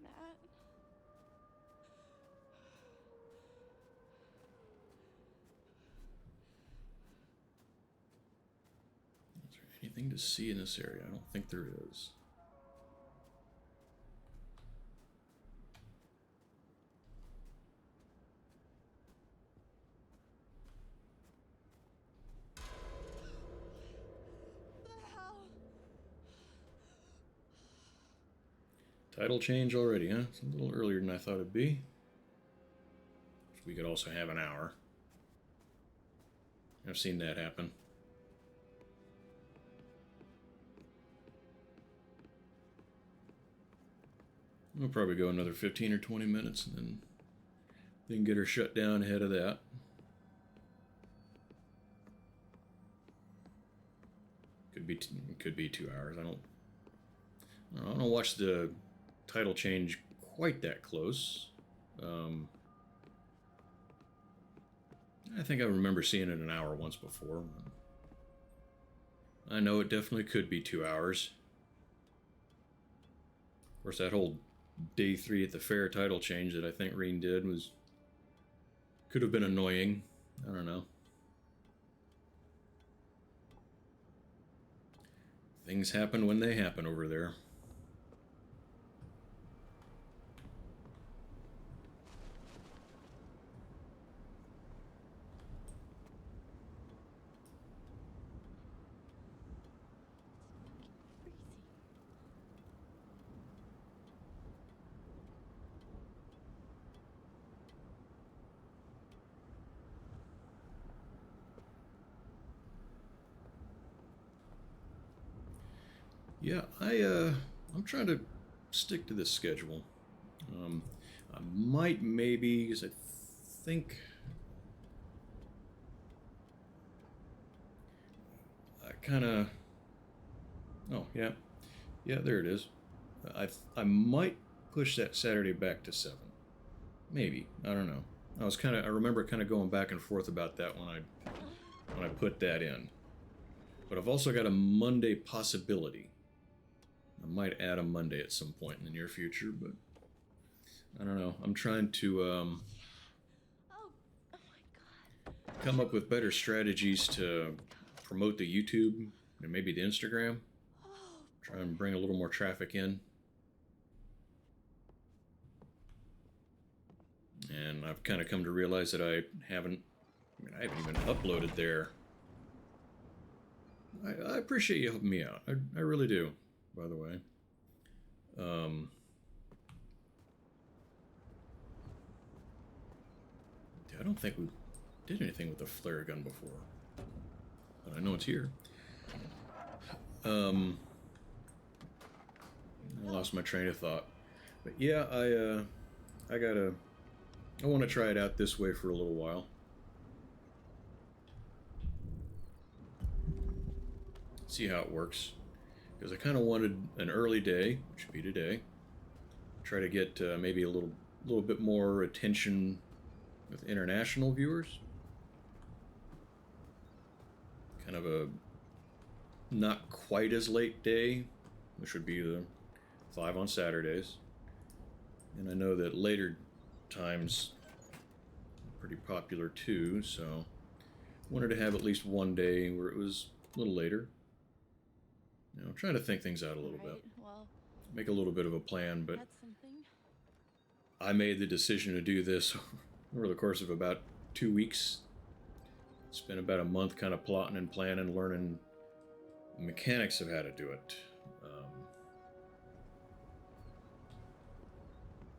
Matt? Is there anything to see in this area? I don't think there is. Title change already, huh? It's a little earlier than I thought it'd be. We could also have an hour. I've seen that happen. We'll probably go another 15 or 20 minutes and then get her shut down ahead of that. Could be 2 hours. I don't watch the title change quite that close. I think I remember seeing it an hour once before. I know it definitely could be 2 hours. Of course, that whole day 3 at the fair title change that I think Reen did could have been annoying. I don't know. Things happen when they happen over there. Yeah, I'm trying to stick to this schedule. I might maybe, because I think I kind of. Oh yeah, there it is. I might push that Saturday back to 7. Maybe, I don't know. I remember kind of going back and forth about that when I put that in. But I've also got a Monday possibility. I might add a Monday at some point in the near future, but I don't know. I'm trying to Oh my god. come up with better strategies to promote the YouTube and maybe the Instagram. Try and bring a little more traffic in. And I've kind of come to realize that I haven't even uploaded there. I appreciate you helping me out. I really do, by the way. I don't think we did anything with the flare gun before. But I know it's here. I lost my train of thought. But yeah, I want to try it out this way for a little while. See how it works. Because I kind of wanted an early day, which would be today. Try to get maybe a little bit more attention with international viewers. kind of a not quite as late day, which would be the 5 on Saturdays. And I know that later times are pretty popular too, so wanted to have at least one day where it was a little later. You know, trying to think things out a little bit. Well, Make a little bit of a plan, but that's something. I made the decision to do this over the course of about 2 weeks. Spent about a month kind of plotting and planning, learning the mechanics of how to do it.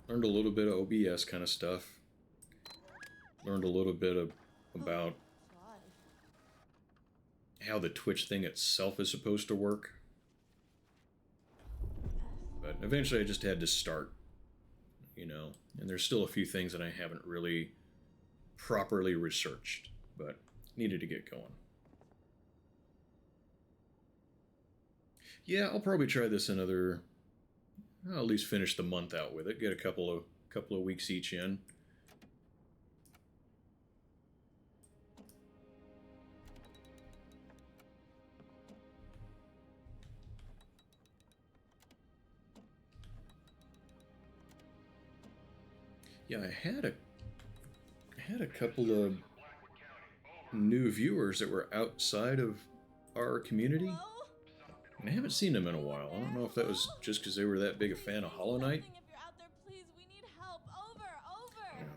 Learned a little bit of OBS kind of stuff. Learned a little bit about how the Twitch thing itself is supposed to work. But eventually I just had to start, you know, and there's still a few things that I haven't really properly researched, but needed to get going. Yeah, I'll probably try this another, I'll at least finish the month out with it, get a couple of weeks each in. Yeah, I had a couple of new viewers that were outside of our community. And I haven't seen them in a while. I don't know if that was just because they were that big a fan of Hollow Knight.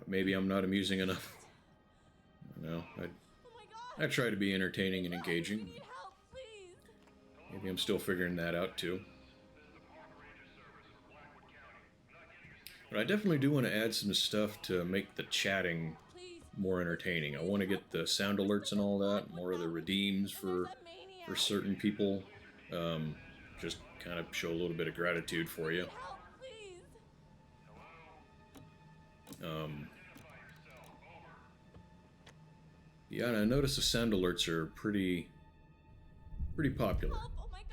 Maybe I'm not amusing enough. No, I try to be entertaining and engaging. Maybe I'm still figuring that out too. But I definitely do want to add some stuff to make the chatting more entertaining. I want to get the sound alerts and all that, more of the redeems for certain people. Just kind of show a little bit of gratitude for you. Yeah, and I noticed the sound alerts are pretty popular.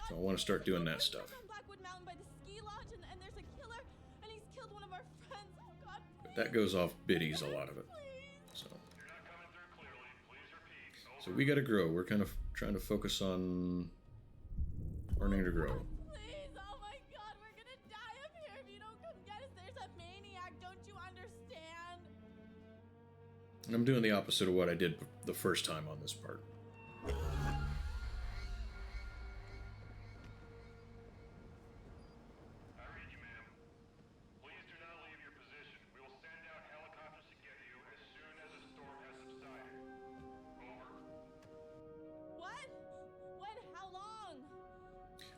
So I want to start doing that stuff. But that goes off biddies, a lot of it. So we got to grow. We're kind of trying to focus on learning to grow. Please, oh my god, we're gonna die up here if you don't come get us. There's a maniac, don't you understand? And I'm doing the opposite of what I did the first time on this part.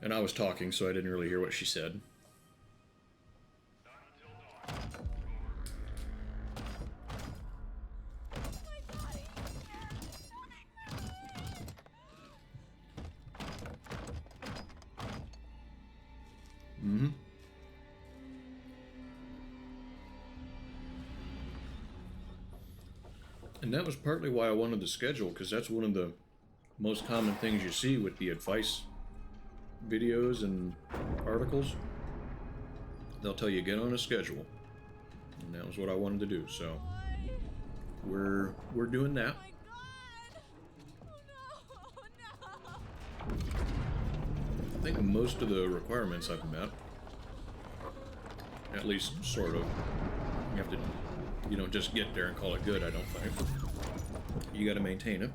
And I was talking, so I didn't really hear what she said. Mm-hmm. And that was partly why I wanted the schedule, because that's one of the most common things you see with the advice videos and articles. They'll tell you get on a schedule, and that was what I wanted to do. So we're doing that. I think most of the requirements I've met, at least sort of. You don't just get there and call it good, I don't think. You got to maintain it.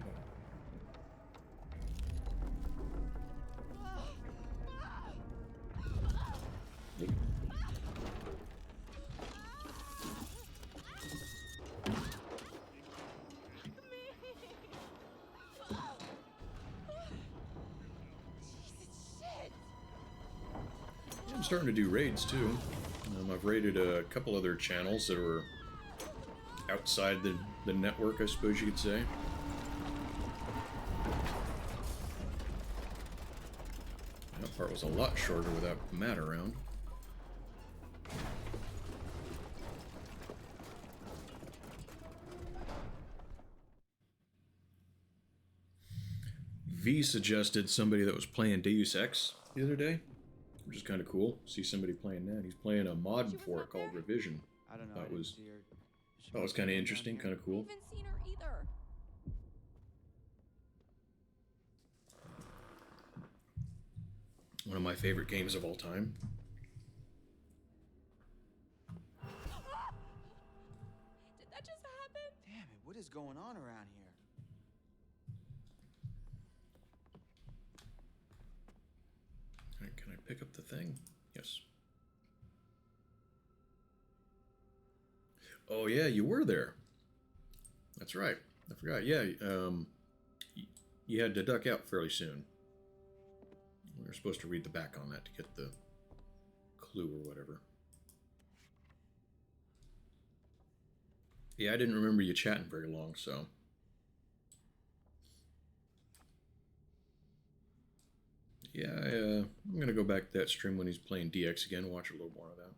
I'm starting to do raids too. I've raided a couple other channels that were outside the network, I suppose you could say. That part was a lot shorter without Matt around. V suggested somebody that was playing Deus Ex the other day, which is kind of cool. See somebody playing that. He's playing a mod for it called Revision. I don't know. That was kind of interesting, kind of cool. I haven't seen her either. One of my favorite games of all time. Did that just happen? Damn it, what is going on around here? Alright, can I pick up the thing? Yes. Oh yeah, you were there. That's right. I forgot. Yeah, you had to duck out fairly soon. We were supposed to read the back on that to get the clue or whatever. Yeah, I didn't remember you chatting very long, so. Yeah, I'm gonna go back to that stream when he's playing DX again, watch a little more of that.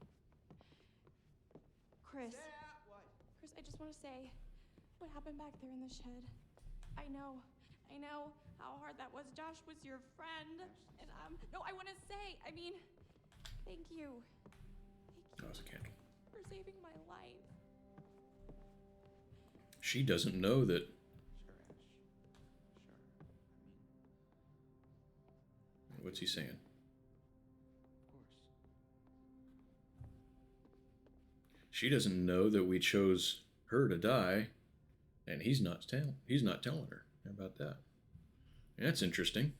Chris. Chris, I just want to say, what happened back there in the shed? I know how hard that was. Josh was your friend, and no, I want to say, I mean, thank you. Oh, it's a candle. For saving my life. She doesn't know that. Sure, Ash. Sure. What's he saying? Of course. She doesn't know that we chose her to die, and he's not telling her. How about that? That's interesting.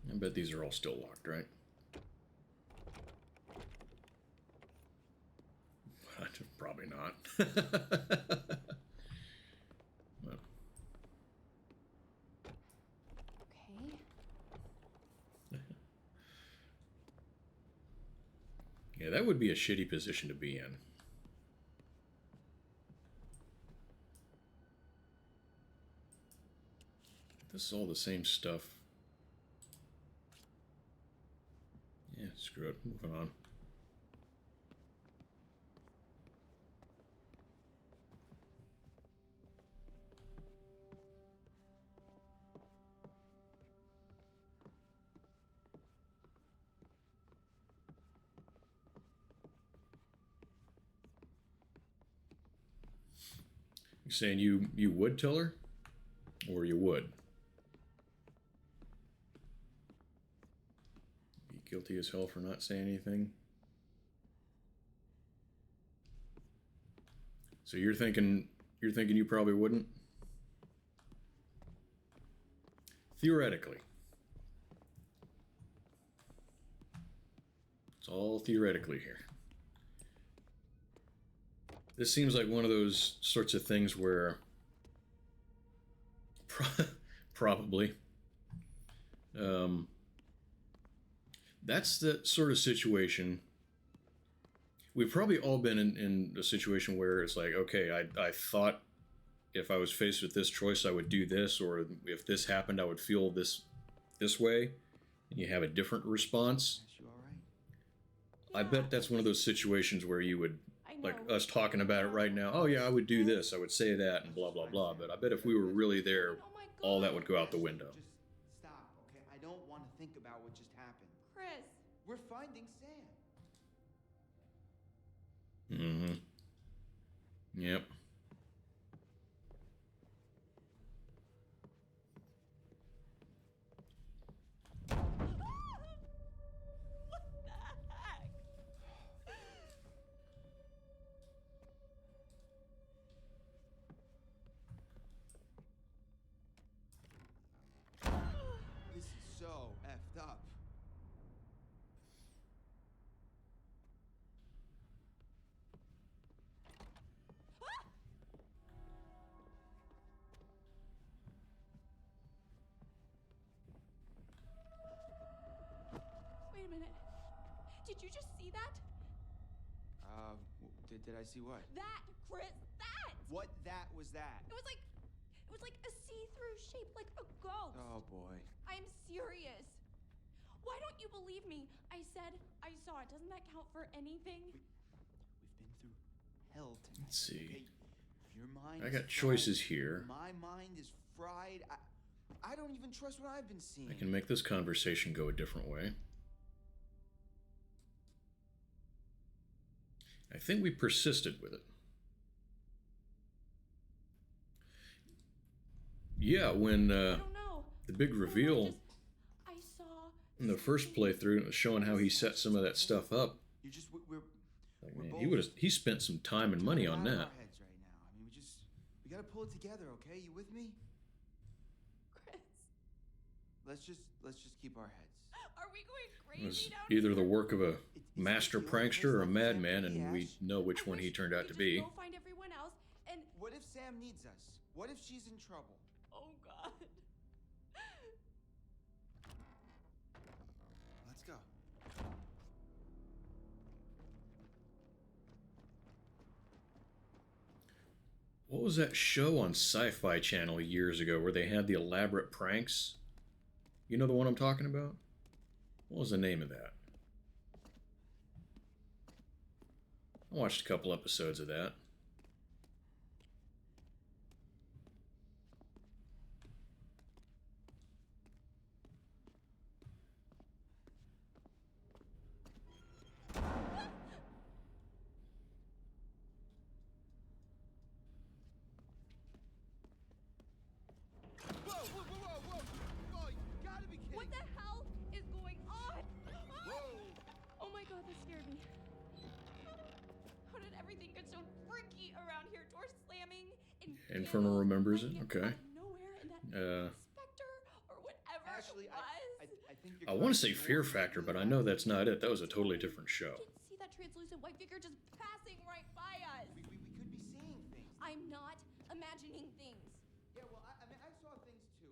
I bet these are all still locked, right? Probably not. Well. Okay. Yeah, that would be a shitty position to be in. This is all the same stuff. Yeah, screw it. Moving on. You saying you would tell her? Or you would? Be guilty as hell for not saying anything? So you're thinking you probably wouldn't? Theoretically. It's all theoretically here. This seems like one of those sorts of things where probably that's the sort of situation. We've probably all been in a situation where it's like, okay, I thought if I was faced with this choice, I would do this, or if this happened, I would feel this way, and you have a different response. Ash, you all right? I bet that's one of those situations where you would, I know. like us talking about it right now, oh yeah, I would do this, I would say that, and blah, blah, blah. But I bet if we were really there, Oh my God. all that would go out the window. Just stop, okay? I don't want to think about what just happened. Chris. We're finding Sam. Mm-hmm. Yep. What the heck? This is so effed up. Wait a minute. Did you just see that? Did I see what? That, Chris, that! What that was that? It was like a see-through shape, like a ghost. Oh boy. I'm serious. Why don't you believe me? I said I saw it. Doesn't that count for anything? We've been through hell tonight. Let's see. Okay? Your mind I is got choices fried. here. My mind is fried. I don't even trust what I've been seeing. I can make this conversation go a different way. I think we persisted with it. Yeah, when I don't know. the big I don't know, reveal I saw in the first playthrough, it was showing how he set some of that stuff up. You just we're Like, we're man, both he spent some time and money on out of that. our heads right now. I mean, we gotta pull it together, okay? You with me? Chris, Let's just keep our heads. are we going It was crazy down either here? the work of a It's master like the only prankster or a place left is madman, empty, and we Ash. know which I one he wish turned we out to could be. just go find everyone else and What if Sam needs us? What if she's in trouble? oh god. Let's go. What was that show on Sci-Fi Channel years ago where they had the elaborate pranks? You know the one I'm talking about? What was the name of that? I watched a couple episodes of that. Whoa, whoa, whoa, whoa, whoa! Oh, you gotta be kidding! What the hell is going on? Whoa! Oh my god, that scared me. How did everything get so freaky around here? Doors slamming and Infernal candles remembers it? lighting Okay. out of nowhere and that specter or whatever Actually, it was. I think you're I want to say correct. Fear Factor, but I know that's not it. That was a totally different show. I didn't see that translucent white figure just passing right by us. We could be seeing things. I'm not imagining things. Yeah, well, I mean, I saw things too.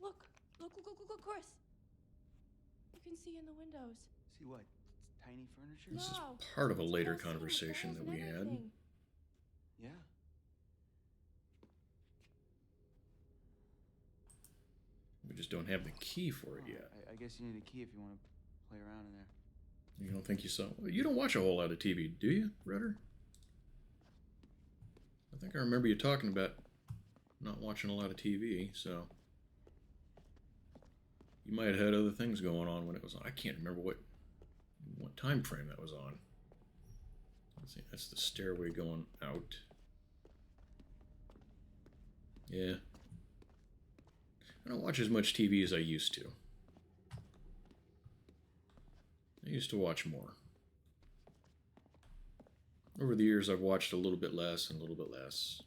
Look, Chris. You can see in the windows. See what? Tiny furniture? This is No, part of a later it's all ceiling conversation walls that and we had. everything. Yeah. We just don't have the key for it Oh, yet. I guess you need a key if you want to play around in there. You don't think you saw? Well, you don't watch a whole lot of TV, do you, Rudder? I think I remember you talking about not watching a lot of TV, so you might have had other things going on when it was on. I can't remember what time frame that was on. Let's see, that's the stairway going out. Yeah. I don't watch as much TV as I used to. I used to watch more. Over the years, I've watched a little bit less and a little bit less.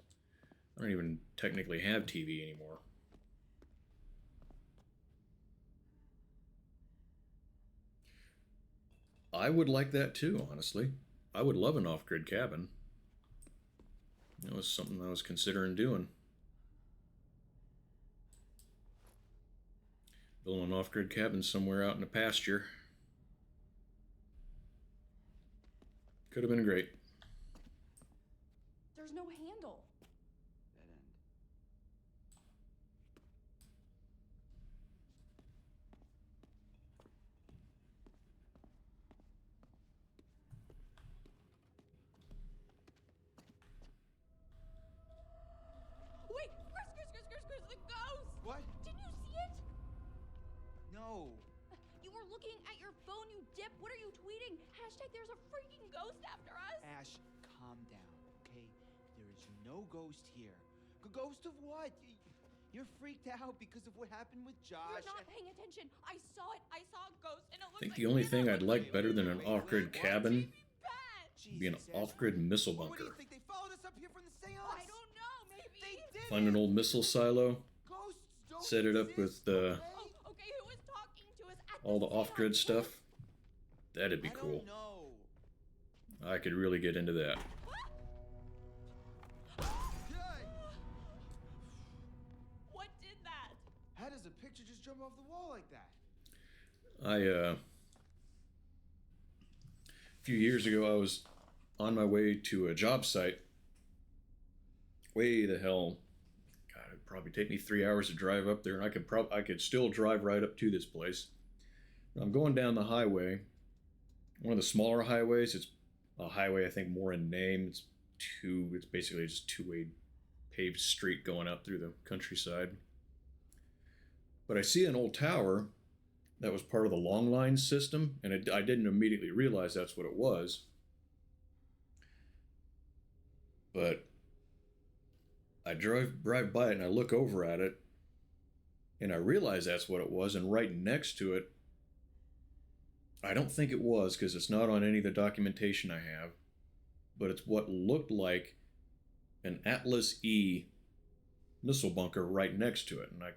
I don't even technically have TV anymore. I would like that too, honestly. I would love an off-grid cabin. That was something I was considering doing. Building an off-grid cabin somewhere out in the pasture. Could have been great. There's no handle. Dead end. Wait, Chris, the ghost! What? Didn't you see it? No. You were looking at your phone, you dip. What are you tweeting? Hashtag there's a freaking ghost after us. Ash, calm down, okay? There is no ghost here. Ghost of what? You're freaked out because of what happened with Josh. You're not paying attention. I saw it. I saw a ghost, and it I looks think like the only Hannah thing was I'd like better than an off-grid cabin bad. would be an Jesus, Ash. off-grid missile What do you bunker. think? They followed us up here from the seance? I don't know. Maybe. They did Find an old missile silo, Ghosts don't set it up exist, with okay? Oh, okay. Who was talking to us at all the off-grid seance? stuff. That'd be I cool. don't know. I could really get into that. What did that? How does a picture just jump off the wall like that? A few years ago, I was on my way to a job site. Way the hell, God, it'd probably take me 3 hours to drive up there, and I could still drive right up to this place. I'm going down the highway, one of the smaller highways. It's a highway, I think, more in name. It's basically just two-way paved street going out through the countryside. But I see an old tower that was part of the long line system, and I didn't immediately realize that's what it was. But I drive by it and I look over at it and I realize that's what it was. And right next to it, I don't think it was because it's not on any of the documentation I have, but it's what looked like an Atlas E missile bunker right next to it. And I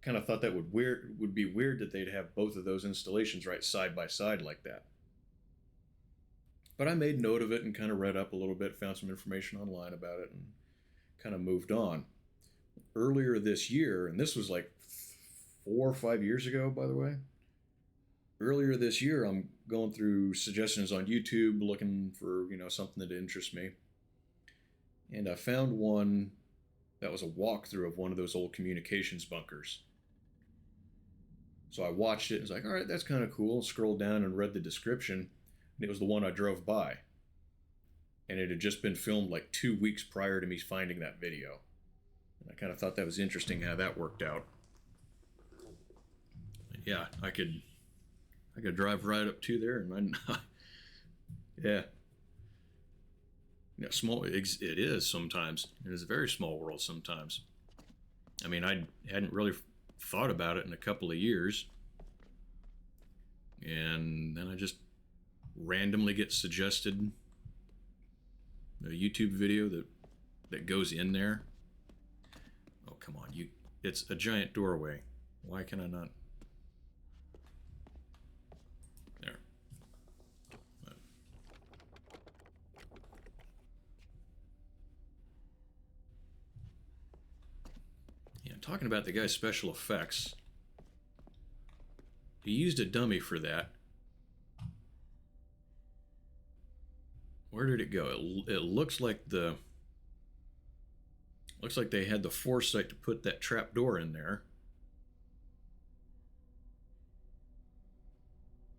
kind of thought that would be weird that they'd have both of those installations right side by side like that. But I made note of it and kind of read up a little bit, found some information online about it, and kind of moved on. Earlier this year, and this was like 4 or 5 years ago, by the way. Earlier this year, I'm going through suggestions on YouTube, looking for, something that interests me. And I found one that was a walkthrough of one of those old communications bunkers. So I watched it and was like, all right, that's kind of cool. Scrolled down and read the description. And it was the one I drove by. And it had just been filmed like 2 weeks prior to me finding that video. And I kind of thought that was interesting how that worked out. But yeah, I could drive right up to there and yeah. Small, it is sometimes. It is a very small world sometimes. I mean, I hadn't really thought about it in a couple of years. And then I just randomly get suggested a YouTube video that goes in there. Oh, come on. It's a giant doorway. Why can I not? There. Yeah, talking about the guy's special effects. He used a dummy for that. Where did it go? It looks like they had the foresight to put that trap door in there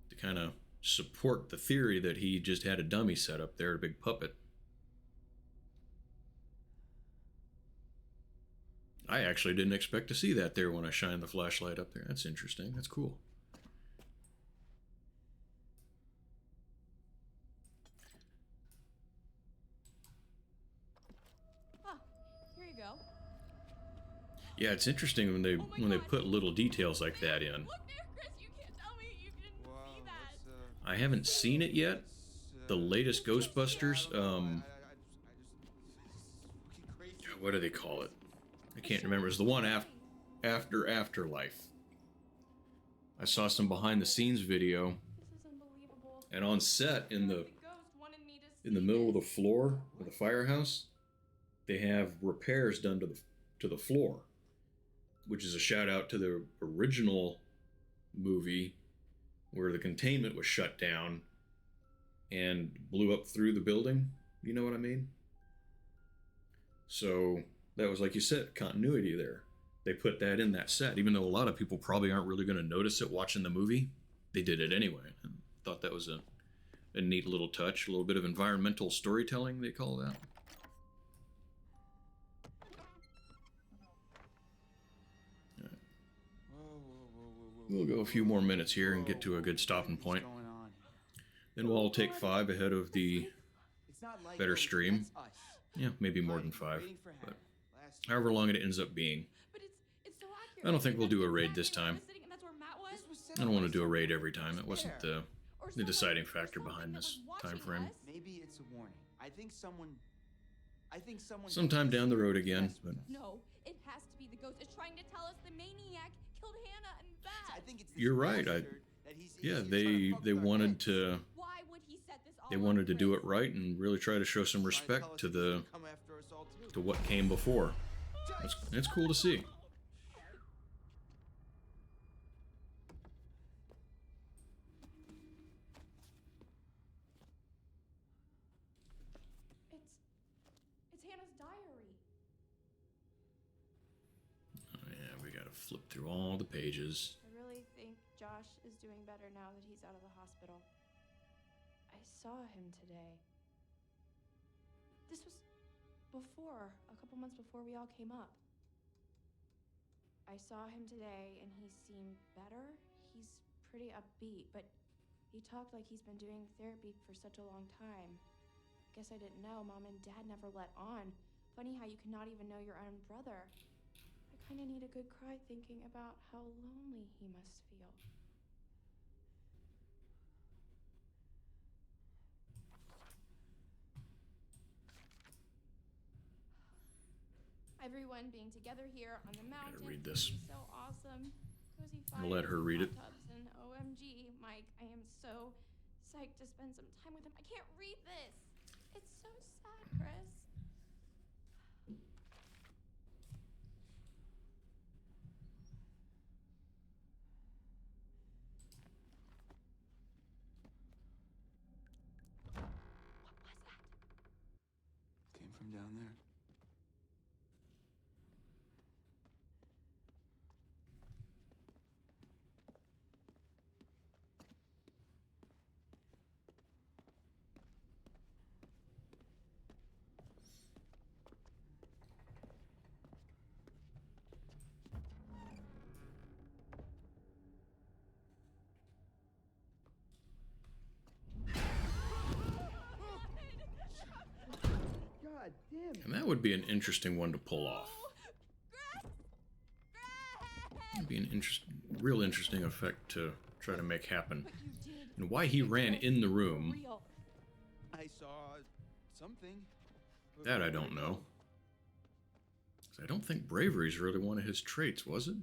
to kind of support the theory that he just had a dummy set up there, a big puppet. I actually didn't expect to see that there when I shined the flashlight up there. That's interesting. That's cool. Yeah, it's interesting when they put little details like that in. Look there, Chris, you can't tell me you didn't see that. I haven't seen it yet. The latest Ghostbusters, what do they call it? I can't remember. It's the one after Afterlife. I saw some behind the scenes video, This is unbelievable. and on set in the Ghost wanted me to in the middle of the floor of the firehouse, they have repairs done to the floor, which is a shout out to the original movie where the containment was shut down and blew up through the building. You know what I mean? So that was, like you said, continuity there. They put that in that set, even though a lot of people probably aren't really going to notice it watching the movie. They did it anyway, and thought that was a neat little touch, a little bit of environmental storytelling, they call that. We'll go a few more minutes here and get to a good stopping point. Then we'll all take 5 ahead of the better stream. Yeah, maybe more than 5, but however long it ends up being. It's so accurate. I don't think we'll do a raid this time. And that's where Matt was. I don't want to do a raid every time. It wasn't the deciding factor behind this time frame. Maybe it's a warning. I think someone. Sometime down the road again, but No, it has to be the ghost. It's trying to tell us the maniac killed Hannah and Beth. I think it's you're right. They wanted to. Why would he set this all They up, wanted to do Chris? it right and really try to show some respect to what came before. It's cool to see. It's Hannah's diary. Oh, yeah, we gotta flip through all the pages. I really think Josh is doing better now that he's out of the hospital. I saw him today. This was a couple months before we all came up. I saw him today and he seemed better. He's pretty upbeat, but he talked like he's been doing therapy for such a long time. Guess I didn't know. Mom and Dad never let on. Funny how you cannot even know your own brother. I kind of need a good cry thinking about how lonely he must feel. Everyone being together here on the mountain. read this. is so awesome. Cozy I'll let her fires and read hot it. tubs and OMG, Mike, I am so psyched to spend some time with him. I can't read this. It's so sad, Chris. Came from down there. God damn it. And that would be an interesting one to pull off. It'd be an real interesting effect to try to make happen. And why he ran in the room, I saw something. that I don't know. 'Cause I don't think bravery is really one of his traits, was it?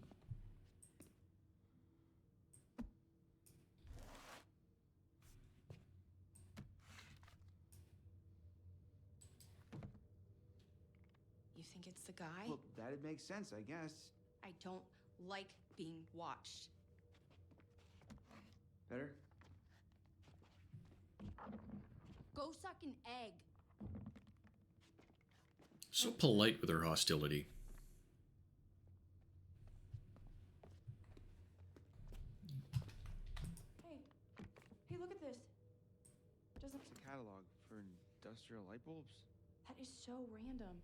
You think it's the guy? Well, that'd make sense, I guess. I don't like being watched. Better? Go suck an egg. So polite with her hostility. Hey, hey, look at this. Doesn't It's a catalog for industrial light bulbs. that is so random.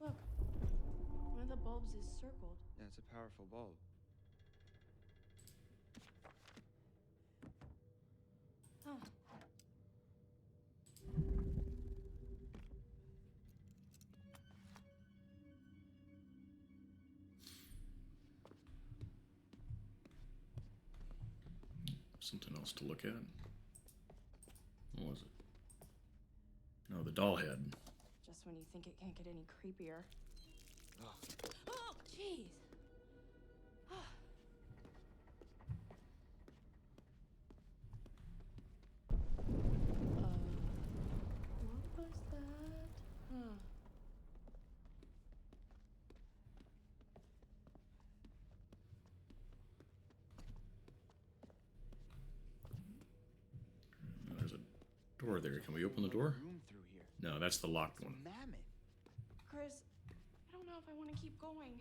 Look, one of the bulbs is circled. Yeah, it's a powerful bulb. Huh. Something else to look at. What was it? No, the doll head. Just when you think it can't get any creepier. Oh, jeez. What was that? Huh. There's a door there. Can we open the door? Room through here. No, that's the locked one. Mammoth. Chris, I don't know if I want to keep going.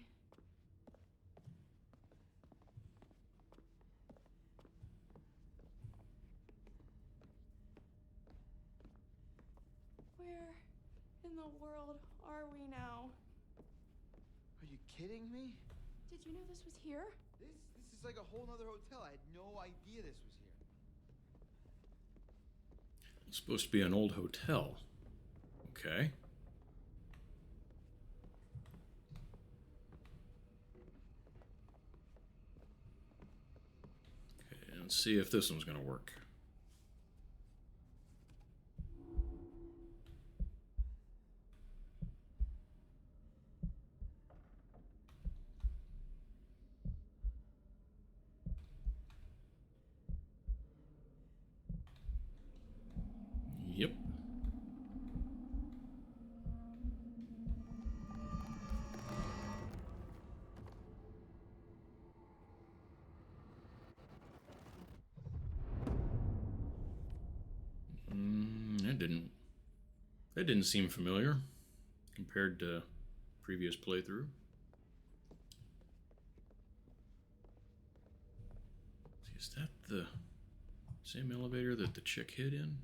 Where in the world are we now? Are you kidding me? Did you know this was here? This is like a whole nother hotel. I had no idea this was here. It's supposed to be an old hotel. Okay. Okay, let's see if this one's going to work. Yep. That didn't seem familiar compared to previous playthrough. Is that the same elevator that the chick hid in?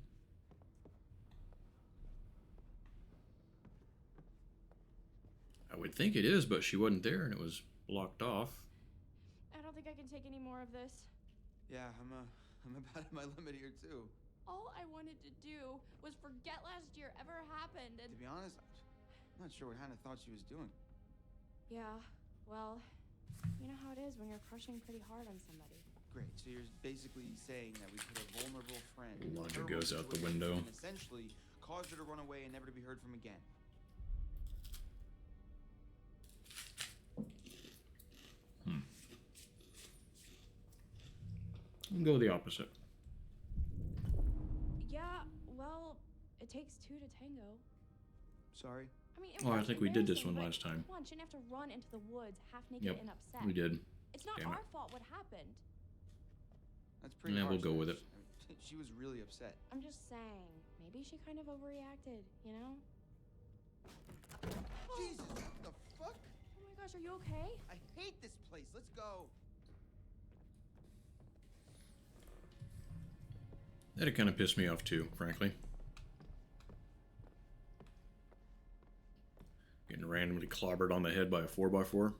I would think it is, but she wasn't there and it was blocked off. I don't think I can take any more of this. Yeah, I'm about at my limit here too. All I wanted to do was forget last year ever happened and... To be honest, I'm not sure what Hannah thought she was doing. Yeah, well, you know how it is when you're crushing pretty hard on somebody. Great, so you're basically saying that we put a vulnerable friend in a Logic terrible goes out the situation window. and essentially caused her to run away and never to be heard from again. I'll go the opposite. Yeah, well, it takes two to tango. Sorry? I mean, Oh, I think we did this one embarrassing, last time. but Come on, shouldn't have to run into the woods half naked Yep, and upset. we did. It's not Damn it. our fault what happened. That's pretty Yeah, we'll harsh, go with Ash. it. I mean, she was really upset. I'm just saying, maybe she kind of overreacted, you know? Jesus, what the fuck? Oh my gosh, are you okay? I hate this place. Let's go. That'd kind of pissed me off too, frankly. Getting randomly clobbered on the head by a 4x4.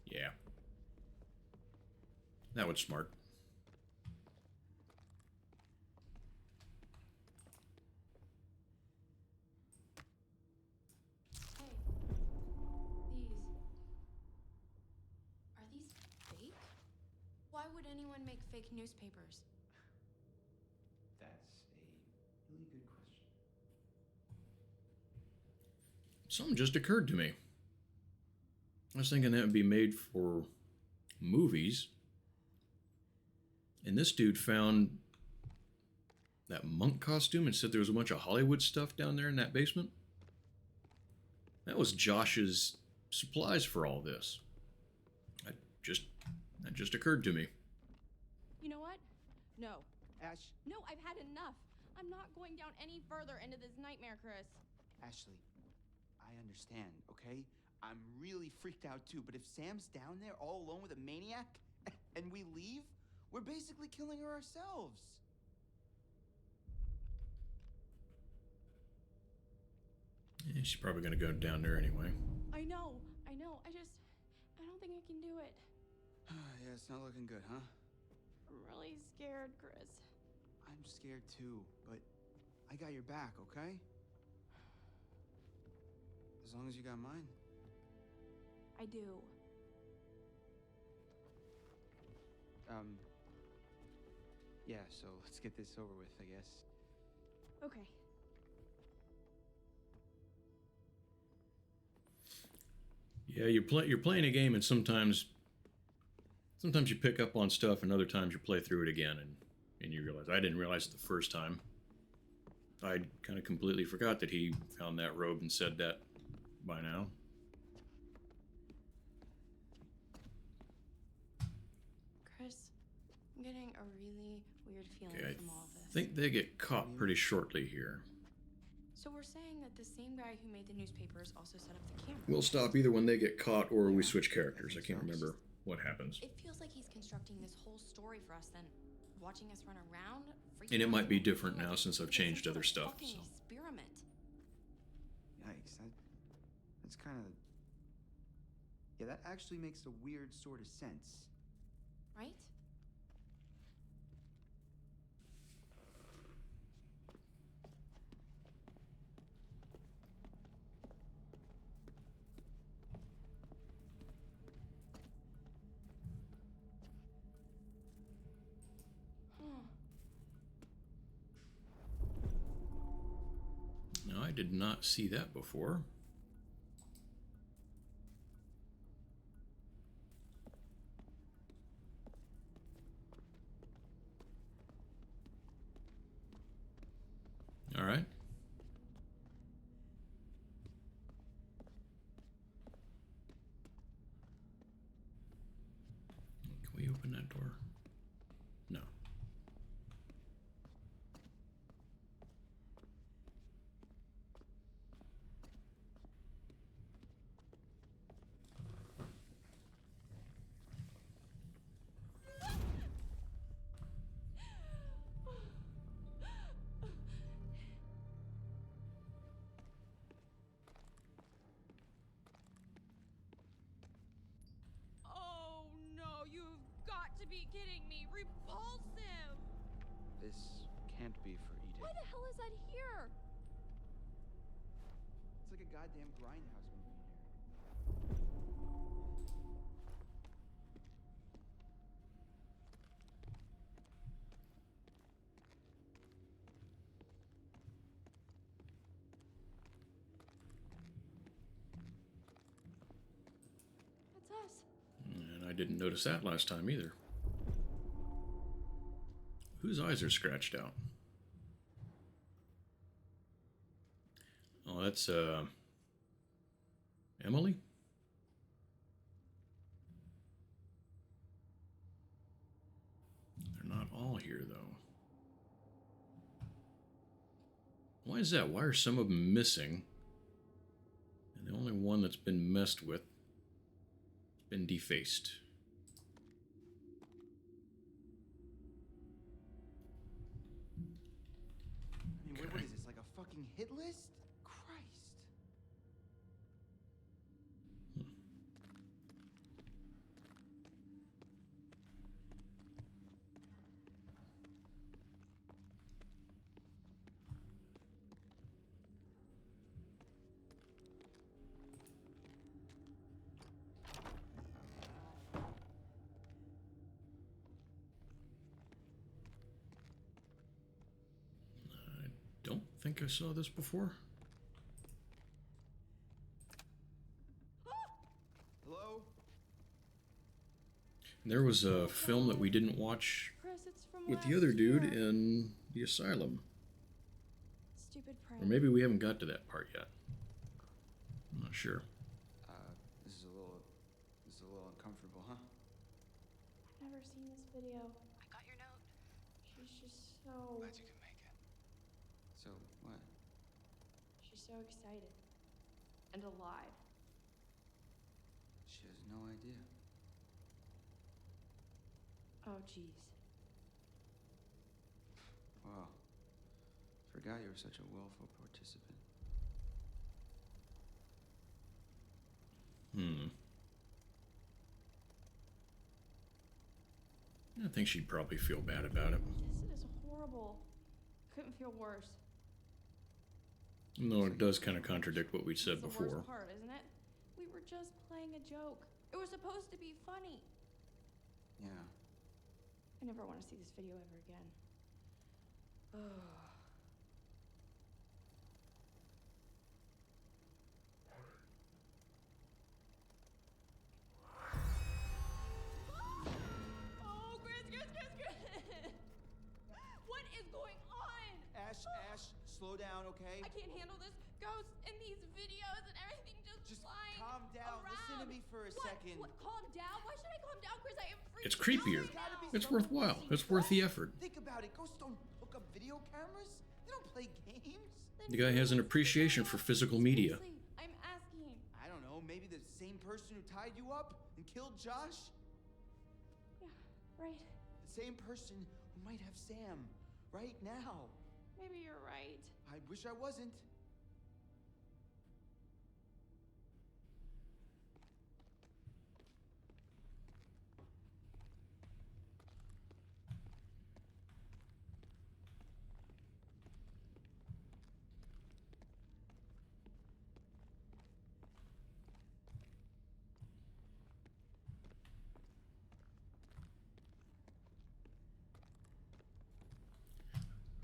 Yeah. That was smart. Hey, are these fake? Why would anyone make fake newspapers? That's a really good question. Something just occurred to me. I was thinking that would be made for movies. And this dude found that monk costume and said there was a bunch of Hollywood stuff down there in that basement. That was Josh's supplies for all this. That just occurred to me. You know what? No. Ash, No, I've had enough. I'm not going down any further into this nightmare, Chris. Ashley, I understand, okay? I'm really freaked out too, but if Sam's down there all alone with a maniac and we leave, we're basically killing her ourselves. Yeah, she's probably going to go down there anyway. I know. I don't think I can do it. Yeah, it's not looking good, huh? I'm really scared, Chris. I'm scared too, but I got your back, okay? As long as you got mine. I do. Yeah, so let's get this over with, I guess. Okay. Yeah, you're playing a game, and sometimes you pick up on stuff, and other times you play through it again, and you realize I didn't realize it the first time. I kind of completely forgot that he found that robe and said that by now. Chris, I'm getting a really weird feeling Okay, from all of this. I think they get caught pretty shortly here. So we're saying that the same guy who made the newspapers also set up the camera. We'll stop either when they get caught or we switch characters. I can't remember what happens. It feels like he's constructing this whole story for us, then watching us run around. And it freaking might be out, different feeling now like since I've it's changed some other sort of stuff. fucking So. experiment. Yikes, that's kind of... Yeah, that actually makes a weird sort of sense. Right? Now, I did not see that before. All right. Can we open that door? No. Oh no, you've be for Edith. Why the hell is that here? It's like a goddamn grindhouse movie in here. That's us. And I didn't notice that last time either. Whose eyes are scratched out? Oh, that's, Emily? They're not all here, though. Why is that? Why are some of them missing? And the only one that's been messed with has been defaced. I mean, what is this, like a fucking hit list? Christ. Don't think I saw this before. Hello? There was a film that we didn't watch Chris, it's from with the last other dude year. in the asylum. Stupid prank. Or maybe we haven't got to that part yet. I'm not sure. This is a little uncomfortable, huh? I've never seen this video. I got your note. She's just so... Glad you can make it. So, what? She's so excited. And alive. She has no idea. Oh, jeez. Wow. Forgot you were such a willful participant. I think she'd probably feel bad about it. This is horrible. Couldn't feel worse. No, it does kind of contradict what we said It's the before. worst part, isn't it? We were just playing a joke. It was supposed to be funny. Yeah. I never want to see this video ever again. Oh, Chris! What is going on? Ash, slow down, okay? I can't handle this. Ghosts and these videos and everything just flying calm down. around. Listen to me for a second. What? Calm down? Why should I calm down, Chris? I am freaking It's creepier. out right now. It's worthwhile. It's worth the effort. Think about it. Ghosts don't hook up video cameras. They don't play games. The guy has an appreciation for physical media. I'm asking. I don't know. Maybe the same person who tied you up and killed Josh? Yeah, right. The same person who might have Sam right now. Maybe you're right. I wish I wasn't.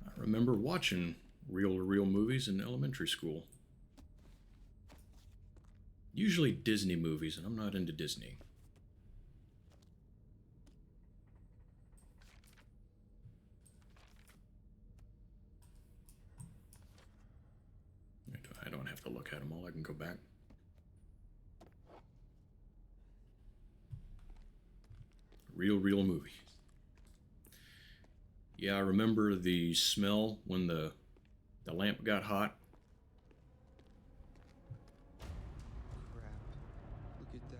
I remember watching reel-to-reel movies in elementary school. Usually Disney movies, and I'm not into Disney. I don't have to look at them all. I can go back. Real movie. Yeah, I remember the smell when the lamp got hot. Crap. Look at that.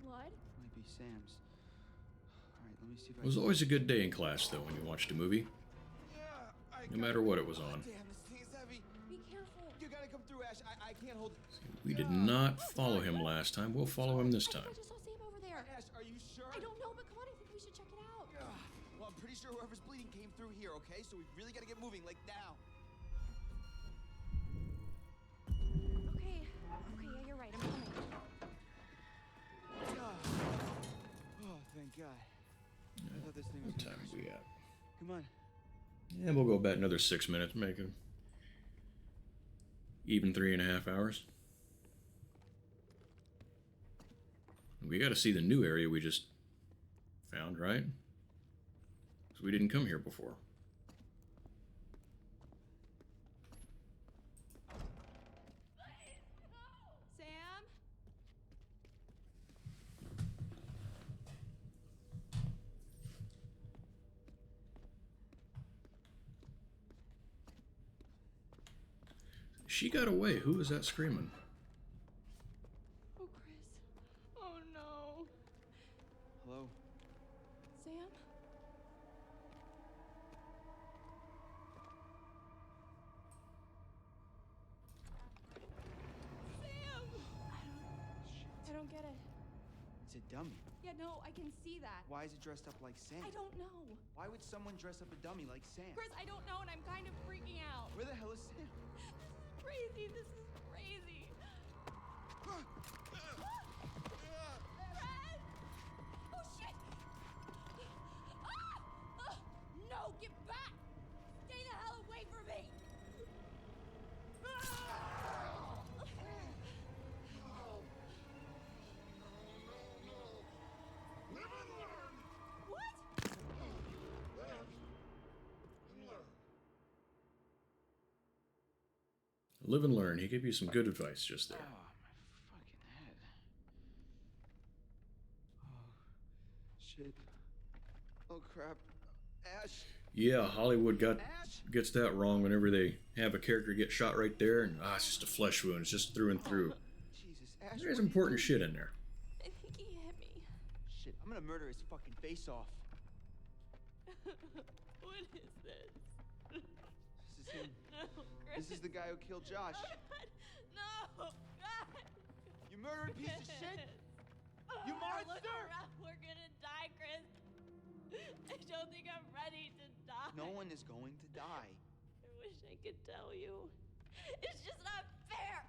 Blood? Might be Sam's. Alright, let me see if I It was always a good day in class, though, when you watched a movie. No matter what it was on. Damn, this thing is heavy. Be careful. You gotta come through, Ash. I can't hold it. We did not follow him last time. We'll follow him this time. I just saw Sam over there. Ash, are you sure? I don't know, but come on, I think we should check it out. Well, I'm pretty sure whoever's bleeding came through here, okay? So we really gotta get moving, like now. Okay, yeah, you're right. I'm coming. Oh, thank God. I thought this thing was What time are we at? Come on. Yeah, we'll go about another 6 minutes, make it even 3.5 hours. We got to see the new area we just found, right? Because we didn't come here before. Sam? She got away. Who was that screaming? Oh, Chris. Oh, no. Hello? Sam? Sam! I don't get it. It's a dummy. Yeah, no, I can see that. Why is it dressed up like Sam? I don't know. Why would someone dress up a dummy like Sam? Chris, I don't know, and I'm kind of freaking out. Where the hell is Sam? Crazy. This is crazy. Fred! Oh, shit! Ah! No, get back! Stay the hell away from me! What? Live and learn. He gave you some good advice just there. Oh, my fucking head. Oh, shit. Oh, crap. Ash! Yeah, Hollywood gets that wrong whenever they have a character get shot right there, and it's just a flesh wound. It's just through and through. Jesus, Ash. There's what are you important doing? shit in there. I think he hit me. Shit, I'm gonna murder his fucking face off. What is this? This is him. No, Chris. This is the guy who killed Josh. No, God. You murdered piece of shit! You Look monster! around. We're gonna die, Chris. I don't think I'm ready to die. No one is going to die. I wish I could tell you. It's just not fair.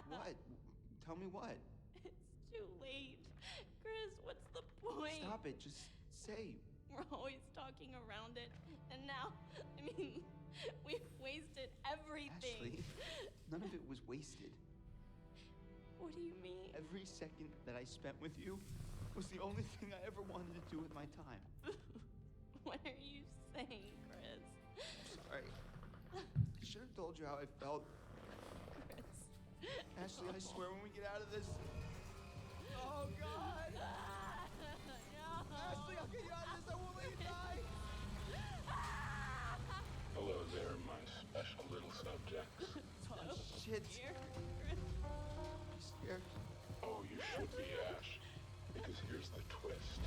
What? Tell me what? It's too late. Chris, what's the point? Stop it. Just say. We're always talking around it. And now, I mean, we've wasted everything. Ashley, none of it was wasted. What do you mean? Every second that I spent with you was the only thing I ever wanted to do with my time. What are you saying, Chris? Sorry. I should have told you how I felt. Chris. Ashley, I swear when we get out of this. Oh, God. No. Ashley, I'll get you out of this. I won't let you die. Hello there, my special little subjects. Oh, shit. Chris. I'm scared. Oh, you should be, Ash. Because here's the twist.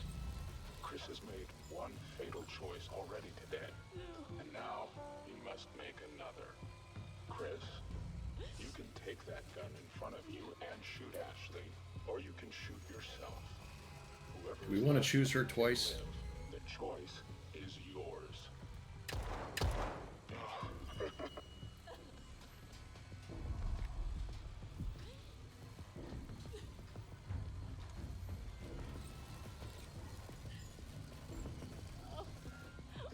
Chris has made one fatal choice already today. And now, he must make another. Chris, you can take that gun in front of you and shoot Ashley, or you can shoot yourself. Whoever Do we want to choose her twice? The choice is yours.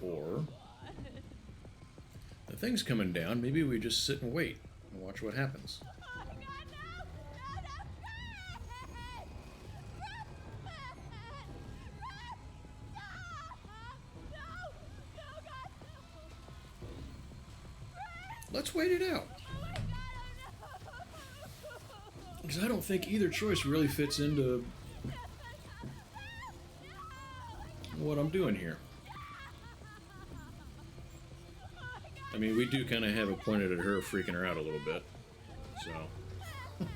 Or the thing's coming down. Maybe we just sit and wait and watch what happens. Oh, God, no. No, no, Chris. No, God, no. Let's wait it out. Because I don't think either choice really fits into what I'm doing here. I mean, we do kind of have it pointed at her, freaking her out a little bit. So. You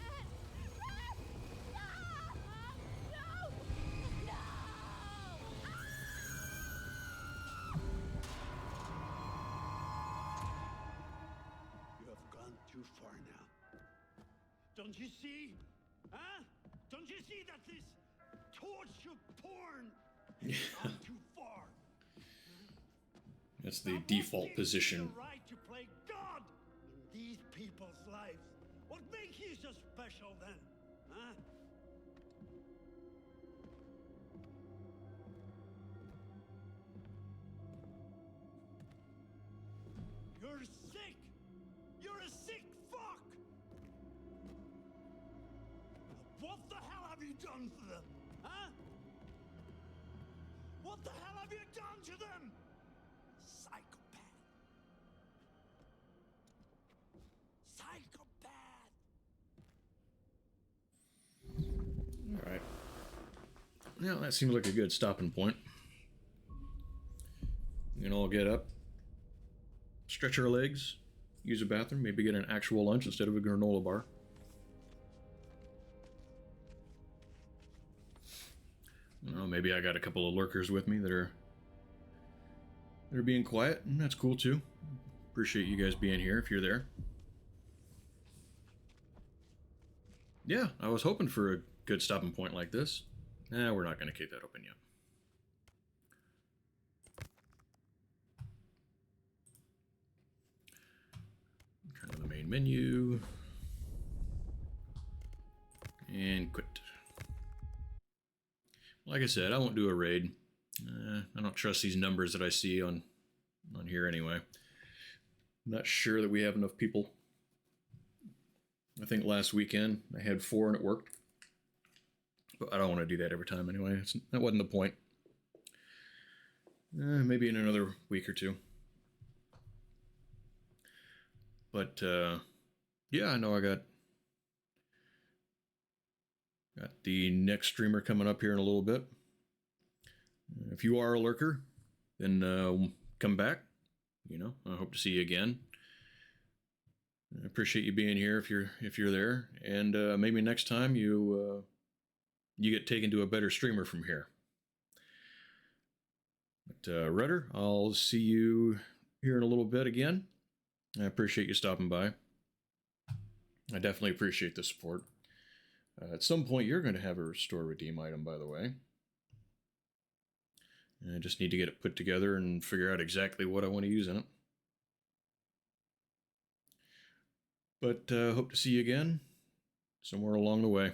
have gone too far now. Don't you see? Huh? Don't you see that this torture porn Gone too far. That's the default position. The right to play God in these people's lives. What makes you so special then? Huh? You're sick! You're a sick fuck! What the hell have you done to them? Huh? What the hell have you done to them? Psychopath. Psychopath. All right. Now that seems like a good stopping point. We can all get up, stretch our legs, use a bathroom, maybe get an actual lunch instead of a granola bar. I don't know, maybe I got a couple of lurkers with me that are being quiet, and that's cool too. Appreciate you guys being here if you're there. Yeah, I was hoping for a good stopping point like this. Nah, we're not going to keep that open yet. Turn on the main menu. And quit. Like I said, I won't do a raid. I don't trust these numbers that I see on here anyway. I'm not sure that we have enough people. I think last weekend I had 4 and it worked. But I don't want to do that every time anyway. That wasn't the point. Maybe in another week or two. But yeah, I know I got the next streamer coming up here in a little bit. If you are a lurker, then come back. You know, I hope to see you again. I appreciate you being here if you're there, and maybe next time you get taken to a better streamer from here. But Rudder, I'll see you here in a little bit again. I appreciate you stopping by. I definitely appreciate the support. At some point, you're going to have a restore redeem item, by the way. And I just need to get it put together and figure out exactly what I want to use in it. But hope to see you again somewhere along the way.